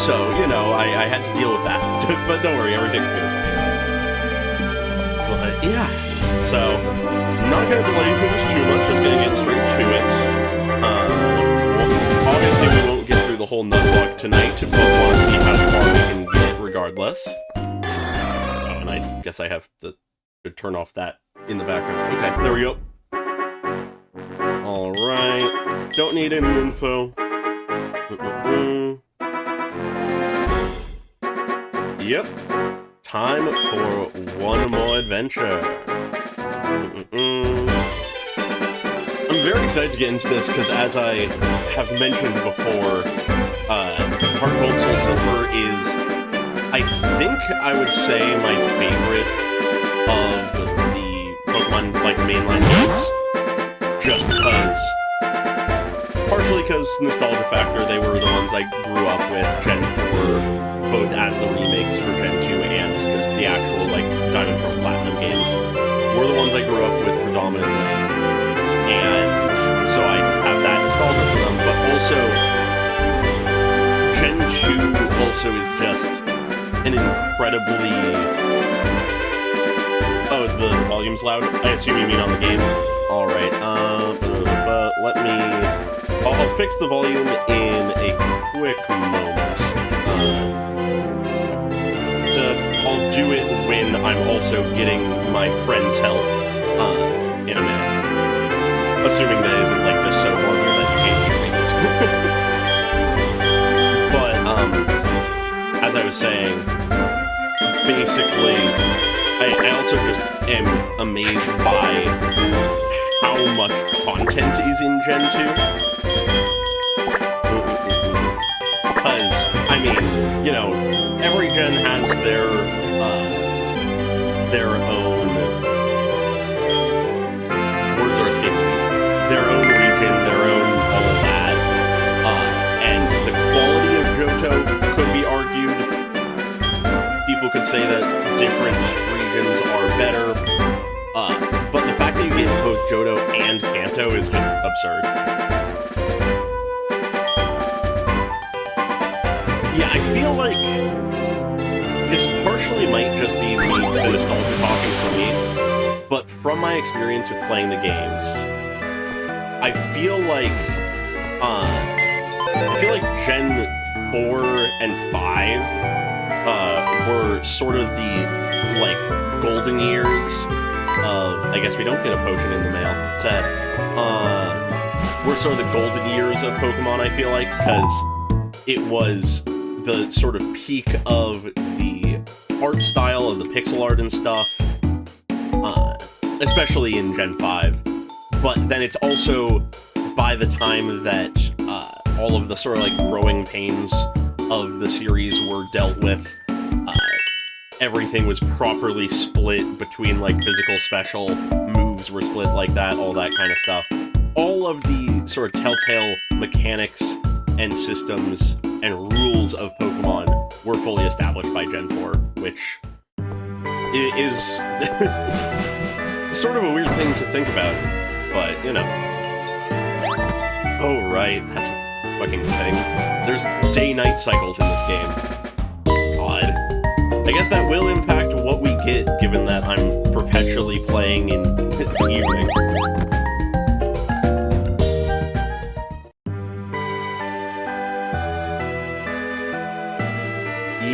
So, you know, I had to deal with that. But don't worry, everything's good. But, yeah. So, not gonna delay things too much, just gonna get straight to it. Obviously, we won't get through the whole Nuzlocke tonight, but want to see how far we can get regardless. Oh, and I guess I have to turn off that in the background. Okay, there we go. Alright. Don't need any info. Yep. Time for one more adventure. I'm very excited to get into this because, as I have mentioned before, HeartGold Soul Silver is, I think I would say, my favorite of the Pokemon, like, mainline games. Just because, partially because nostalgia factor, they were the ones I grew up with Gen 4, both as the remakes for Gen 2 and just the actual, like, Diamond Pearl Platinum games, were the ones I grew up with predominantly. And so I just have that nostalgia for them, but also Gen 2 also is just an incredibly... Oh, the volume's loud? I assume you mean on the game? Alright, but let me... I'll fix the volume in a quick moment. I'll do it when I'm also getting my friend's help in a minute. Assuming that isn't, like, just so horrible that you can't hear me. But, as I was saying, basically, I also just am amazed by how much content is in Gen 2. Because, I mean, you know, every gen has their own... Words are escaping me. Their own region, their own all that. And the quality of Johto could be argued. People could say that different regions are better. But the fact that you get both Johto and Kanto is just absurd. Yeah, I feel like this partially might just be me, the nostalgia talking for me, but from my experience with playing the games, I feel like Gen 4 and 5 were sort of the, like, golden years of, I guess we don't get a potion in the mail, sad. We're sort of the golden years of Pokemon, I feel like, because it was the sort of peak of the art style, of the pixel art and stuff, especially in Gen 5. But then it's also by the time that all of the sort of, like, growing pains of the series were dealt with, everything was properly split between, like, physical special, moves were split like that, all that kind of stuff. All of the sort of telltale mechanics and systems and rules of Pokemon were fully established by Gen 4, which is sort of a weird thing to think about, but, you know. Oh, right, that's a fucking thing. There's day-night cycles in this game. God. I guess that will impact what we get, given that I'm perpetually playing in the evening.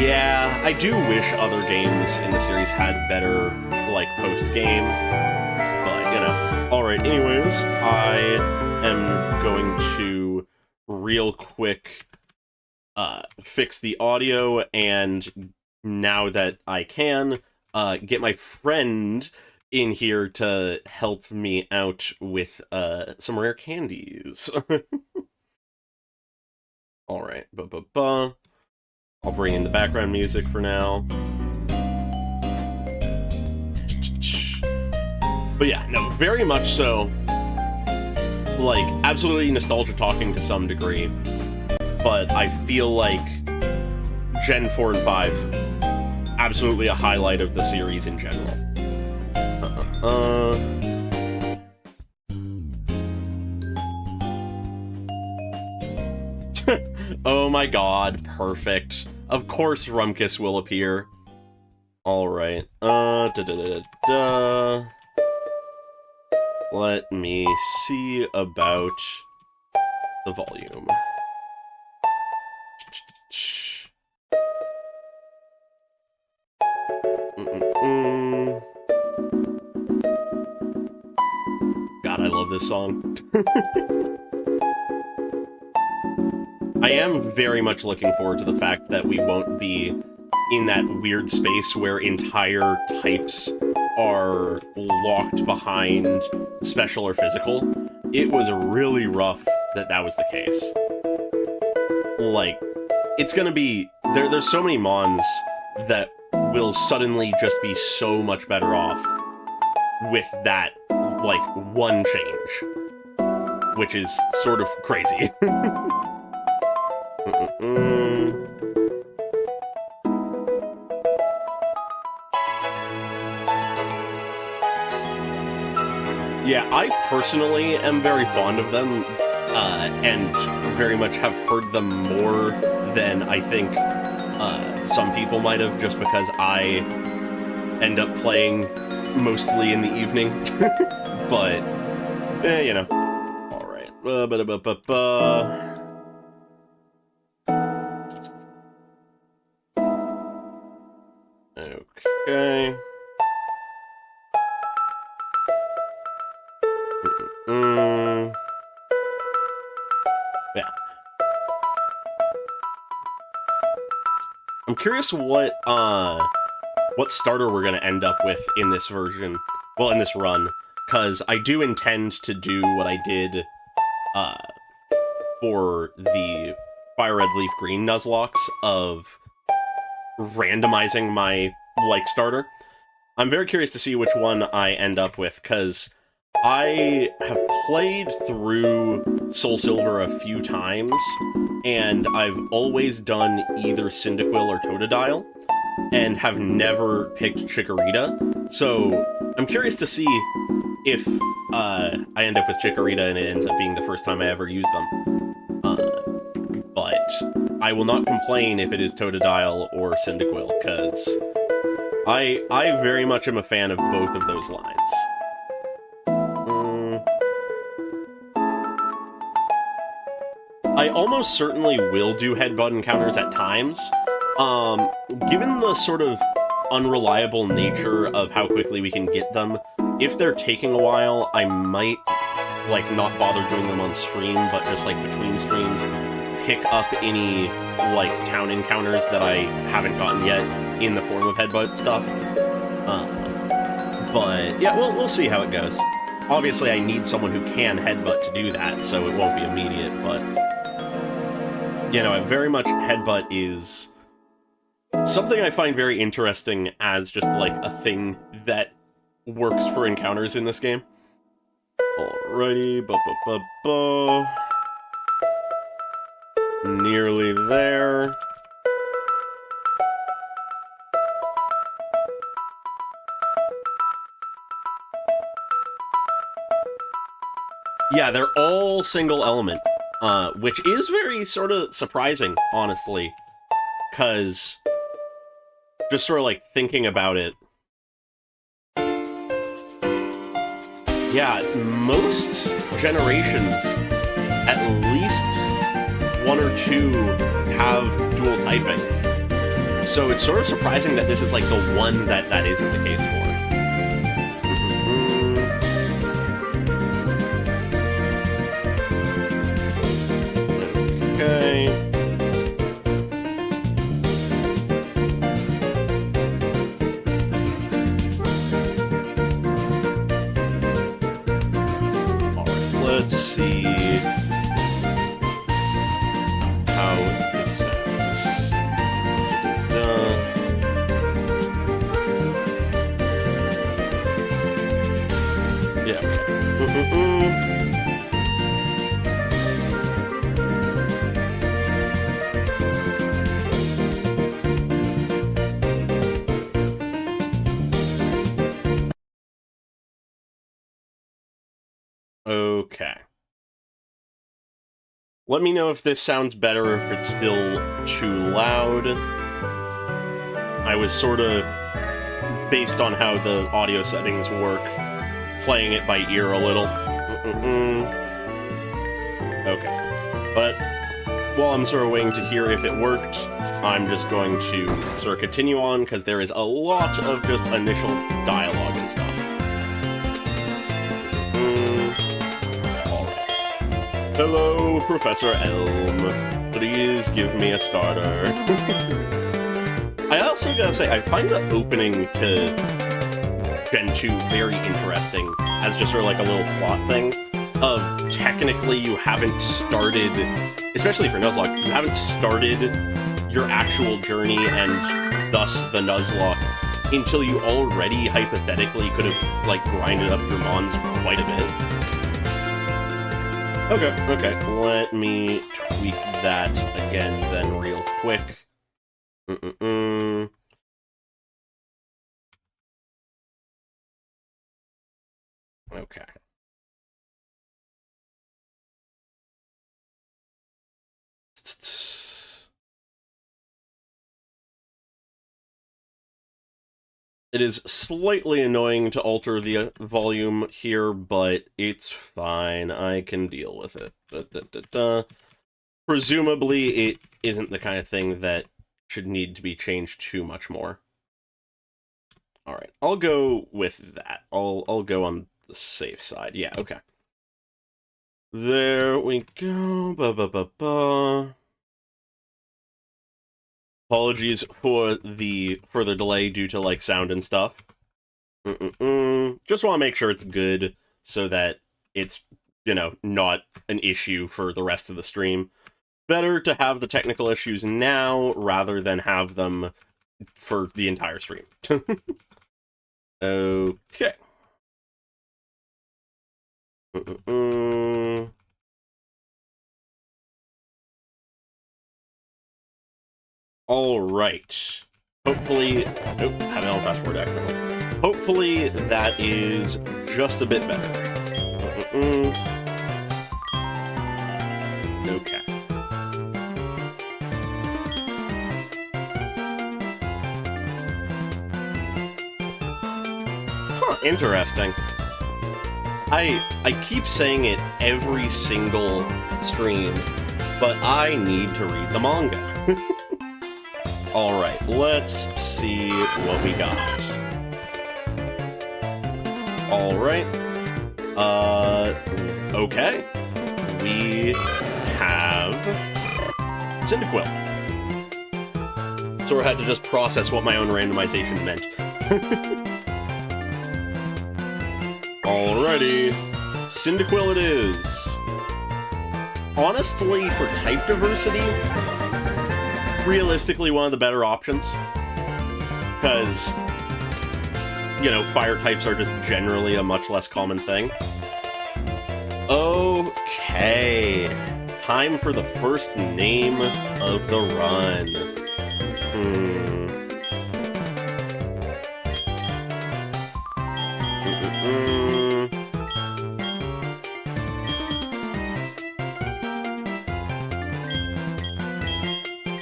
Yeah, I do wish other games in the series had better, like, post-game, but, you know. Alright, anyways, I am going to real quick fix the audio, and now that I can, get my friend in here to help me out with some rare candies. Alright, I'll bring in the background music for now. But yeah, no, very much so. Like, absolutely nostalgia talking to some degree. But I feel like Gen 4 and 5, absolutely a highlight of the series in general. Oh my god, perfect. Of course Rumkus will appear. Alright. Let me see about the volume. God, I love this song. I am very much looking forward to the fact that we won't be in that weird space where entire types are locked behind special or physical. It was really rough that that was the case. Like, it's gonna be... There's so many mons that will suddenly just be so much better off with that, like, one change. Which is sort of crazy. Yeah, I personally am very fond of them, and very much have heard them more than I think some people might have, just because I end up playing mostly in the evening. But, you know. Alright. Okay. Yeah. I'm curious what starter we're gonna end up with in this version. Well, in this run. Because I do intend to do what I did for the Fire Red Leaf Green Nuzlocke of randomizing my, like, starter. I'm very curious to see which one I end up with, because I have played through Soul Silver a few times, and I've always done either Cyndaquil or Totodile, and have never picked Chikorita, so I'm curious to see if I end up with Chikorita and it ends up being the first time I ever use them. But I will not complain if it is Totodile or Cyndaquil, because I very much am a fan of both of those lines. I almost certainly will do headbutt encounters at times. Given the sort of unreliable nature of how quickly we can get them, if they're taking a while, I might, like, not bother doing them on stream, but just, like, between streams, pick up any, like, town encounters that I haven't gotten yet in the form of headbutt stuff. But, yeah, we'll see how it goes. Obviously, I need someone who can headbutt to do that, so it won't be immediate, but... You know, very much headbutt is something I find very interesting as just, like, a thing that works for encounters in this game. Alrighty, nearly there. Yeah, they're all single element. Which is very sort of surprising, honestly, because just sort of like thinking about it. Yeah, most generations, at least one or two have dual typing. So it's sort of surprising that this is like the one that isn't the case for. Let's see how this sounds. Yeah, okay. Okay. Let me know if this sounds better, if it's still too loud. I was sort of, based on how the audio settings work, playing it by ear a little. Okay. But while I'm sort of waiting to hear if it worked, I'm just going to sort of continue on, because there is a lot of just initial dialogue and stuff. Alright. Hello, Professor Elm. Please give me a starter. I also gotta say, I find the opening to Gen 2 very interesting, as just sort of like a little plot thing, of technically you haven't started, especially for Nuzlocke, you haven't started your actual journey and thus the Nuzlocke until you already hypothetically could have like grinded up your mons quite a bit. Okay, let me tweak that again then real quick. Okay. It is slightly annoying to alter the volume here, but it's fine. I can deal with it. Presumably, it isn't the kind of thing that should need to be changed too much more. Alright, I'll go with that. I'll go on the safe side. Yeah, okay. There we go. Apologies for the further delay due to, like, sound and stuff. Just want to make sure it's good so that it's, you know, not an issue for the rest of the stream. Better to have the technical issues now rather than have them for the entire stream. Okay. All right. Hopefully, nope, had an L password accidentally. Hopefully that is just a bit better. Okay. Huh, interesting. I keep saying it every single stream, but I need to read the manga. Alright, let's see what we got. Alright. Okay. We have Cyndaquil. So I had to just process what my own randomization meant. Alrighty. Cyndaquil it is. Honestly, for type diversity, realistically one of the better options. Because, you know, fire types are just generally a much less common thing. Okay. Time for the first name of the run.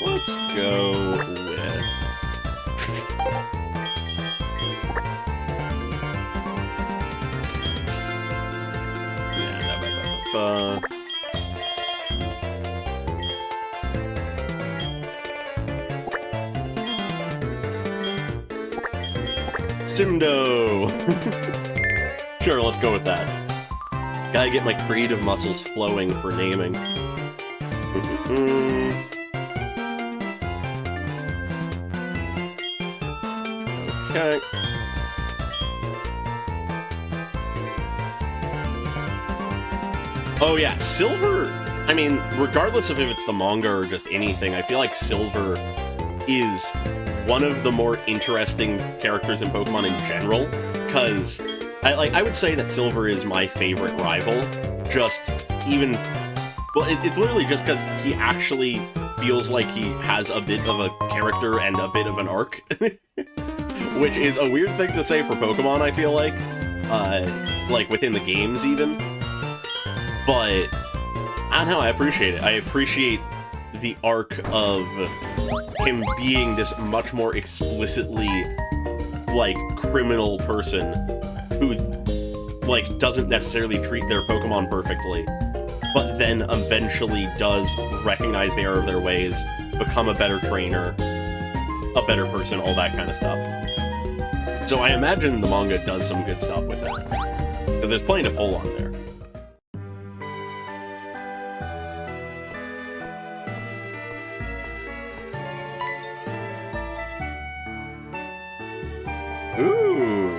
Let's go with... Simdo! Sure, let's go with that. Gotta get my creative muscles flowing for naming. Okay. Oh yeah, Silver, I mean, regardless of if it's the manga or just anything, I feel like Silver is one of the more interesting characters in Pokemon in general, because I would say that Silver is my favorite rival, just even, well, it's literally just because he actually feels like he has a bit of a character and a bit of an arc, which is a weird thing to say for Pokemon, I feel like within the games even, but I don't know, I appreciate it. I appreciate the arc of him being this much more explicitly, like, criminal person who, like, doesn't necessarily treat their Pokemon perfectly, but then eventually does recognize the error of their ways, become a better trainer, a better person, all that kind of stuff. So I imagine the manga does some good stuff with it. So there's plenty to pull on there. Ooh.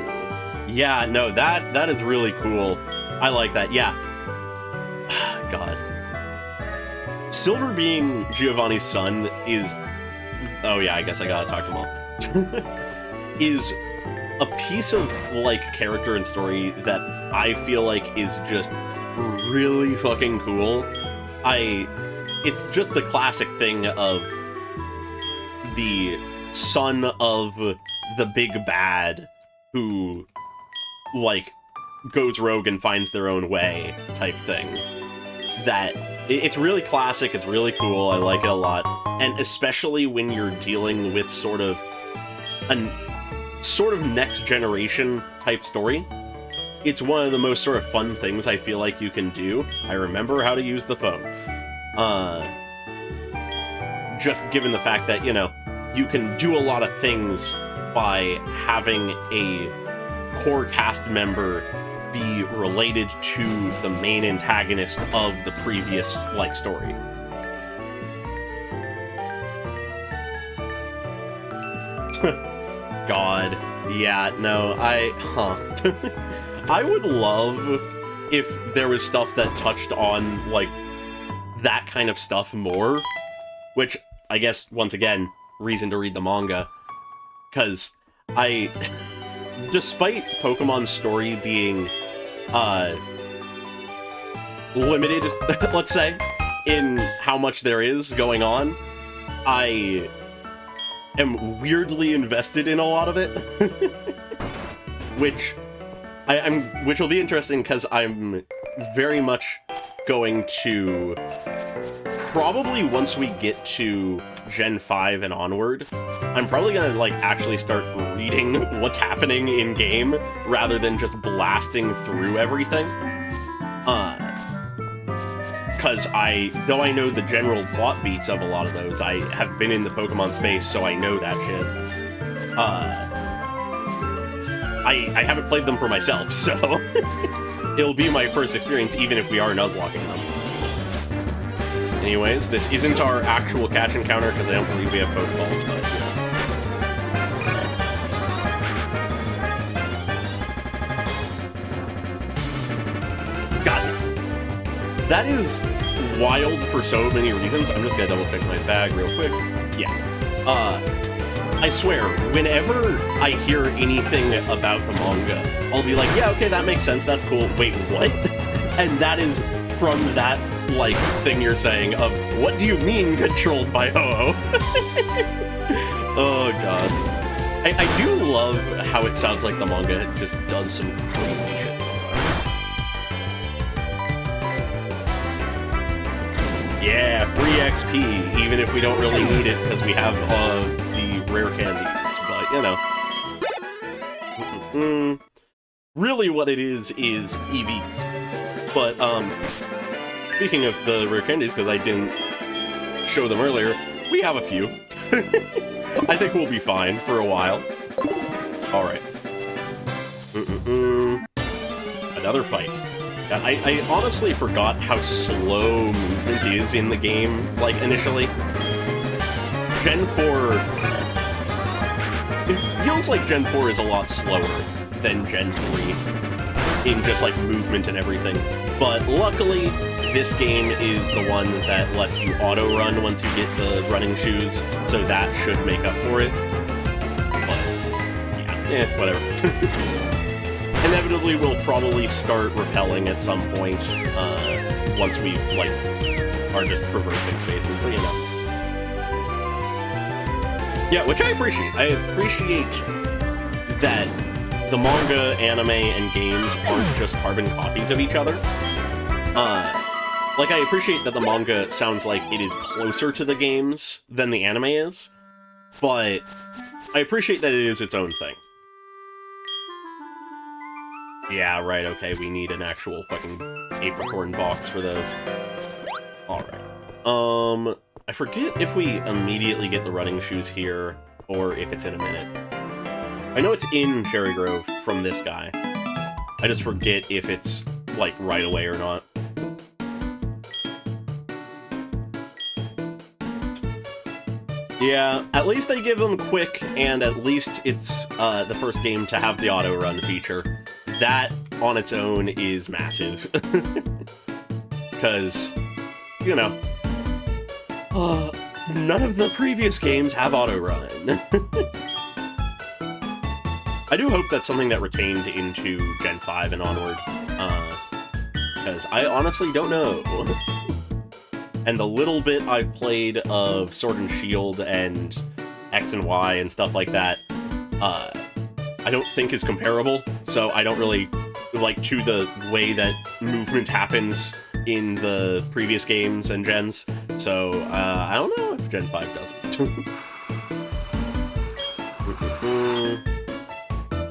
Yeah, no, that is really cool. I like that, yeah. God. Silver being Giovanni's son is... Oh yeah, I guess I gotta talk to Mom. Is a piece of, like, character and story that I feel like is just really fucking cool. It's just the classic thing of the son of the big bad who, like, goes rogue and finds their own way type thing. That it's really classic, it's really cool, I like it a lot, and especially when you're dealing with sort of next generation type story, it's one of the most sort of fun things I feel like you can do. I remember how to use the phone. Just given the fact that, you know, you can do a lot of things by having a core cast member be related to the main antagonist of the previous, like, story. God. Yeah, no, I would love if there was stuff that touched on, like, that kind of stuff more, which, I guess, once again, reason to read the manga, because despite Pokemon's story being, limited, let's say, in how much there is going on, I am weirdly invested in a lot of it, which will be interesting because I'm very much going to, probably once we get to Gen 5 and onward, I'm probably gonna, like, actually start reading what's happening in game rather than just blasting through everything. Because though I know the general plot beats of a lot of those, I have been in the Pokemon space, so I know that shit. I haven't played them for myself, so it'll be my first experience even if we are Nuzlocking them. Anyways, this isn't our actual catch encounter because I don't believe we have Pokeballs, but, you know. God, that is wild for so many reasons. I'm just gonna double check my bag real quick. Yeah. I swear, whenever I hear anything about the manga, I'll be like, yeah, okay, that makes sense, that's cool. Wait, what? And that is from that, like, thing you're saying of, what do you mean controlled by Ho-Oh? Oh, God. I do love how it sounds like the manga just does some crazy shit sometimes. Yeah, free XP, even if we don't really need it, because we have, the rare candies, but, you know. Really what it is EVs. But, speaking of the rare candies, because I didn't show them earlier, we have a few. I think we'll be fine for a while. Alright. Another fight. God, I honestly forgot how slow movement is in the game, like, initially. Gen 4... It feels like Gen 4 is a lot slower than Gen 3 in just, like, movement and everything. But luckily, this game is the one that lets you auto-run once you get the running shoes, so that should make up for it. But, yeah, whatever. Inevitably, we'll probably start repelling at some point, once we, like, are just traversing spaces, but you know. Yeah, which I appreciate. I appreciate that the manga, anime, and games aren't just carbon copies of each other. Like, I appreciate that the manga sounds like it is closer to the games than the anime is, but I appreciate that it is its own thing. Yeah, right, okay, we need an actual fucking apricorn box for those. Alright. I forget if we immediately get the running shoes here, or if it's in a minute. I know it's in Cherry Grove from this guy. I just forget if it's, like, right away or not. Yeah, at least they give them quick, and at least it's the first game to have the auto-run feature. That, on its own, is massive. Because, you know, none of the previous games have auto-run. I do hope that's something that retained into Gen 5 and onward, because I honestly don't know. And the little bit I've played of Sword and Shield and X and Y and stuff like that, I don't think is comparable, so I don't really like to the way that movement happens in the previous games and gens, so I don't know if Gen 5 does it.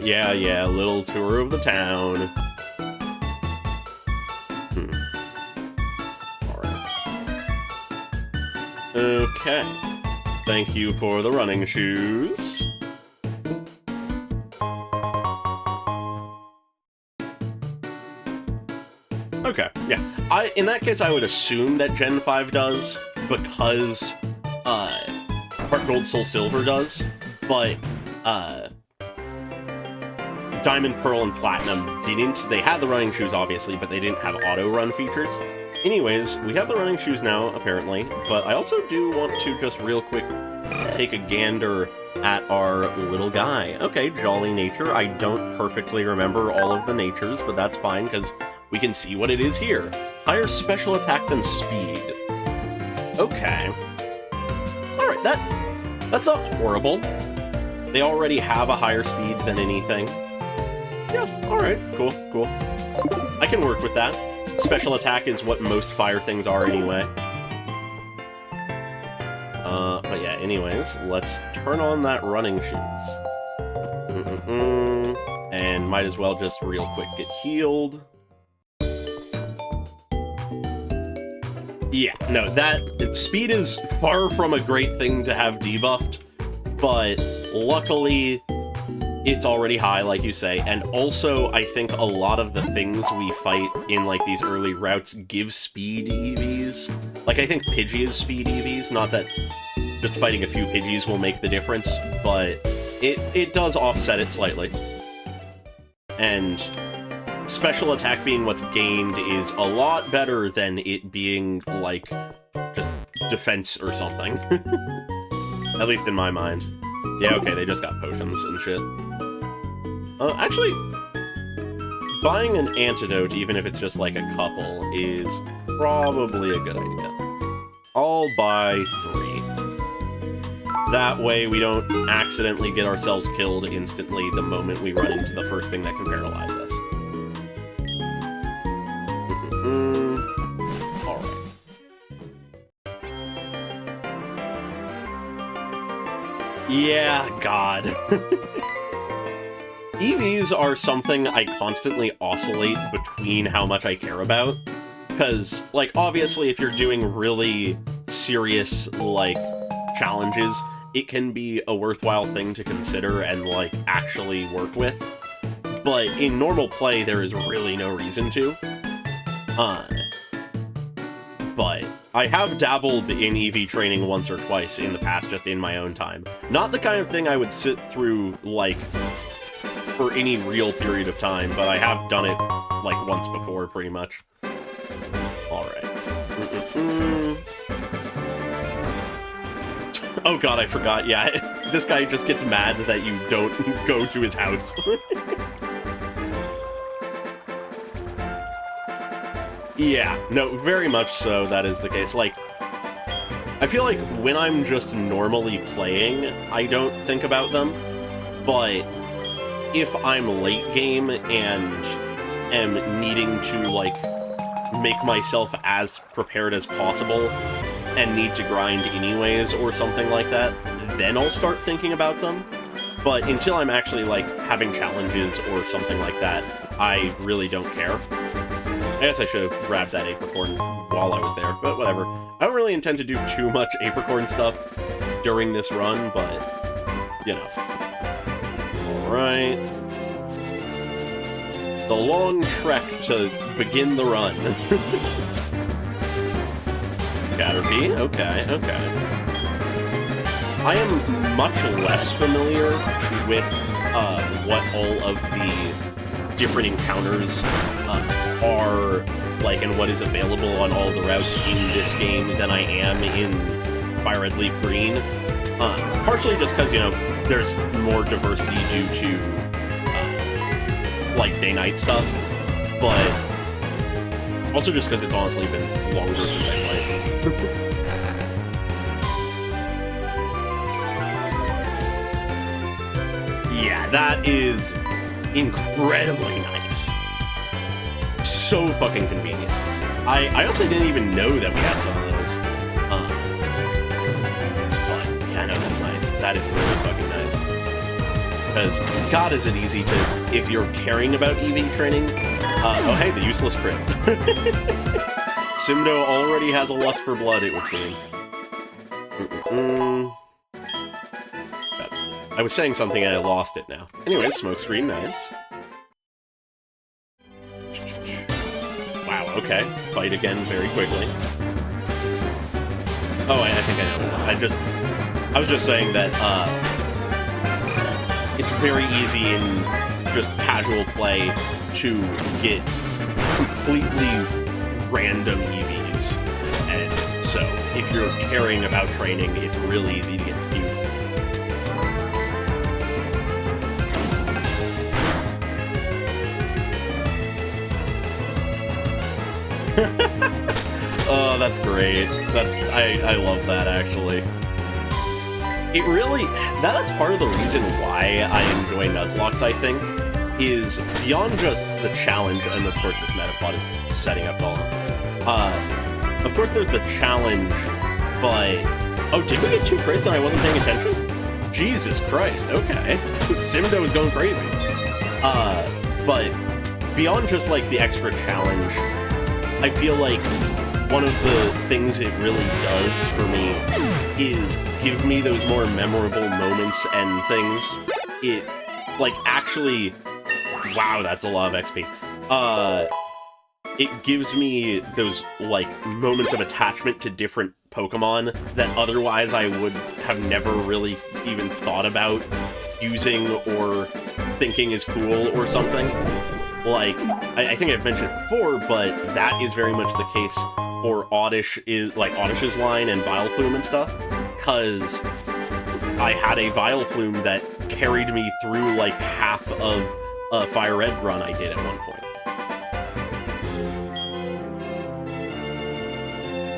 Yeah, little tour of the town. Okay. Thank you for the running shoes. Okay, yeah. In that case, I would assume that Gen 5 does, because HeartGold Soul Silver does, but Diamond, Pearl, and Platinum didn't. They had the running shoes, obviously, but they didn't have auto-run features. Anyways, we have the running shoes now, apparently, but I also do want to just real quick take a gander at our little guy. Okay, Jolly Nature. I don't perfectly remember all of the natures, but that's fine, because we can see what it is here. Higher special attack than speed. Okay. Alright, that's not horrible. They already have a higher speed than anything. Yeah, alright, cool. I can work with that. Special attack is what most fire things are anyway. But yeah, anyways, let's turn on that running shoes. And might as well just real quick get healed. Yeah, no, speed is far from a great thing to have debuffed, but luckily it's already high, like you say, and also I think a lot of the things we fight in, like, these early routes give speed EVs. Like, I think Pidgey is speed EVs, not that just fighting a few Pidgeys will make the difference, but it does offset it slightly. And special attack being what's gained is a lot better than it being, like, just defense or something. At least in my mind. Yeah, okay, they just got potions and shit. Actually, buying an antidote, even if it's just like a couple, is probably a good idea. I'll buy 3. That way we don't accidentally get ourselves killed instantly the moment we run into the first thing that can paralyze us. Alright. Yeah, God. EVs are something I constantly oscillate between how much I care about. Because, like, obviously if you're doing really serious, like, challenges, it can be a worthwhile thing to consider and, like, actually work with. But in normal play, there is really no reason to. But I have dabbled in EV training once or twice in the past, just in my own time. Not the kind of thing I would sit through, like, for any real period of time, but I have done it, like, once before, pretty much. Alright. Oh god, I forgot, yeah. This guy just gets mad that you don't go to his house. Yeah, no, very much so that is the case. Like, I feel like when I'm just normally playing, I don't think about them, but if I'm late game and am needing to, like, make myself as prepared as possible and need to grind anyways or something like that, then I'll start thinking about them. But until I'm actually, like, having challenges or something like that, I really don't care. I guess I should have grabbed that apricorn while I was there, but whatever. I don't really intend to do too much apricorn stuff during this run, but, you know. Alright. The long trek to begin the run. Caterpie, okay, okay. I am much less familiar with what all of the different encounters are like and what is available on all the routes in this game than I am in Fire Red Leaf Green. Partially just because, you know, there's more diversity due to like day-night stuff, but also just because it's honestly been longer since I played. Yeah, that is incredibly nice. So fucking convenient. I also didn't even know that we had some of those. But yeah, no, that's nice. That is really fucking nice. Because God, is it easy to, if you're caring about EV training. Oh hey, the useless crit. Simdo already has a lust for blood, it would seem. I was saying something and I lost it now. Anyway, smoke screen, nice. Wow, okay. Fight again very quickly. Oh, I think I know this. I was just saying that, it's very easy in just casual play to get completely random EVs. And so, if you're caring about training, it's really easy to get skewed. Oh, that's great. I love that, actually. It really, that's part of the reason why I enjoy Nuzlocke, I think, is beyond just the challenge, and of course this Metapod is setting up all. Of course there's the challenge, but... Oh, did we get 2 crits and I wasn't paying attention? Jesus Christ, okay. Simdo is going crazy. But beyond just, like, the extra challenge, I feel like one of the things it really does for me is give me those more memorable moments and things. It, like, actually... Wow, that's a lot of XP. It gives me those, like, moments of attachment to different Pokemon that otherwise I would have never really even thought about using or thinking is cool or something. Like, I think I've mentioned it before, but that is very much the case for Oddish's line and Vileplume and stuff, because I had a Vileplume that carried me through, like, half of a Fire Red run I did at one point.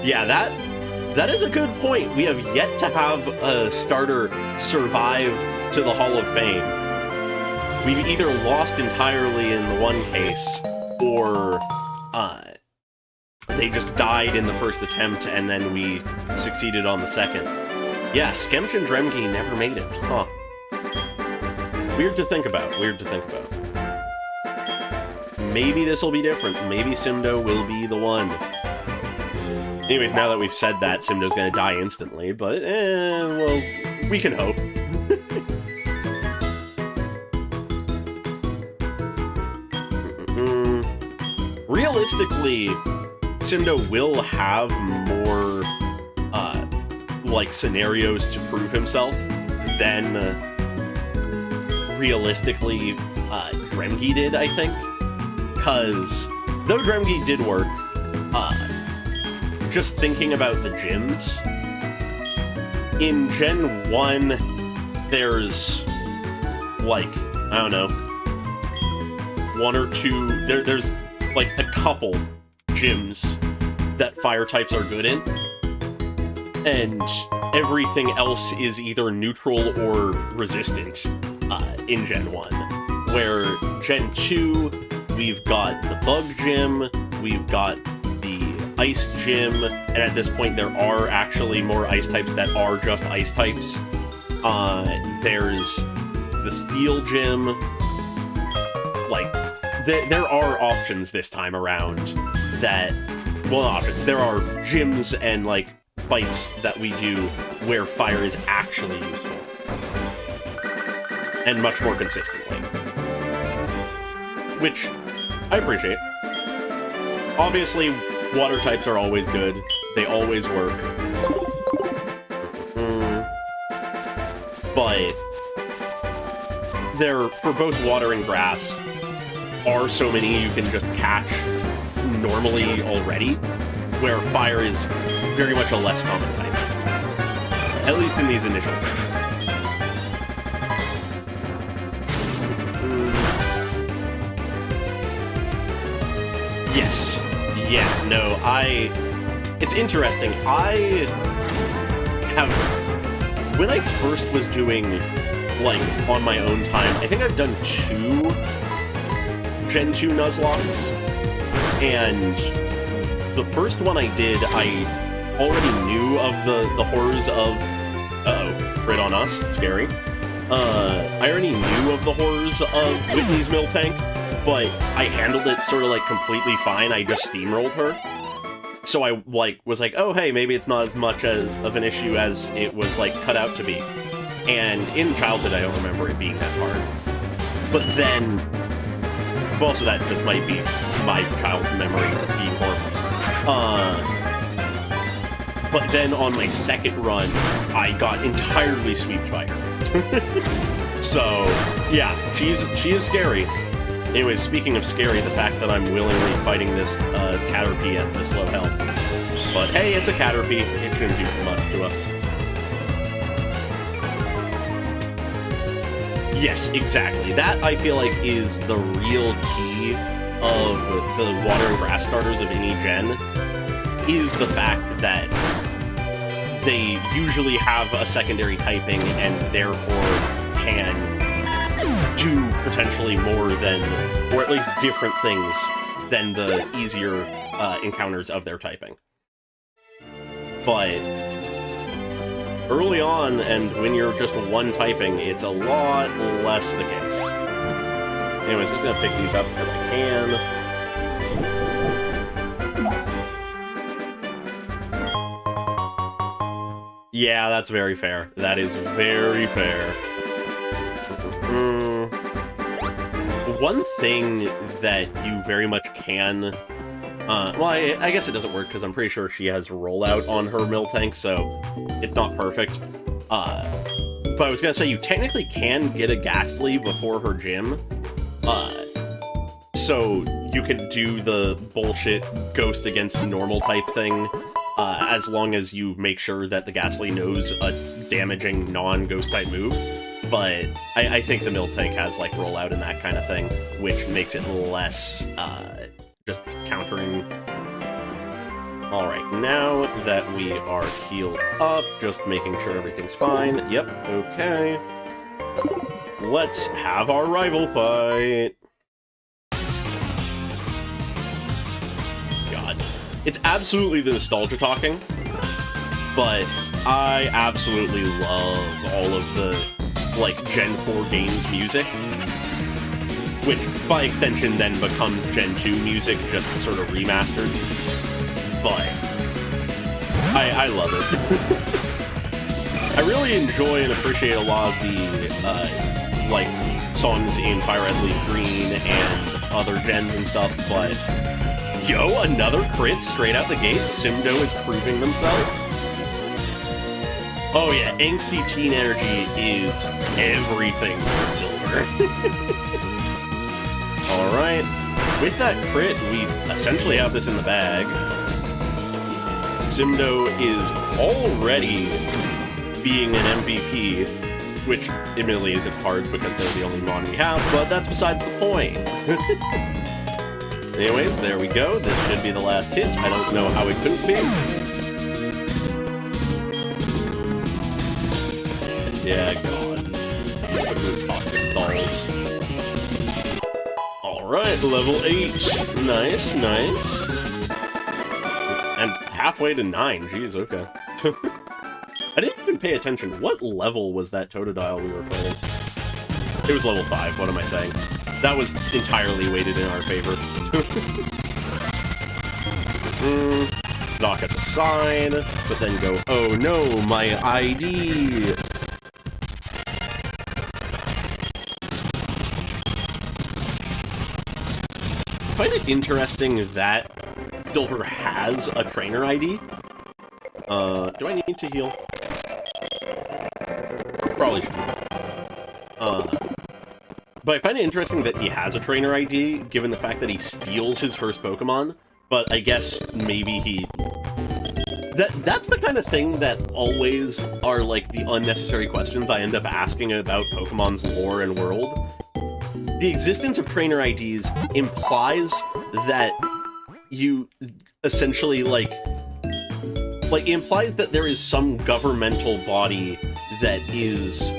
Yeah, that is a good point. We have yet to have a starter survive to the Hall of Fame. We've either lost entirely in the one case, or they just died in the first attempt and then we succeeded on the second. Yeah, Skemch and Dremge never made it, huh? Weird to think about, weird to think about. Maybe this will be different. Maybe Simdo will be the one. Anyways, now that we've said that, Simdo's gonna die instantly, but, well, we can hope. Realistically, Simdo will have more, like, scenarios to prove himself than, realistically, Dremge did, I think. Because, though Dremge did work, just thinking about the gyms, in Gen 1, there's, like, I don't know, 1 or 2, there's, like, a couple gyms that fire types are good in, and everything else is either neutral or resistant in Gen 1. Where Gen 2, we've got the Bug Gym, we've got Ice Gym, and at this point there are actually more ice types that are just ice types. There's the Steel Gym. Like, there are options this time around that, well, not options, there are gyms and, like, fights that we do where fire is actually useful. And much more consistently. Which I appreciate. Obviously, water types are always good. They always work. But there, for both water and grass, are so many you can just catch normally already, where fire is very much a less common type. At least in these initial things. Yes. Yeah, no, it's interesting. When I first was doing, like, on my own time, I think I've done 2 Gen 2 Nuzlockes, and the first one I did, I already knew of the horrors of... Uh-oh, crit on us, scary. I already knew of the horrors of Whitney's Miltank, but I handled it sort of, like, completely fine. I just steamrolled her. So I, like, was like, oh, hey, maybe it's not as much of an issue as it was, like, cut out to be. And in childhood, I don't remember it being that hard. But then... also, that just might be my childhood memory being horrible. But then on my second run, I got entirely sweeped by her. So, yeah, she is scary. Anyways, speaking of scary, the fact that I'm willingly fighting this Caterpie at this low health. But hey, it's a Caterpie. It shouldn't do much to us. Yes, exactly. That, I feel like, is the real key of the water and grass starters of any gen, is the fact that they usually have a secondary typing and therefore can do potentially more than, or at least different things than the easier encounters of their typing. But early on, and when you're just one typing, it's a lot less the case. Anyways, I'm just gonna pick these up because I can. Yeah, that's very fair. That is very fair. One thing that you very much can... well, I guess it doesn't work because I'm pretty sure she has rollout on her Miltank, so it's not perfect. But I was gonna say, you technically can get a Ghastly before her gym. So you can do the bullshit ghost against normal type thing, as long as you make sure that the Ghastly knows a damaging non-ghost type move. But I think the Miltank has, like, rollout and that kind of thing, which makes it less, just countering. Alright, now that we are healed up, just making sure everything's fine. Yep, okay. Let's have our rival fight! God. It's absolutely the nostalgia talking, but I absolutely love all of the, like, Gen 4 games music, which, by extension, then becomes Gen 2 music, just sort of remastered. But I love it. I really enjoy and appreciate a lot of the, like, songs in Fire Red Leaf Green and other gens and stuff, but yo, another crit straight out the gate? Simdo is proving themselves? Oh yeah, angsty teen energy is everything for Silver. Alright, with that crit, we essentially have this in the bag. Simdo is already being an MVP, which admittedly isn't hard because they're the only mon we have, but that's besides the point. Anyways, there we go. This should be the last hit. I don't know how it couldn't be. Yeah, God. Fucking toxic stalls. Alright, level 8. Nice, nice. halfway to 9. Jeez, okay. I didn't even pay attention. What level was that Totodile we were playing? It was level 5, what am I saying? That was entirely weighted in our favor. Knock us aside, but then go, oh no, my ID! I find it interesting that Silver has a trainer ID. Do I need to heal? Probably should heal. But I find it interesting that he has a trainer ID, given the fact that he steals his first Pokemon. But I guess maybe he... That's the kind of thing that always are, like, the unnecessary questions I end up asking about Pokemon's lore and world. The existence of trainer IDs implies that you essentially, it implies that there is some governmental body that is,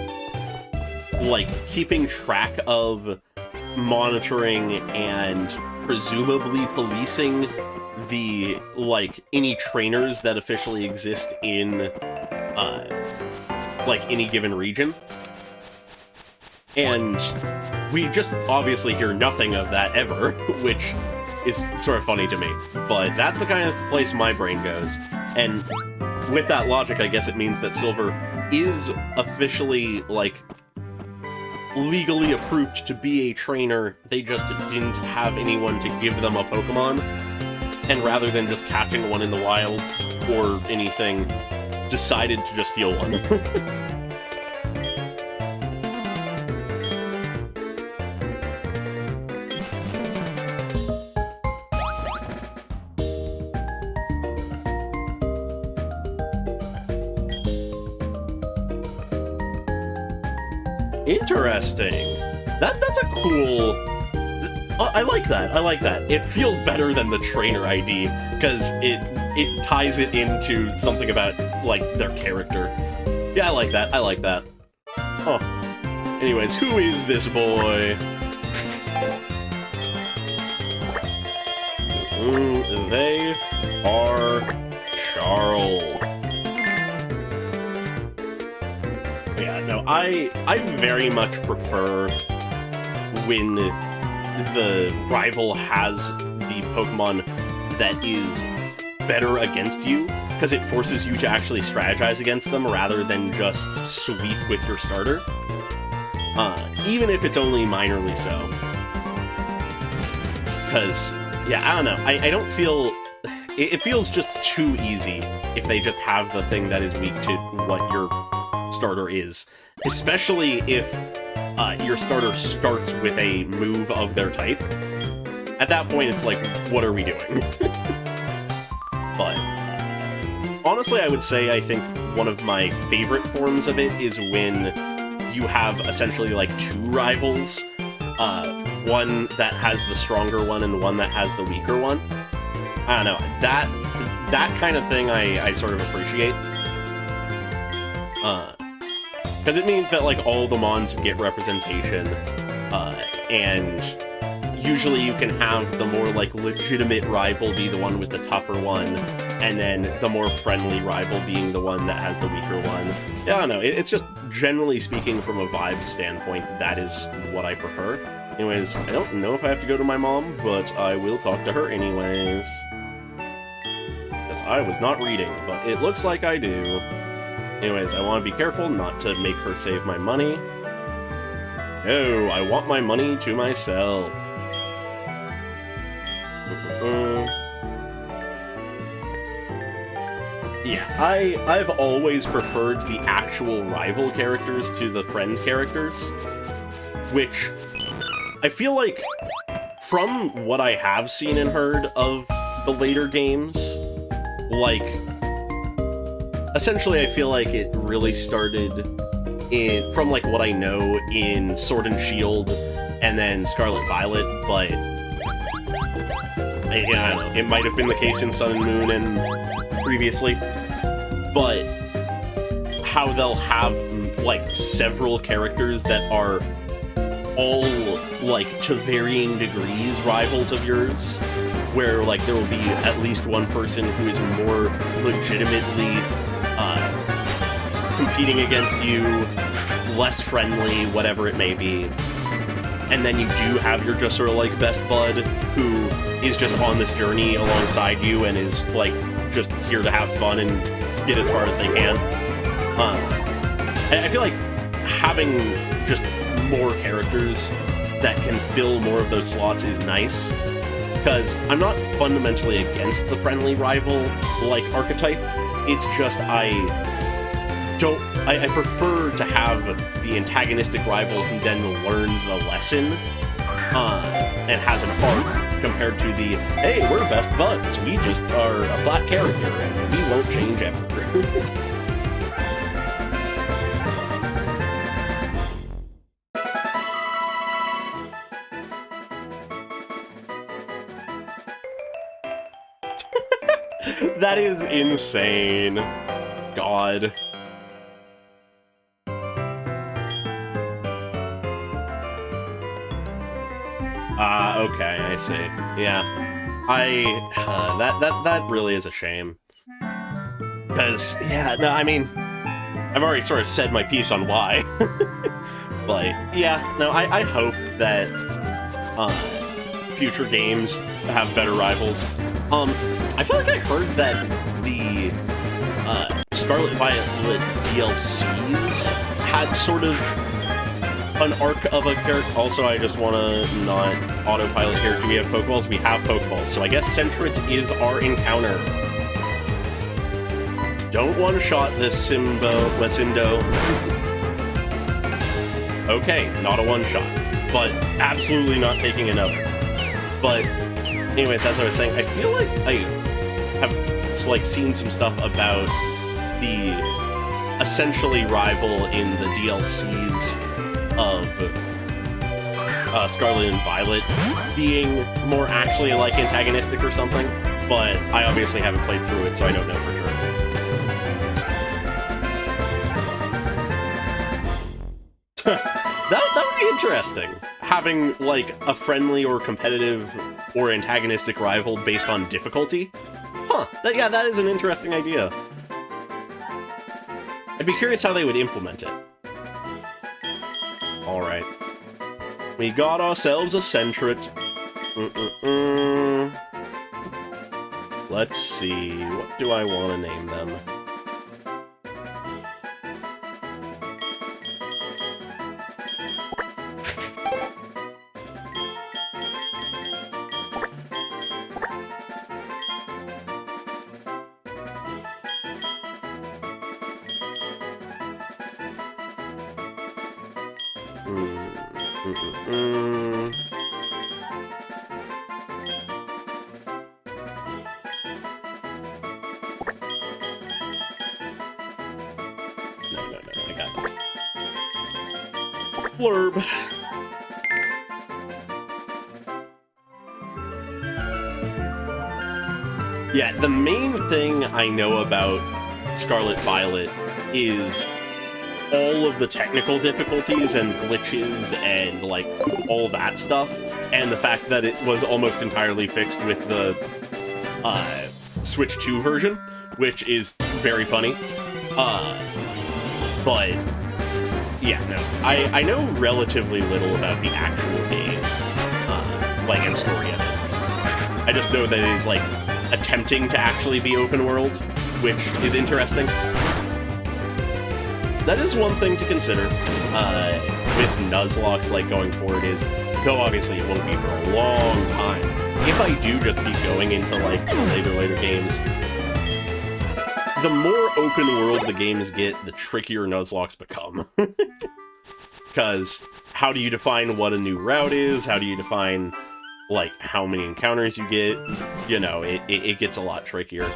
like, keeping track of, monitoring, and presumably policing the, any trainers that officially exist in, any given region. And we just obviously hear nothing of that ever, which is sort of funny to me. But that's the kind of place my brain goes. And with that logic, I guess it means that Silver is officially, legally approved to be a trainer. They just didn't have anyone to give them a Pokemon. And rather than just catching one in the wild or anything, decided to just steal one. Interesting. That's a cool... I like that. I like that. It feels better than the trainer ID, because it ties it into something about, their character. Yeah, I like that. I like that. Huh. Anyways, who is this boy? They are Charles. Yeah, no, I very much prefer when the rival has the Pokemon that is better against you, because it forces you to actually strategize against them rather than just sweep with your starter. Even if it's only minorly so. Because, yeah, I don't know. I don't feel... It feels just too easy if they just have the thing that is weak to what your starter is. Especially if your starter starts with a move of their type. At that point, it's like, what are we doing? But honestly, I would say I think one of my favorite forms of it is when you have essentially two rivals. One that has the stronger one and one that has the weaker one. I don't know, that kind of thing I sort of appreciate. Because it means that, all the mons get representation, and usually you can have the more, legitimate rival be the one with the tougher one, and then the more friendly rival being the one that has the weaker one. Yeah, I don't know, it's just, generally speaking, from a vibe standpoint, that is what I prefer. Anyways, I don't know if I have to go to my mom, but I will talk to her anyways. Because I was not reading, but it looks like I do. Anyways, I want to be careful not to make her save my money. No, I want my money to myself. Yeah, I've always preferred the actual rival characters to the friend characters, which I feel like, from what I have seen and heard of the later games, essentially I feel like it really started from what I know in Sword and Shield and then Scarlet Violet, but I don't know, it might have been the case in Sun and Moon and previously, but how they'll have several characters that are all to varying degrees rivals of yours, where like there will be at least one person who is more legitimately competing against you, less friendly, whatever it may be. And then you do have your just sort of like best bud who is just on this journey alongside you and is like just here to have fun and get as far as they can. I feel like having just more characters that can fill more of those slots is nice, because I'm not fundamentally against the friendly rival like archetype. It's just I prefer to have the antagonistic rival who then learns the lesson and has an arc, compared to the, hey, we're best buds, we just are a flat character and we won't change ever. That is insane. God. Okay, I see. Yeah. That really is a shame. Because, yeah, no, I mean, I've already sort of said my piece on why. But, yeah, no, I hope that future games have better rivals. I feel like I heard that the Scarlet Violet DLCs had sort of an arc of a character. Also, I just want to not autopilot here. Do we have Pokeballs? We have Pokeballs. So I guess Sentret is our encounter. Don't one-shot this Wesindo. Okay, not a one-shot. But absolutely not taking another. But anyways, as I was saying, I feel like I have like seen some stuff about the essentially rival in the DLCs of Scarlet and Violet being more actually like antagonistic or something, but I obviously haven't played through it, so I don't know for sure. That would be interesting. Having like a friendly or competitive or antagonistic rival based on difficulty. Huh, yeah, that is an interesting idea. I'd be curious how they would implement it. Alright. We got ourselves a Sentret. Let's see, what do I want to name them? No, I got this. Blurb. Yeah, the main thing I know about Scarlet Violet is all of the technical difficulties and glitches and, like, all that stuff, and the fact that it was almost entirely fixed with the Switch 2 version, which is very funny. But, yeah, no. I know relatively little about the actual game, like, and story of it. I just know that it is, like, attempting to actually be open world, which is interesting. That is one thing to consider with Nuzlocke, like, going forward is, though obviously it won't be for a long time, if I do just keep going into, like, later games, the more open world the games get, the trickier Nuzlocks become. Because how do you define what a new route is? How do you define, like, how many encounters you get? You know, it gets a lot trickier.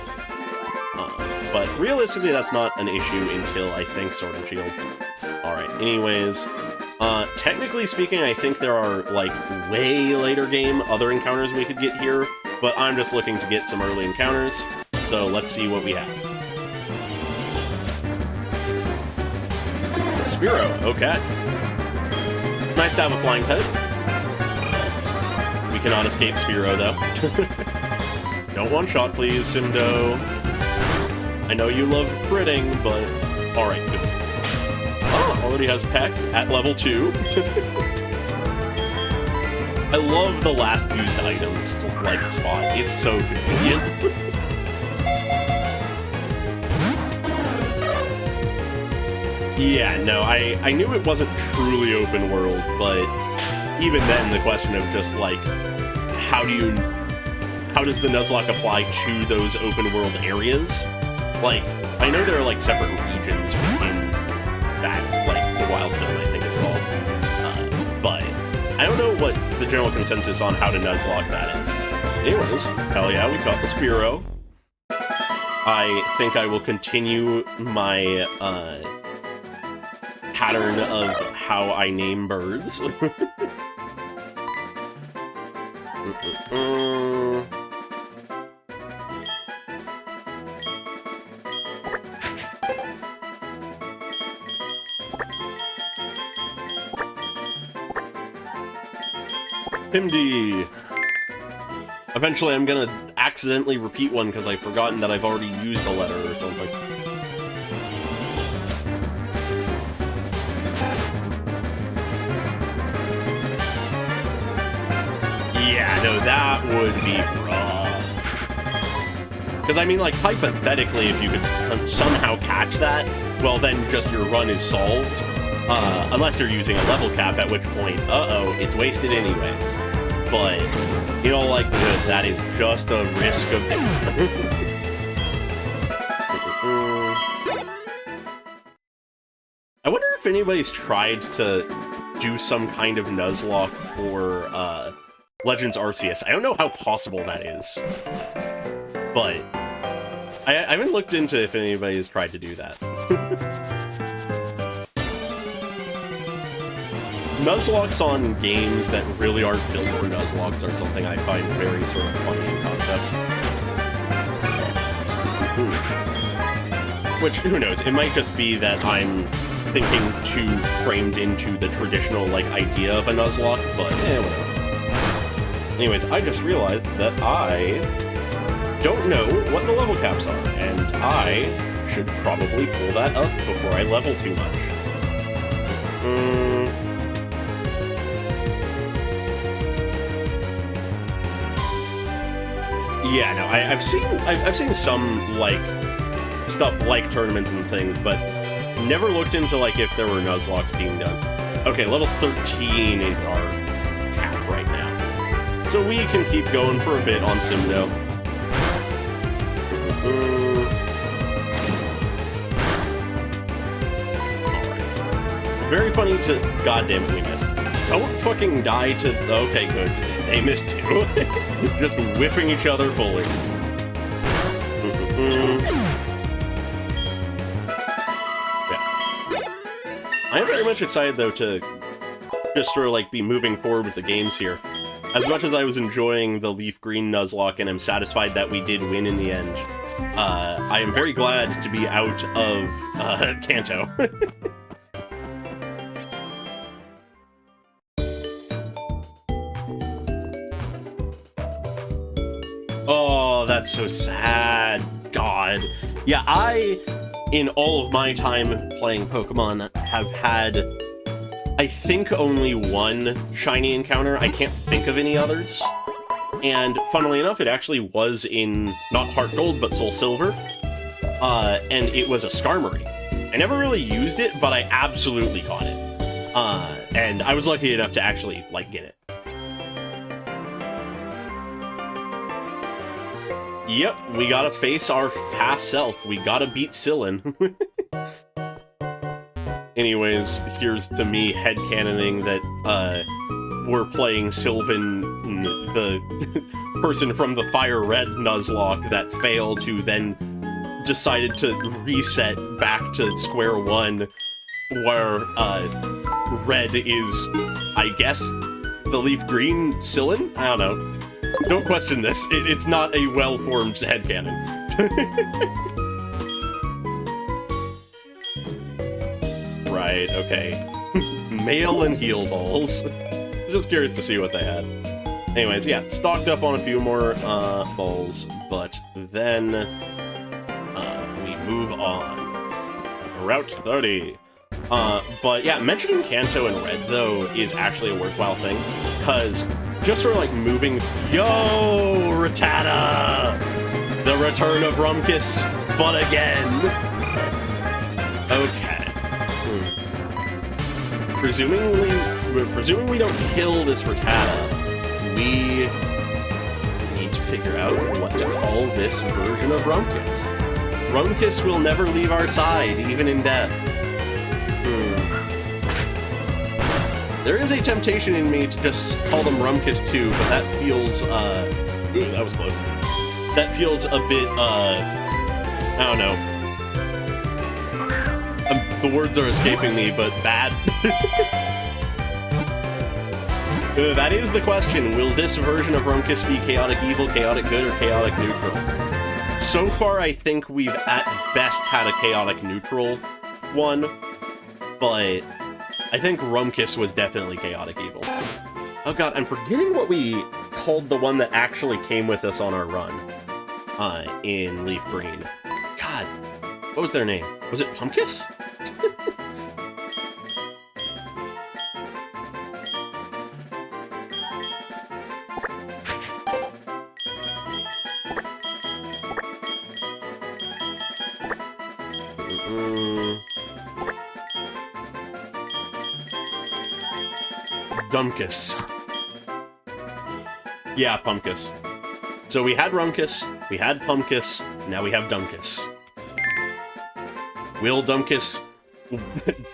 But realistically, that's not an issue until, I think, Sword and Shield. Alright, anyways. Technically speaking, I think there are, like, way later game other encounters we could get here, but I'm just looking to get some early encounters, so let's see what we have. Spearow, okay. Nice to have a flying type. We cannot escape Spearow, though. Don't one-shot, please, Simdo. I know you love critting, but... Alright, good. Oh, already has Peck at level 2. I love the last used items, like, spot. It's so convenient. Yeah, no, I knew it wasn't truly open world, but even then, the question of just, like, how does the Nuzlocke apply to those open world areas? Like, I know there are, like, separate regions in that, like, the Wild Zone, I think it's called. But I don't know what the general consensus on how to Nuzlocke that is. Anyways, hell yeah, we got the Spearow. I think I will continue my, pattern of how I name birds. Pimdy! Eventually I'm gonna accidentally repeat one because I've forgotten that I've already used a letter or something. Yeah, no, that would be rough. Because, I mean, like, hypothetically, if you could somehow catch that, well, then just your run is solved. Unless you're using a level cap, at which point, uh-oh, it's wasted anyways. But, in all likelihood, that is just a risk of... I wonder if anybody's tried to do some kind of Nuzlocke for, Legends Arceus. I don't know how possible that is, but I haven't looked into if anybody has tried to do that. Nuzlocks on games that really aren't built for Nuzlocks are something I find very sort of funny in concept. Ooh. Which, who knows, it might just be that I'm thinking too framed into the traditional, like, idea of a Nuzlocke, but whatever. Anyways, I just realized that I don't know what the level caps are, and I should probably pull that up before I level too much. Yeah, no, I've seen some, like, stuff like tournaments and things, but never looked into, like, if there were Nuzlocks being done. Okay, level 13 is our cap right now. So we can keep going for a bit on Simdo. Alright. Very funny to... God damn it, we missed. Don't fucking die to... Okay, good. They missed too. Just whiffing each other fully. Yeah. I am very much excited, though, to just sort of, like, be moving forward with the games here. As much as I was enjoying the Leaf Green Nuzlocke and am satisfied that we did win in the end, I am very glad to be out of Kanto. Oh, that's so sad. God. Yeah, in all of my time playing Pokemon, have had... I think only one shiny encounter. I can't think of any others. And funnily enough, it actually was in not HeartGold, but Soul Silver. And it was a Skarmory. I never really used it, but I absolutely caught it. And I was lucky enough to actually, like, get it. Yep, we gotta face our past self. We gotta beat Sillin. Anyways, here's to me headcanoning that, we're playing Sylvan, the person from the Fire Red Nuzlocke that failed, who then decided to reset back to square one, where, Red is, I guess, the Leaf Green Sillin? I don't know. Don't question this. It's not a well-formed headcanon. Right, okay. Mail and heal balls. Just curious to see what they had. Anyways, yeah, stocked up on a few more balls, but then we move on. Route 30. But yeah, mentioning Kanto and Red, though, is actually a worthwhile thing, because just sort of like moving... Yo, Rattata! The return of Rumpkus, but again! Okay. Presuming we don't kill this Rattata, we need to figure out what to call this version of Rumpkus. Rumpkus will never leave our side, even in death. There is a temptation in me to just call them Rumpkus too, but that feels, ooh, that was close. That feels a bit, I don't know. The words are escaping me, but bad. That is the question. Will this version of Rumpkus be chaotic evil, chaotic good, or chaotic neutral? So far, I think we've at best had a chaotic neutral one, but I think Rumpkus was definitely chaotic evil. Oh god, I'm forgetting what we called the one that actually came with us on our run in Leaf Green. God, what was their name? Was it Pumpkus? Dumpkus. Yeah, Pumpkus. So we had Rumpkus, we had Pumpkus, now we have Dumpkus. Will Dumpkus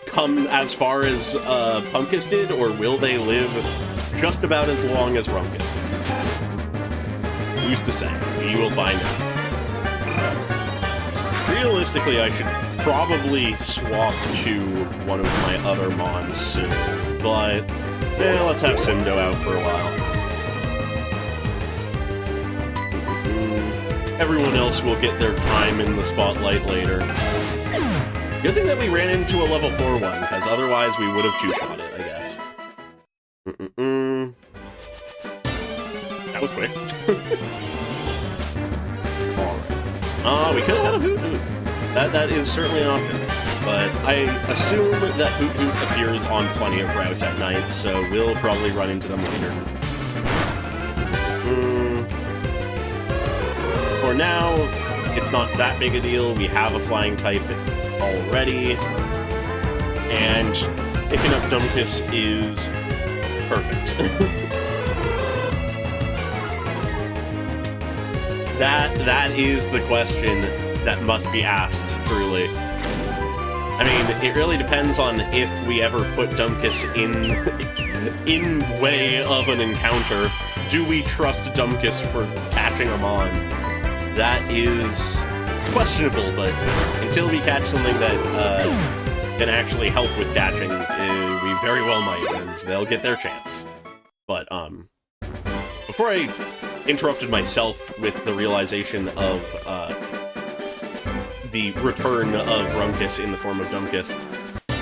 come as far as Pumpkus did, or will they live just about as long as Rumpkus? Who's to say? We will find out. Realistically, I should probably swap to one of my other Mons soon, but let's have Simdo out for a while. Everyone else will get their time in the spotlight later. Good thing that we ran into a level 4 one, because otherwise we would have two-shot it, I guess. That was quick. Alright. We could have had a Hoot Hoot. That is certainly an option. But I assume that Hoot Hoot appears on plenty of routes at night, so we'll probably run into them later. For now, it's not that big a deal. We have a flying type already, and picking up Dumpkus is perfect. That is the question that must be asked, truly. I mean, it really depends on if we ever put Dumpkus in way of an encounter. Do we trust Dumpkus for catching him on? That is questionable, but until we catch something that can actually help with catching, we very well might, and they'll get their chance. But, before I interrupted myself with the realization of, the return of Rumpkus in the form of Dumpkus,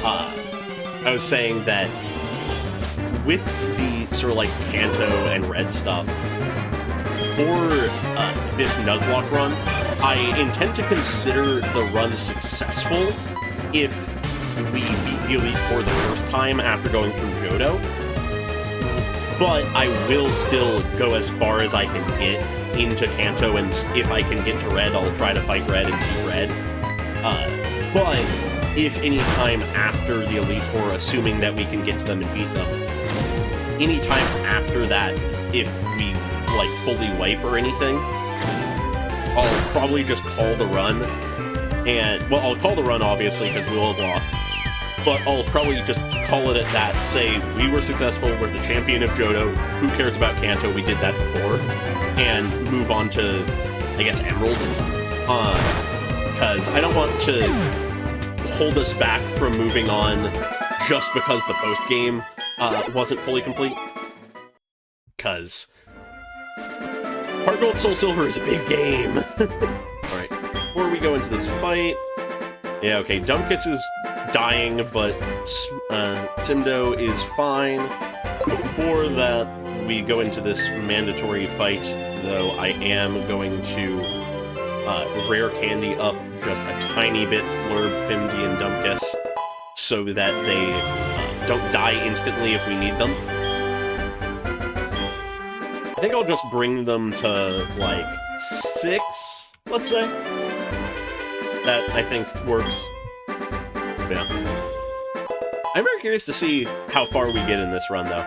I was saying that with the sort of like Kanto and Red stuff, for this Nuzlocke run, I intend to consider the run successful if we beat the Elite Four the first time after going through Johto, but I will still go as far as I can get into Kanto, and if I can get to Red, I'll try to fight Red and beat Red. But if any time after the Elite Four, assuming that we can get to them and beat them, any time after that, if we, like, fully wipe or anything, I'll probably just call the run, and, well, I'll call the run, obviously, because we'll have lost, but I'll probably just call it at that, say, we were successful, we're the champion of Johto, who cares about Kanto, we did that before, and move on to, I guess, Emerald, because I don't want to hold us back from moving on just because the post-game wasn't fully complete, because HeartGold Soul Silver is a big game. Alright, before we go into this fight, yeah, okay, Dumpkus is dying, but Simdo is fine. Before that, we go into this mandatory fight, though I am going to rare candy up just a tiny bit Flurb, Pimdy, and Dumpkiss, so that they don't die instantly if we need them. I think I'll just bring them to, like, 6, let's say. That, I think, works. Yeah. I'm very curious to see how far we get in this run, though.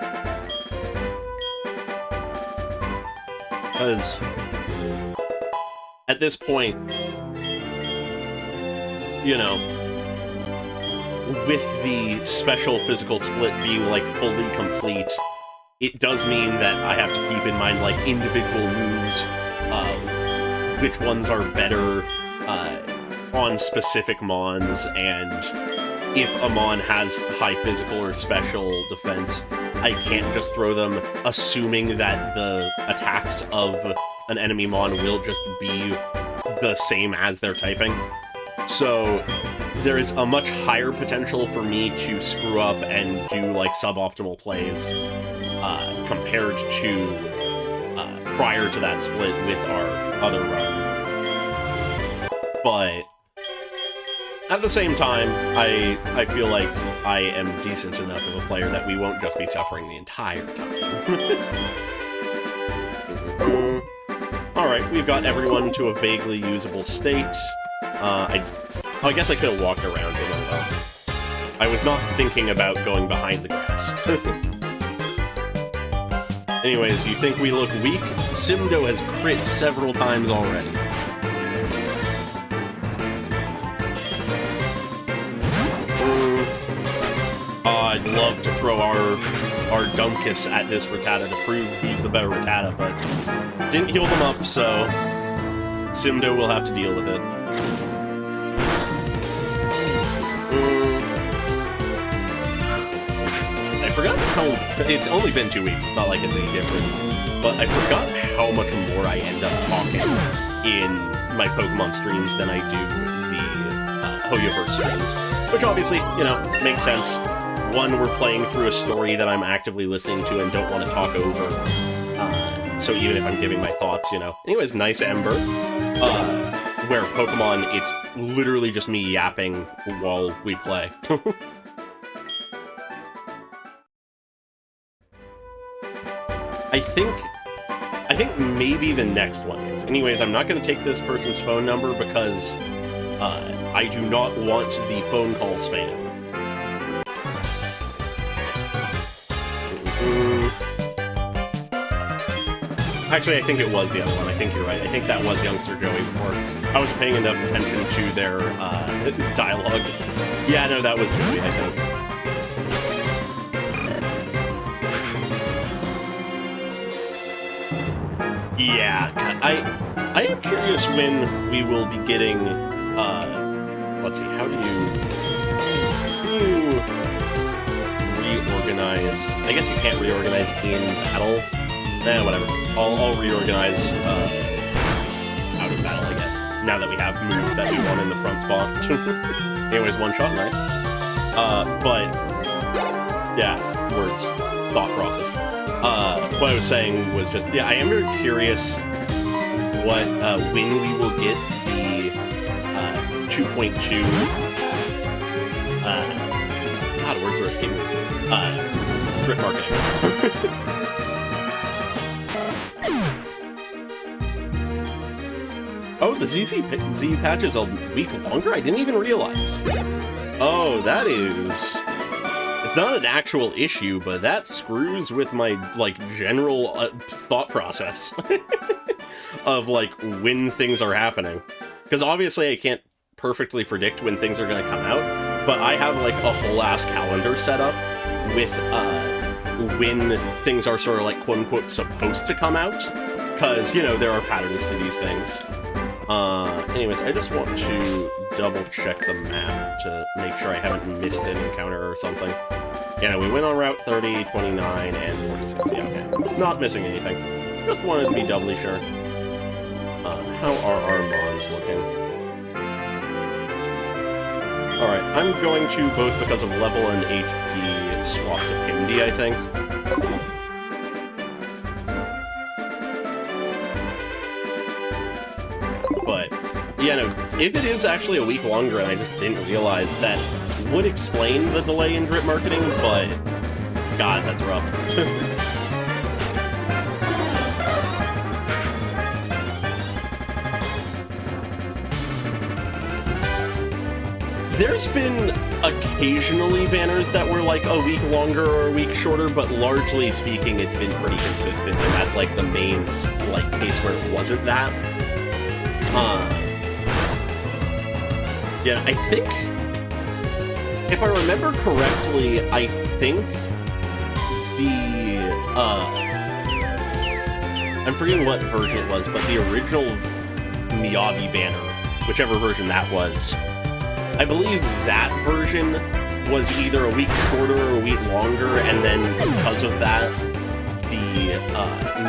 Because at this point, you know, with the special physical split being, like, fully complete, it does mean that I have to keep in mind, like, individual moves, which ones are better on specific Mons, and if a Mon has high physical or special defense, I can't just throw them assuming that the attacks of an enemy Mon will just be the same as their typing. So there is a much higher potential for me to screw up and do, like, suboptimal plays compared to prior to that split with our other run. But at the same time, I feel like I am decent enough of a player that we won't just be suffering the entire time. Alright, we've got everyone to a vaguely usable state. I guess I could have walked around it as well. I was not thinking about going behind the grass. Anyways, you think we look weak? Simdo has crit several times already. I'd love to throw our Dumpkiss at this Rattata to prove he's the better Rattata, but didn't heal them up, so Simdo will have to deal with it. I forgot how... It's only been 2 weeks, it's not like it's any different, but I forgot how much more I end up talking in my Pokemon streams than I do the Hoyoverse streams, which obviously, you know, makes sense. One, we're playing through a story that I'm actively listening to and don't want to talk over. So even if I'm giving my thoughts, you know. Anyways, nice Ember. Where Pokemon, it's literally just me yapping while we play. I think maybe the next one is. Anyways, I'm not going to take this person's phone number because I do not want the phone call spam. Actually, I think it was the other one. I think you're right. I think that was Youngster Joey before. I wasn't paying enough attention to their dialogue. Yeah, no, that was Joey, I think. Yeah, I am curious when we will be getting, let's see, how do you reorganize? I guess you can't reorganize in battle. Whatever. I'll reorganize out of battle, I guess. Now that we have moves that we want in the front spot. Anyways, one shot, nice. But yeah, words, thought process. What I was saying was just, yeah, I am very curious what when we will get the 2.2. God, words are escaping me. Strip marketing. Oh, the Z patch is a week longer? I didn't even realize. Oh, that is... It's not an actual issue, but that screws with my, like, general thought process of, like, when things are happening. Because obviously I can't perfectly predict when things are going to come out, but I have, like, a whole-ass calendar set up with, when things are sort of, like, quote-unquote supposed to come out. Because, you know, there are patterns to these things. Anyways, I just want to double-check the map to make sure I haven't missed an encounter or something. Yeah, we went on Route 30, 29, and 46. Yeah, okay. Not missing anything. Just wanted to be doubly sure. How are our Mons looking? Alright, I'm going to, both because of level and HP, swap to Pimdy, I think. But, yeah, no, if it is actually a week longer and I just didn't realize, that would explain the delay in drip marketing, but God, that's rough. There's been occasionally banners that were like a week longer or a week shorter, but largely speaking, it's been pretty consistent, and that's like the main like case where it wasn't that. Yeah, I think, if I remember correctly, I think the, I'm forgetting what version it was, but the original Miyabi banner, whichever version that was, I believe that version was either a week shorter or a week longer, and then because of that, the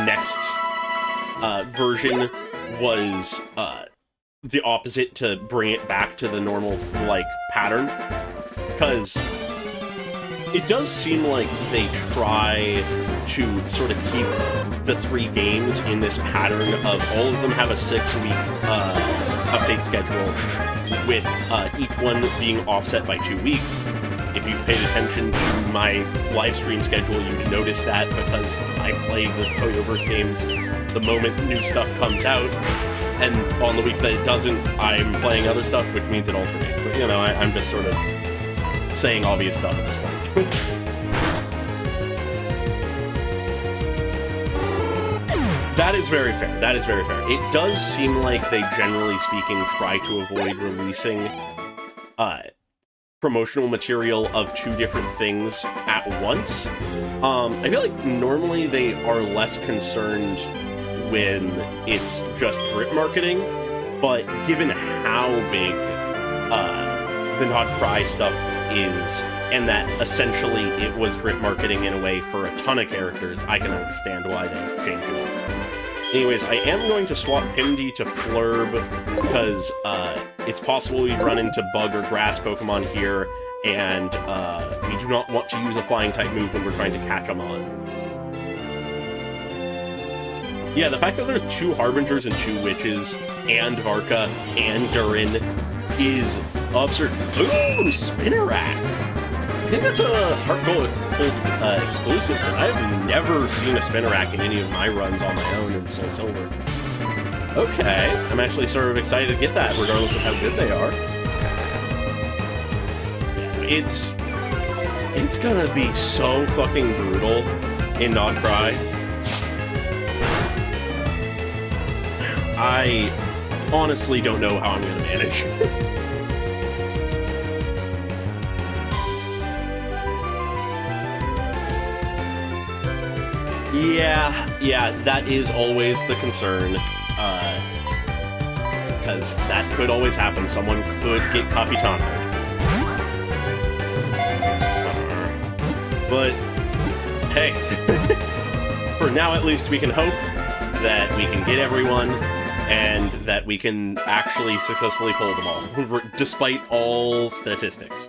next version was the opposite to bring it back to the normal, like, pattern. Because it does seem like they try to sort of keep the 3 games in this pattern of all of them have a 6-week update schedule, with each one being offset by 2 weeks. If you've paid attention to my live stream schedule, you'd notice that, because I play the Toyoverse games the moment new stuff comes out, and on the weeks that it doesn't, I'm playing other stuff, which means it alternates. But, you know, I'm just sort of saying obvious stuff at this point. That is very fair. That is very fair. It does seem like they, generally speaking, try to avoid releasing promotional material of 2 different things at once. I feel like normally they are less concerned when it's just drip marketing, but given how big the Not Cry stuff is, and that essentially it was drip marketing in a way for a ton of characters, I can understand why they changed it up. Anyways, I am going to swap Pimdy to Flurb, because it's possible we run into Bug or Grass Pokemon here, and we do not want to use a Flying-type move when we're trying to catch them on. Yeah, the fact that there's 2 Harbingers and 2 Witches, and Varka, and Durin is absurd. Ooh, Spinnerack! I think that's a HeartGold exclusive, but I've never seen a Spinnerack in any of my runs on my own in Soul Silver. Okay, I'm actually sort of excited to get that, regardless of how good they are. It's gonna be so fucking brutal in Not Cry. I honestly don't know how I'm gonna manage. Yeah, that is always the concern, because that could always happen. Someone could get Capitano. But, hey, for now at least we can hope that we can get everyone, and that we can actually successfully pull them all, despite all statistics.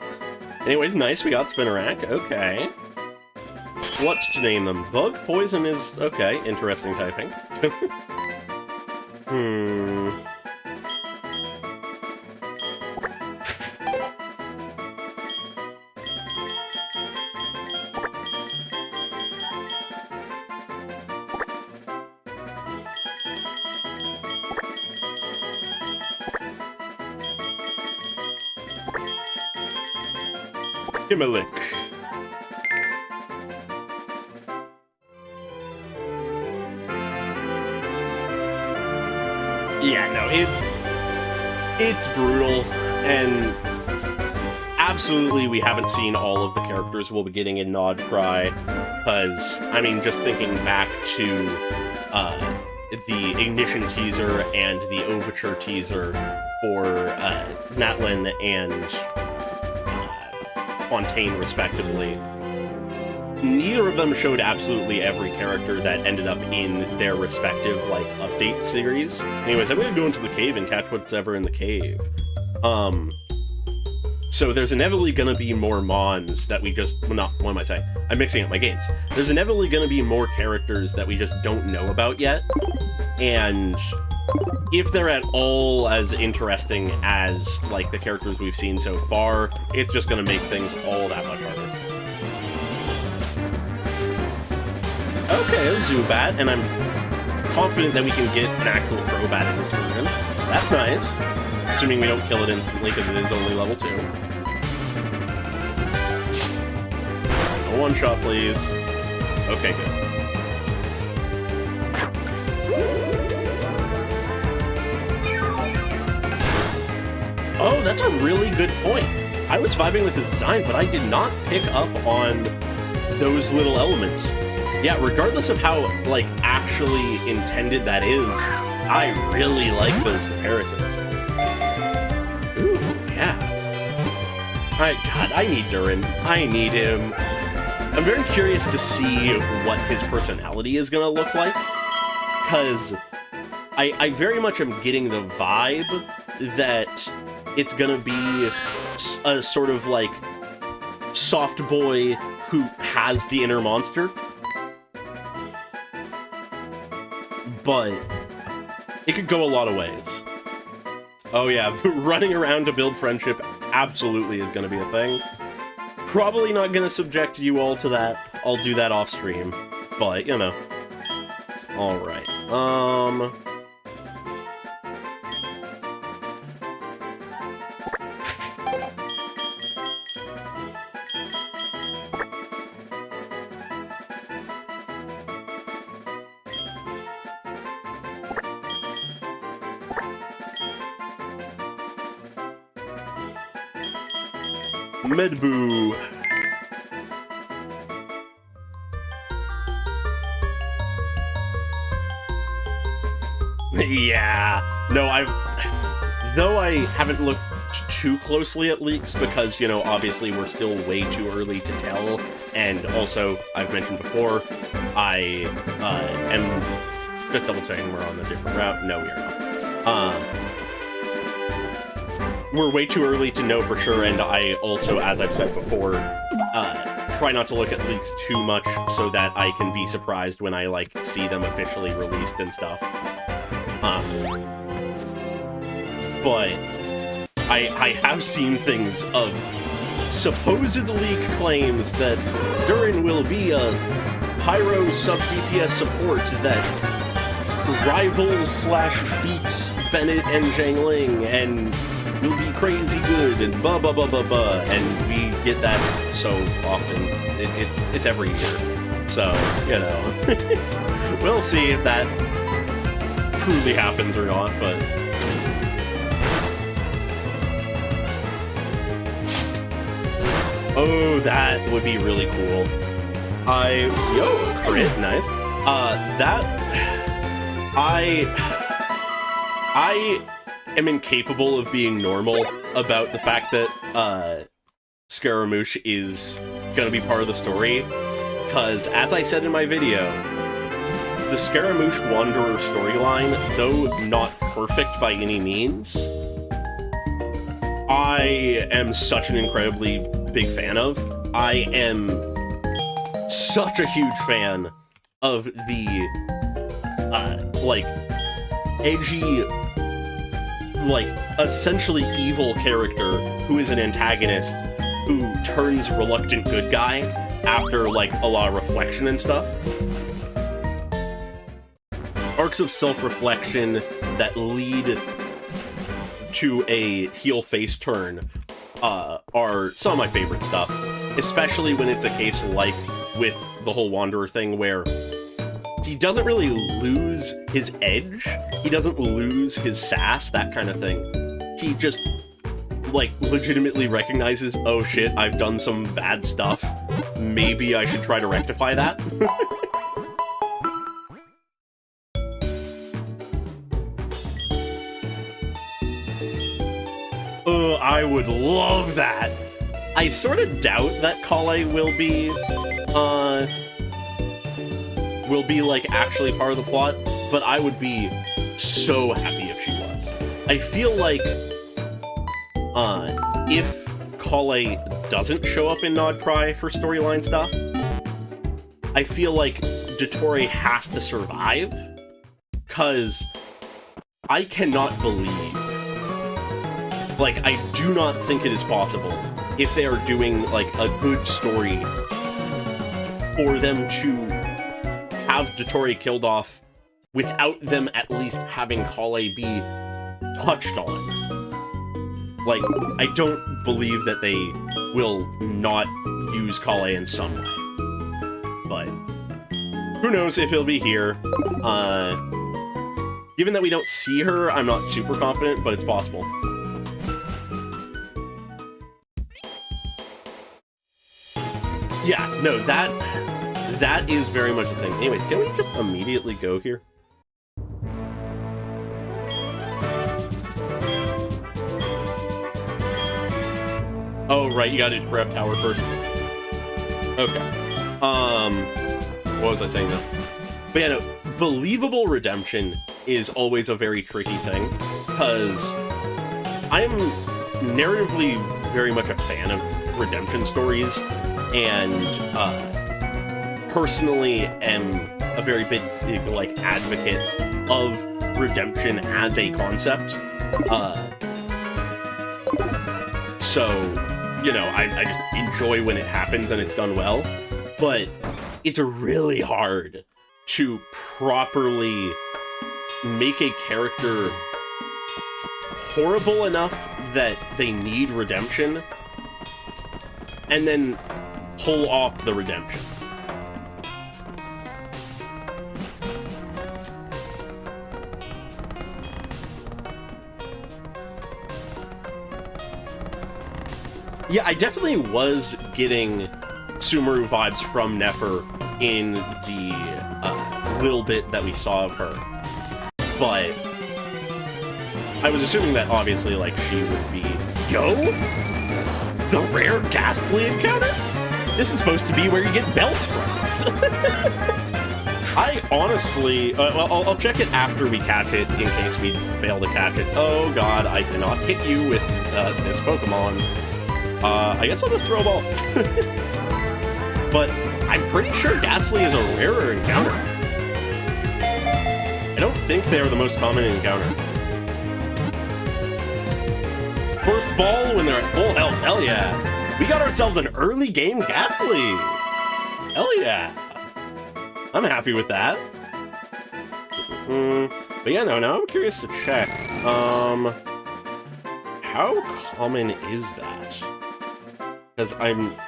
Anyways, nice, we got Spinnerack, okay. What to name them? Bug? Poison is... okay, interesting typing. Himalik. Yeah, no, it's brutal, and absolutely we haven't seen all of the characters we'll be getting in Nod Cry, because, I mean, just thinking back to the Ignition teaser and the Overture teaser for Natlin and Fontaine, respectively, neither of them showed absolutely every character that ended up in their respective, like, update series. Anyways, I'm gonna go into the cave and catch what's ever in the cave. So there's inevitably gonna be more Mons that we just, well, not, what am I saying? I'm mixing up my games. There's inevitably gonna be more characters that we just don't know about yet, and if they're at all as interesting as, like, the characters we've seen so far, it's just gonna make things all that much harder. Okay, a Zubat, and I'm confident that we can get an actual Crobat in this version. That's nice. Assuming we don't kill it instantly, because it is only level 2. A one-shot, please. Okay, good. Oh, that's a really good point. I was vibing with this design, but I did not pick up on those little elements. Yeah, regardless of how, like, actually intended that is, I really like those comparisons. Ooh, yeah. God, I need Durin. I need him. I'm very curious to see what his personality is gonna look like, because I very much am getting the vibe that it's gonna be a sort of, like, soft boy who has the inner monster. But it could go a lot of ways. Oh yeah, running around to build friendship absolutely is gonna be a thing. Probably not gonna subject you all to that. I'll do that off stream. But, you know. Alright. Medboo. Yeah. No, though I haven't looked too closely at leaks because, you know, obviously we're still way too early to tell, and also, I've mentioned before, I am just double checking we're on a different route. No, we are not. We're way too early to know for sure, and I also, as I've said before, try not to look at leaks too much so that I can be surprised when I, like, see them officially released and stuff. But I have seen things of supposed leak claims that Durin will be a Pyro sub-DPS support that rivals/beats Bennett and Zhangling, and will be crazy good, and blah blah blah blah blah, and we get that so often. It's every year. So, you know, we'll see if that truly happens or not, but... Oh, that would be really cool. Yo, crit, nice. I am incapable of being normal about the fact that, Scaramouche is gonna be part of the story, because, as I said in my video, the Scaramouche Wanderer storyline, though not perfect by any means, I am such an incredibly big fan of. I am such a huge fan of the, like, edgy, like, essentially evil character who is an antagonist who turns reluctant good guy after, like, a lot of reflection and stuff. Arcs of self-reflection that lead to a heel face turn are some of my favorite stuff, especially when it's a case like with the whole Wanderer thing where he doesn't really lose his edge, he doesn't lose his sass, that kind of thing. He just, like, legitimately recognizes, oh shit, I've done some bad stuff. Maybe I should try to rectify that. I would love that. I sort of doubt that Kale will be, like, actually part of the plot, but I would be so happy if she was. I feel like, if Kale doesn't show up in Nod Cry for storyline stuff, I feel like Dottore has to survive, because I cannot believe, like, I do not think it is possible, if they are doing, like, a good story, for them to have Dottore killed off without them at least having Kale be touched on. Like, I don't believe that they will not use Kale in some way. But who knows if he'll be here. Given that we don't see her, I'm not super confident, but it's possible. Yeah, no, that is very much a thing. Anyways, can we just immediately go here? Oh, right, you gotta do Breath Tower first. Okay. What was I saying now? But yeah, no, believable redemption is always a very tricky thing, because I'm narratively very much a fan of redemption stories, and personally am a very big, like, advocate of redemption as a concept. So, you know, I just enjoy when it happens and it's done well, but it's really hard to properly make a character horrible enough that they need redemption, and then pull off the redemption. Yeah, I definitely was getting Sumeru vibes from Nefer in the little bit that we saw of her. But I was assuming that obviously, like, she would be... Yo? The rare Ghastly encounter? This is supposed to be where you get bell sprites. I honestly... well, I'll check it after we catch it, in case we fail to catch it. Oh god, I cannot hit you with this Pokemon. I guess I'll just throw a ball. But I'm pretty sure Ghastly is a rarer encounter. I don't think they're the most common encounter. First ball when they're at full health, hell yeah. We got ourselves an early game Ghastly. Hell yeah. I'm happy with that. But yeah, no, now I'm curious to check. How common is that? Because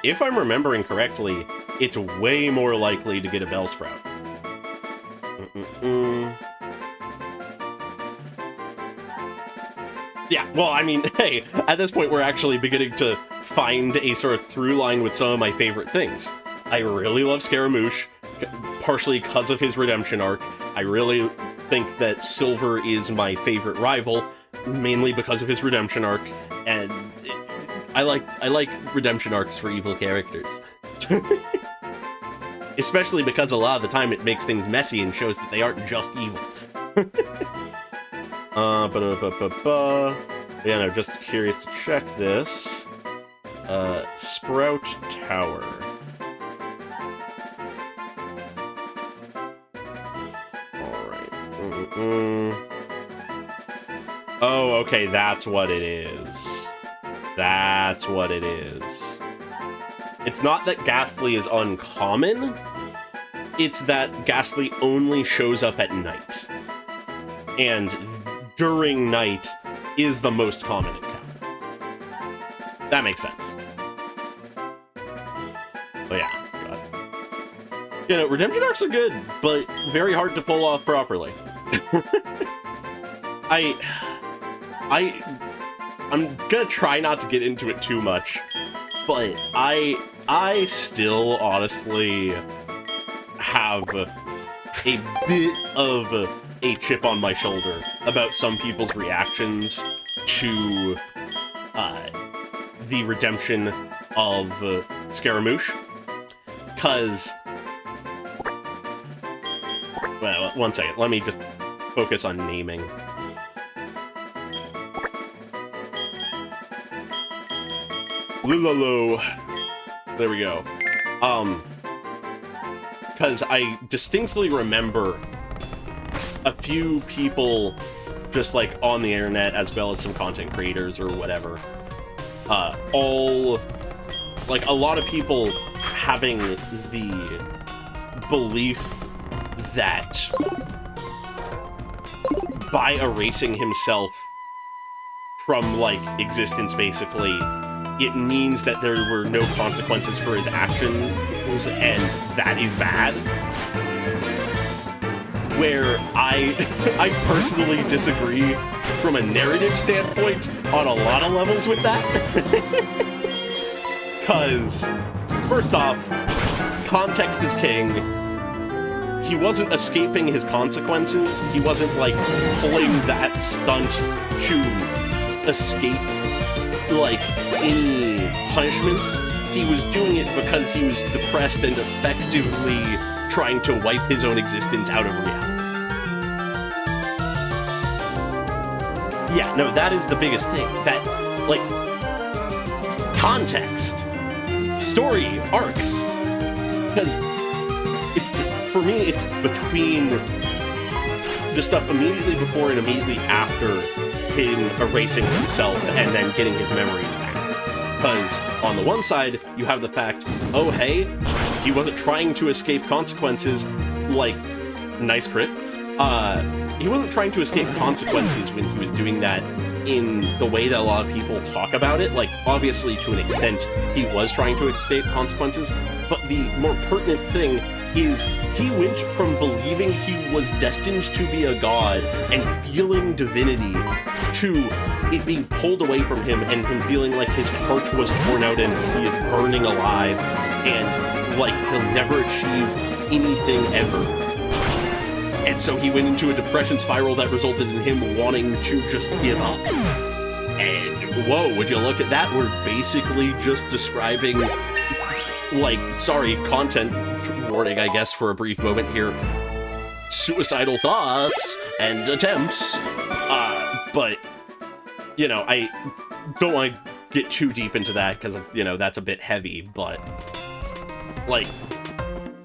if I'm remembering correctly, it's way more likely to get a Bellsprout. Yeah, well, I mean, hey, at this point we're actually beginning to find a sort of through line with some of my favorite things. I really love Scaramouche, partially because of his redemption arc. I really think that Silver is my favorite rival, mainly because of his redemption arc, and I like redemption arcs for evil characters. Especially because a lot of the time it makes things messy and shows that they aren't just evil. Yeah, no, just curious to check this. Sprout Tower. Alright. Oh, okay, that's what it is. That's what it is. It's not that Ghastly is uncommon, it's that Ghastly only shows up at night. And during night is the most common encounter. That makes sense. But yeah, God. You know, redemption arcs are good, but very hard to pull off properly. I'm gonna try not to get into it too much, but I still honestly have a bit of a chip on my shoulder about some people's reactions to the redemption of Scaramouche. Cause, well, one second, let me just focus on naming. Lulalo. There we go. Because I distinctly remember a few people just like on the internet, as well as some content creators or whatever, like a lot of people having the belief that by erasing himself from like existence, basically, it means that there were no consequences for his actions, and that is bad. Where I personally disagree from a narrative standpoint on a lot of levels with that. Because, first off, context is king. He wasn't escaping his consequences. He wasn't, like, pulling that stunt to escape, like, any punishments. He was doing it because he was depressed and effectively trying to wipe his own existence out of reality. Yeah, no, that is the biggest thing. That, like, context, story, arcs. Because it's, for me, it's between the stuff immediately before and immediately after him erasing himself and then getting his memories back. Because on the one side, you have the fact, oh hey, he wasn't trying to escape consequences, like, nice crit. He wasn't trying to escape consequences when he was doing that in the way that a lot of people talk about it. Like, obviously, to an extent, he was trying to escape consequences, but the more pertinent thing is he went from believing he was destined to be a god and feeling divinity to it being pulled away from him and him feeling like his heart was torn out and he is burning alive and like he'll never achieve anything ever. And so he went into a depression spiral that resulted in him wanting to just give up. And whoa, would you look at that? We're basically just describing, like, sorry, content warning, I guess, for a brief moment here, suicidal thoughts and attempts. But, you know, I don't want to get too deep into that because, you know, that's a bit heavy, but, like,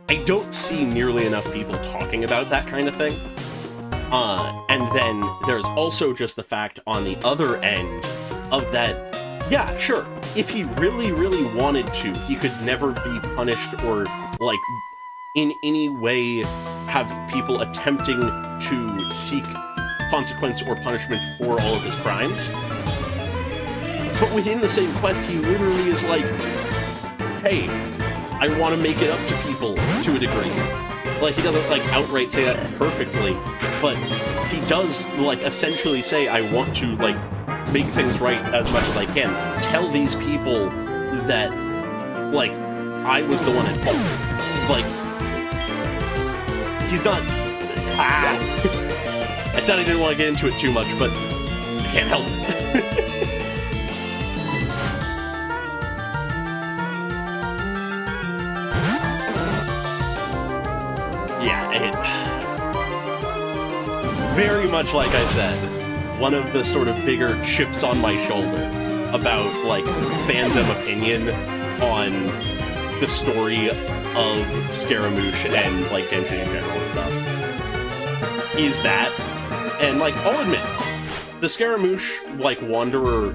I don't see nearly enough people talking about that kind of thing. And then there's also just the fact on the other end of that, yeah, sure, if he really, really wanted to, he could never be punished or, like, in any way have people attempting to seek consequence or punishment for all of his crimes. But within the same quest, he literally is like, hey, I want to make it up to people to a degree. Like, he doesn't, like, outright say that perfectly, but he does, like, essentially say, I want to, like, make things right as much as I can. Tell these people that, like, I was the one at fault. Like, he's not... I said I didn't want to get into it too much, but I can't help it. Yeah, very much like I said, one of the sort of bigger chips on my shoulder about, like, fandom opinion on the story of Scaramouche and, like, Genshin in general and stuff is that, and, like, I'll admit, the Scaramouche, like, Wanderer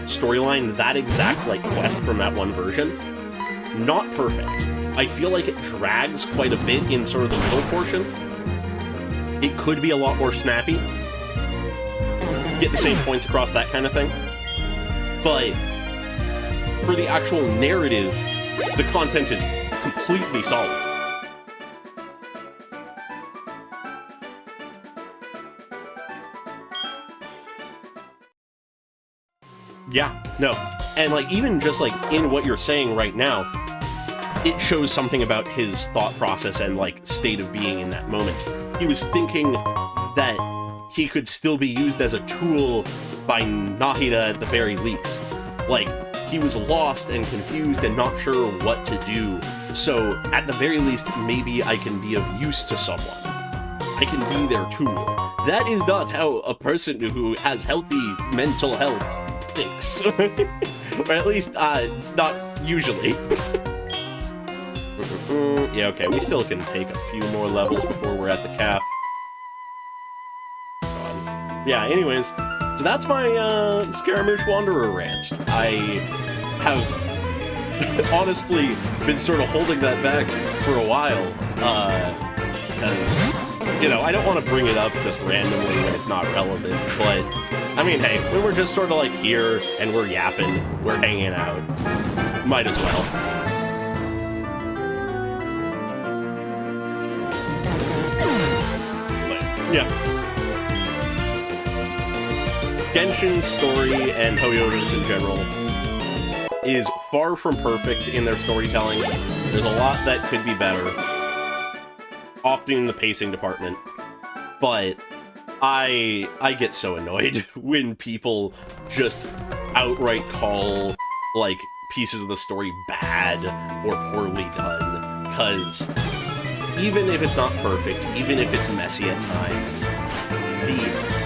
storyline, that exact, like, quest from that one version, not perfect. I feel like it drags quite a bit in sort of the middle portion. It could be a lot more snappy. Get the same points across, that kind of thing. But for the actual narrative, the content is completely solid. Yeah, no. And, like, even just, like, in what you're saying right now, it shows something about his thought process and, like, state of being in that moment. He was thinking that he could still be used as a tool by Nahida at the very least. Like, he was lost and confused and not sure what to do, so at the very least, maybe I can be of use to someone. I can be their tool. That is not how a person who has healthy mental health thinks. Or at least, not usually. Yeah, okay, we still can take a few more levels before we're at the cap. Yeah, anyways, so that's my, Scaramouche Wanderer rant. I have honestly been sort of holding that back for a while, because, you know, I don't want to bring it up just randomly when it's not relevant, but, I mean, hey, when we're just sort of, like, here, and we're yapping, we're hanging out, might as well. But, yeah. Genshin's story, and Hoyota's in general, is far from perfect in their storytelling. There's a lot that could be better, often in the pacing department, but I get so annoyed when people just outright call, like, pieces of the story bad or poorly done, because even if it's not perfect, even if it's messy at times, the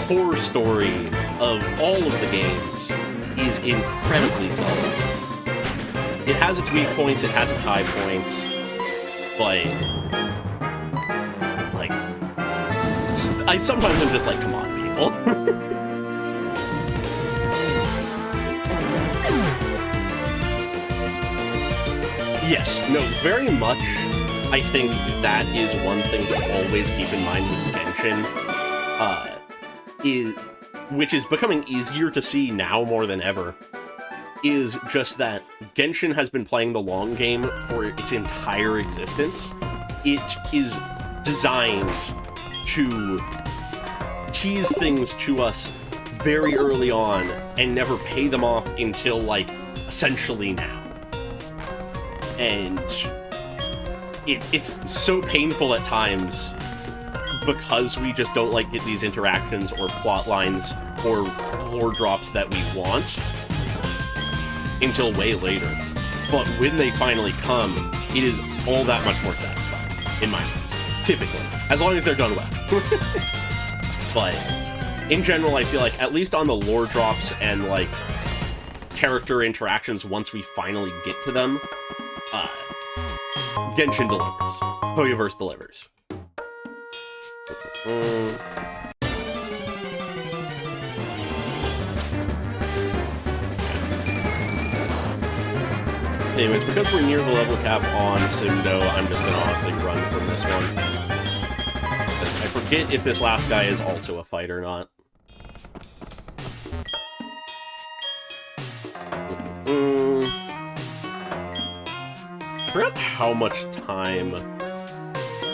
core story of all of the games is incredibly solid. It has its weak points, it has its high points, but, like, I sometimes am just like, come on, people. Yes, no, very much, I think that is one thing to always keep in mind with Genshin, which is becoming easier to see now more than ever, is just that Genshin has been playing the long game for its entire existence. It is designed to tease things to us very early on and never pay them off until, like, essentially now. And it's so painful at times because we just don't, like, get these interactions or plot lines or lore drops that we want until way later. But when they finally come, it is all that much more satisfying, in my mind. Typically. As long as they're done well. But, in general, I feel like, at least on the lore drops and, like, character interactions once we finally get to them, Genshin delivers. Hoyoverse delivers. Anyways, because we're near the level cap on Simdo, I'm just gonna honestly run from this one. I forget if this last guy is also a fight or not. I forgot how much time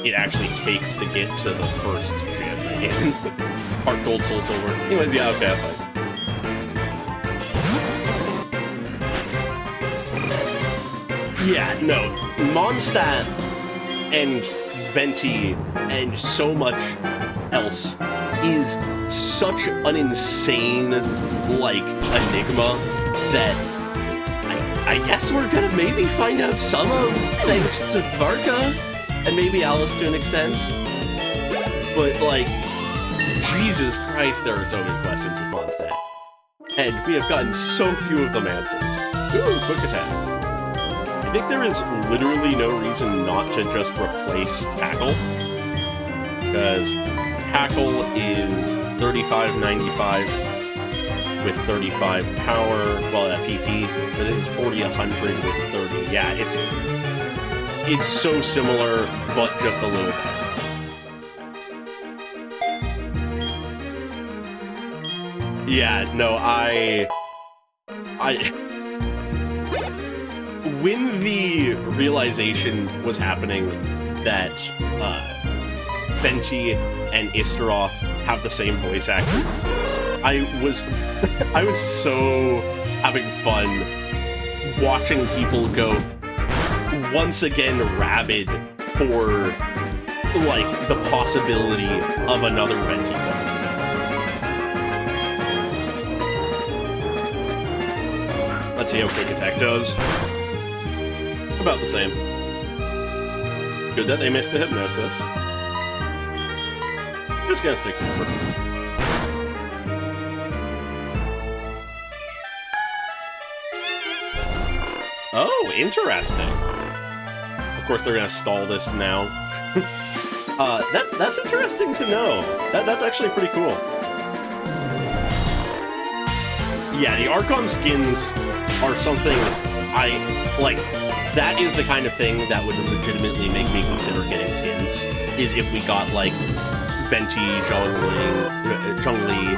it actually takes to get to the first gym again. HeartGold, Soul Silver. Anyways, yeah, okay, I'll fight. Yeah, no. Mondstadt and Venti and so much else is such an insane, like, enigma that I guess we're gonna maybe find out some of, thanks to Varka, and maybe Alice to an extent. But, like, Jesus Christ, there are so many questions with Mondstadt. And we have gotten so few of them answered. Ooh, quick attack. I think there is literally no reason not to just replace Tackle. Because Tackle is 3595 with 35 power, well, that PP, but it's 40-100 with 30. Yeah, it's so similar, but just a little better. Yeah, no, when the realization was happening that Venti and Istaroth have the same voice actors, I was so having fun watching people go once again rabid for, like, the possibility of another Venti voice. Let's see how quick attack does. About the same. Good that they missed the hypnosis. Just gonna stick to number. Oh, interesting. Of course, they're gonna stall this now. That's interesting to know. That's actually pretty cool. Yeah, the Archon skins are something I like. That is the kind of thing that would legitimately make me consider getting skins. Is if we got like Venti, Zhongli,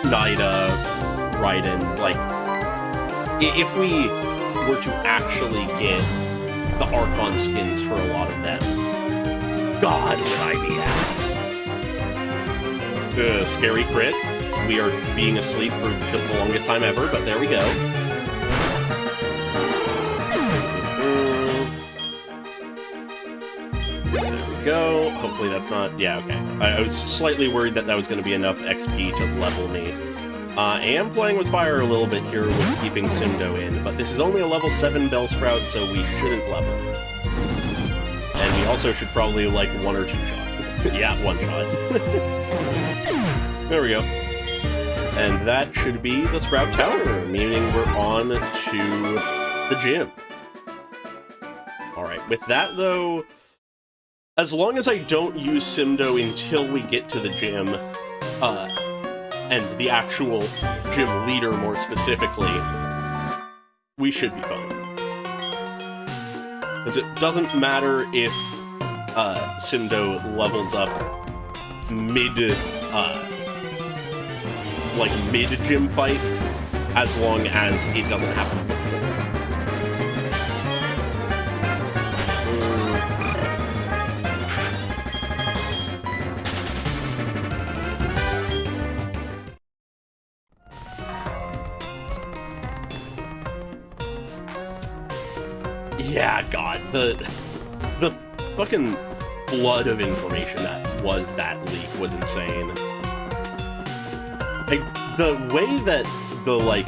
Nida, Raiden. Like, if we were to actually get the Archon skins for a lot of them, God, would I be happy. Scary crit. We are being asleep for just the longest time ever, but there we go. There we go. Hopefully that's not... Yeah, okay. I was slightly worried that was going to be enough XP to level me. I am playing with fire a little bit here with keeping Simdo in, but this is only a level 7 Bellsprout, so we shouldn't level. And we also should probably, like, 1 or 2 shot. Yeah, 1 shot. There we go. And that should be the Sprout Tower, meaning we're on to the gym. Alright, with that, though, as long as I don't use Simdo until we get to the gym, and the actual gym leader more specifically, we should be fine. Because it doesn't matter if Simdo levels up mid-gym fight, as long as it doesn't happen before. Yeah, God, the fucking flood of information that was that leak was insane. Like, the way that the, like,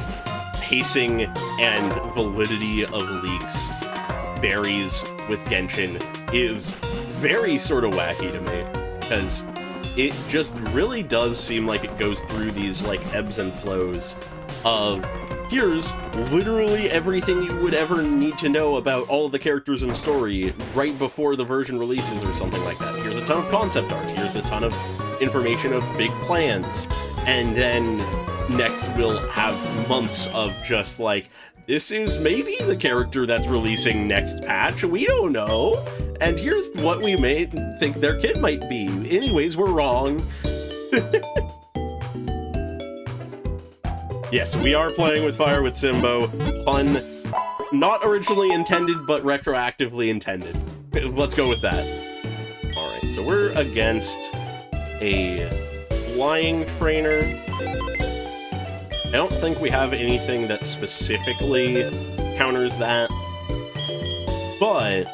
pacing and validity of leaks varies with Genshin is very sort of wacky to me, because it just really does seem like it goes through these, like, ebbs and flows of, here's literally everything you would ever need to know about all of the characters and story right before the version releases or something like that. Here's a ton of concept art, here's a ton of information of big plans, and then next we'll have months of just like, this is maybe the character that's releasing next patch, we don't know, and here's what we may think their kid might be. Anyways, we're wrong. Yes, we are playing with fire with Simbo. Pun not originally intended, but retroactively intended. Let's go with that. Alright, so we're against a flying trainer. I don't think we have anything that specifically counters that, but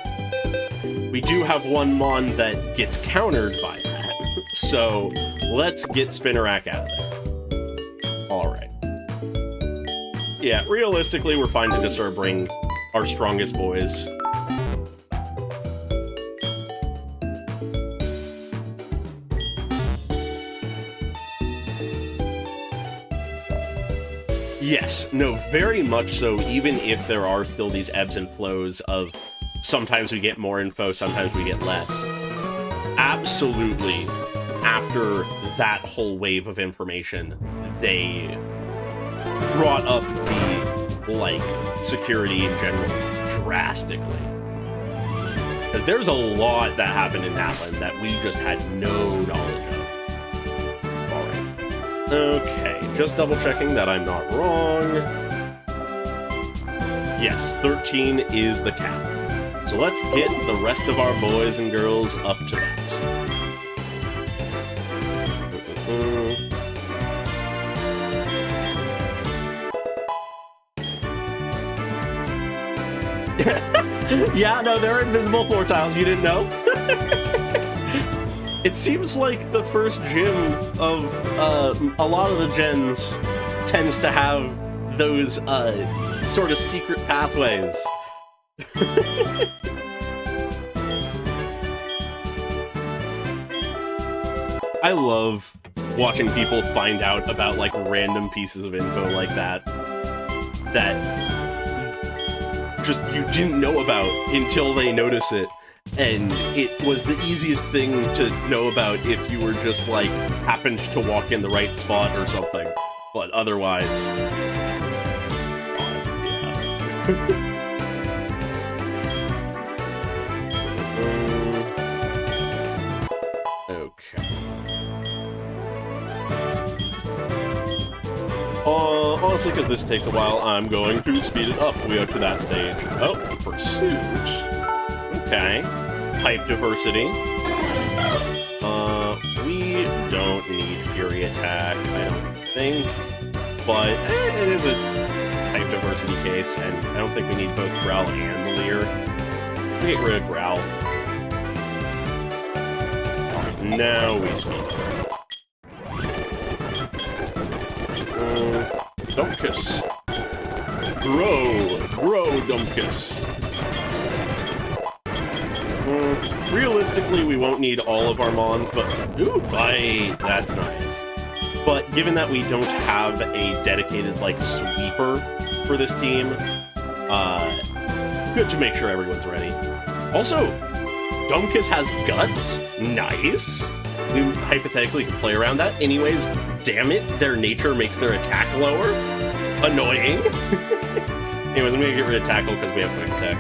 we do have one Mon that gets countered by that. So let's get Spinnerack out of there. Alright. Yeah, realistically, we're fine to just sort of bring our strongest boys. Yes, no, very much so, even if there are still these ebbs and flows of sometimes we get more info, sometimes we get less. Absolutely, after that whole wave of information, they brought up the, like, security in general drastically. Because there's a lot that happened in Natlan that we just had no knowledge of. Alright. Okay, just double checking that I'm not wrong. Yes, 13 is the cap. So let's get the rest of our boys and girls up to that. Yeah, no, there are invisible floor tiles, you didn't know? It seems like the first gym of a lot of the gens tends to have those sort of secret pathways. I love watching people find out about, like, random pieces of info like that. That just you didn't know about until they notice it. And it was the easiest thing to know about if you were just, like, happened to walk in the right spot or something. But otherwise... yeah. Okay. Honestly, because this takes a while, I'm going to speed it up. We are to that stage. Oh, Pursuit. Okay. Type diversity. We don't need Fury Attack, I don't think. But it is a type diversity case, and I don't think we need both Growl and Leer. We'll get rid of Growl. Now we speed. Dumpkus. Grow, Dumpkus. Realistically, we won't need all of our Mons, but... Ooh, Bite! That's nice. But given that we don't have a dedicated, like, sweeper for this team, good to make sure everyone's ready. Also, Dumpkus has Guts? Nice! We hypothetically could play around that. Anyways, damn it, their nature makes their attack lower. Annoying. Anyways, I'm gonna get rid of Tackle because we have Quick Attack.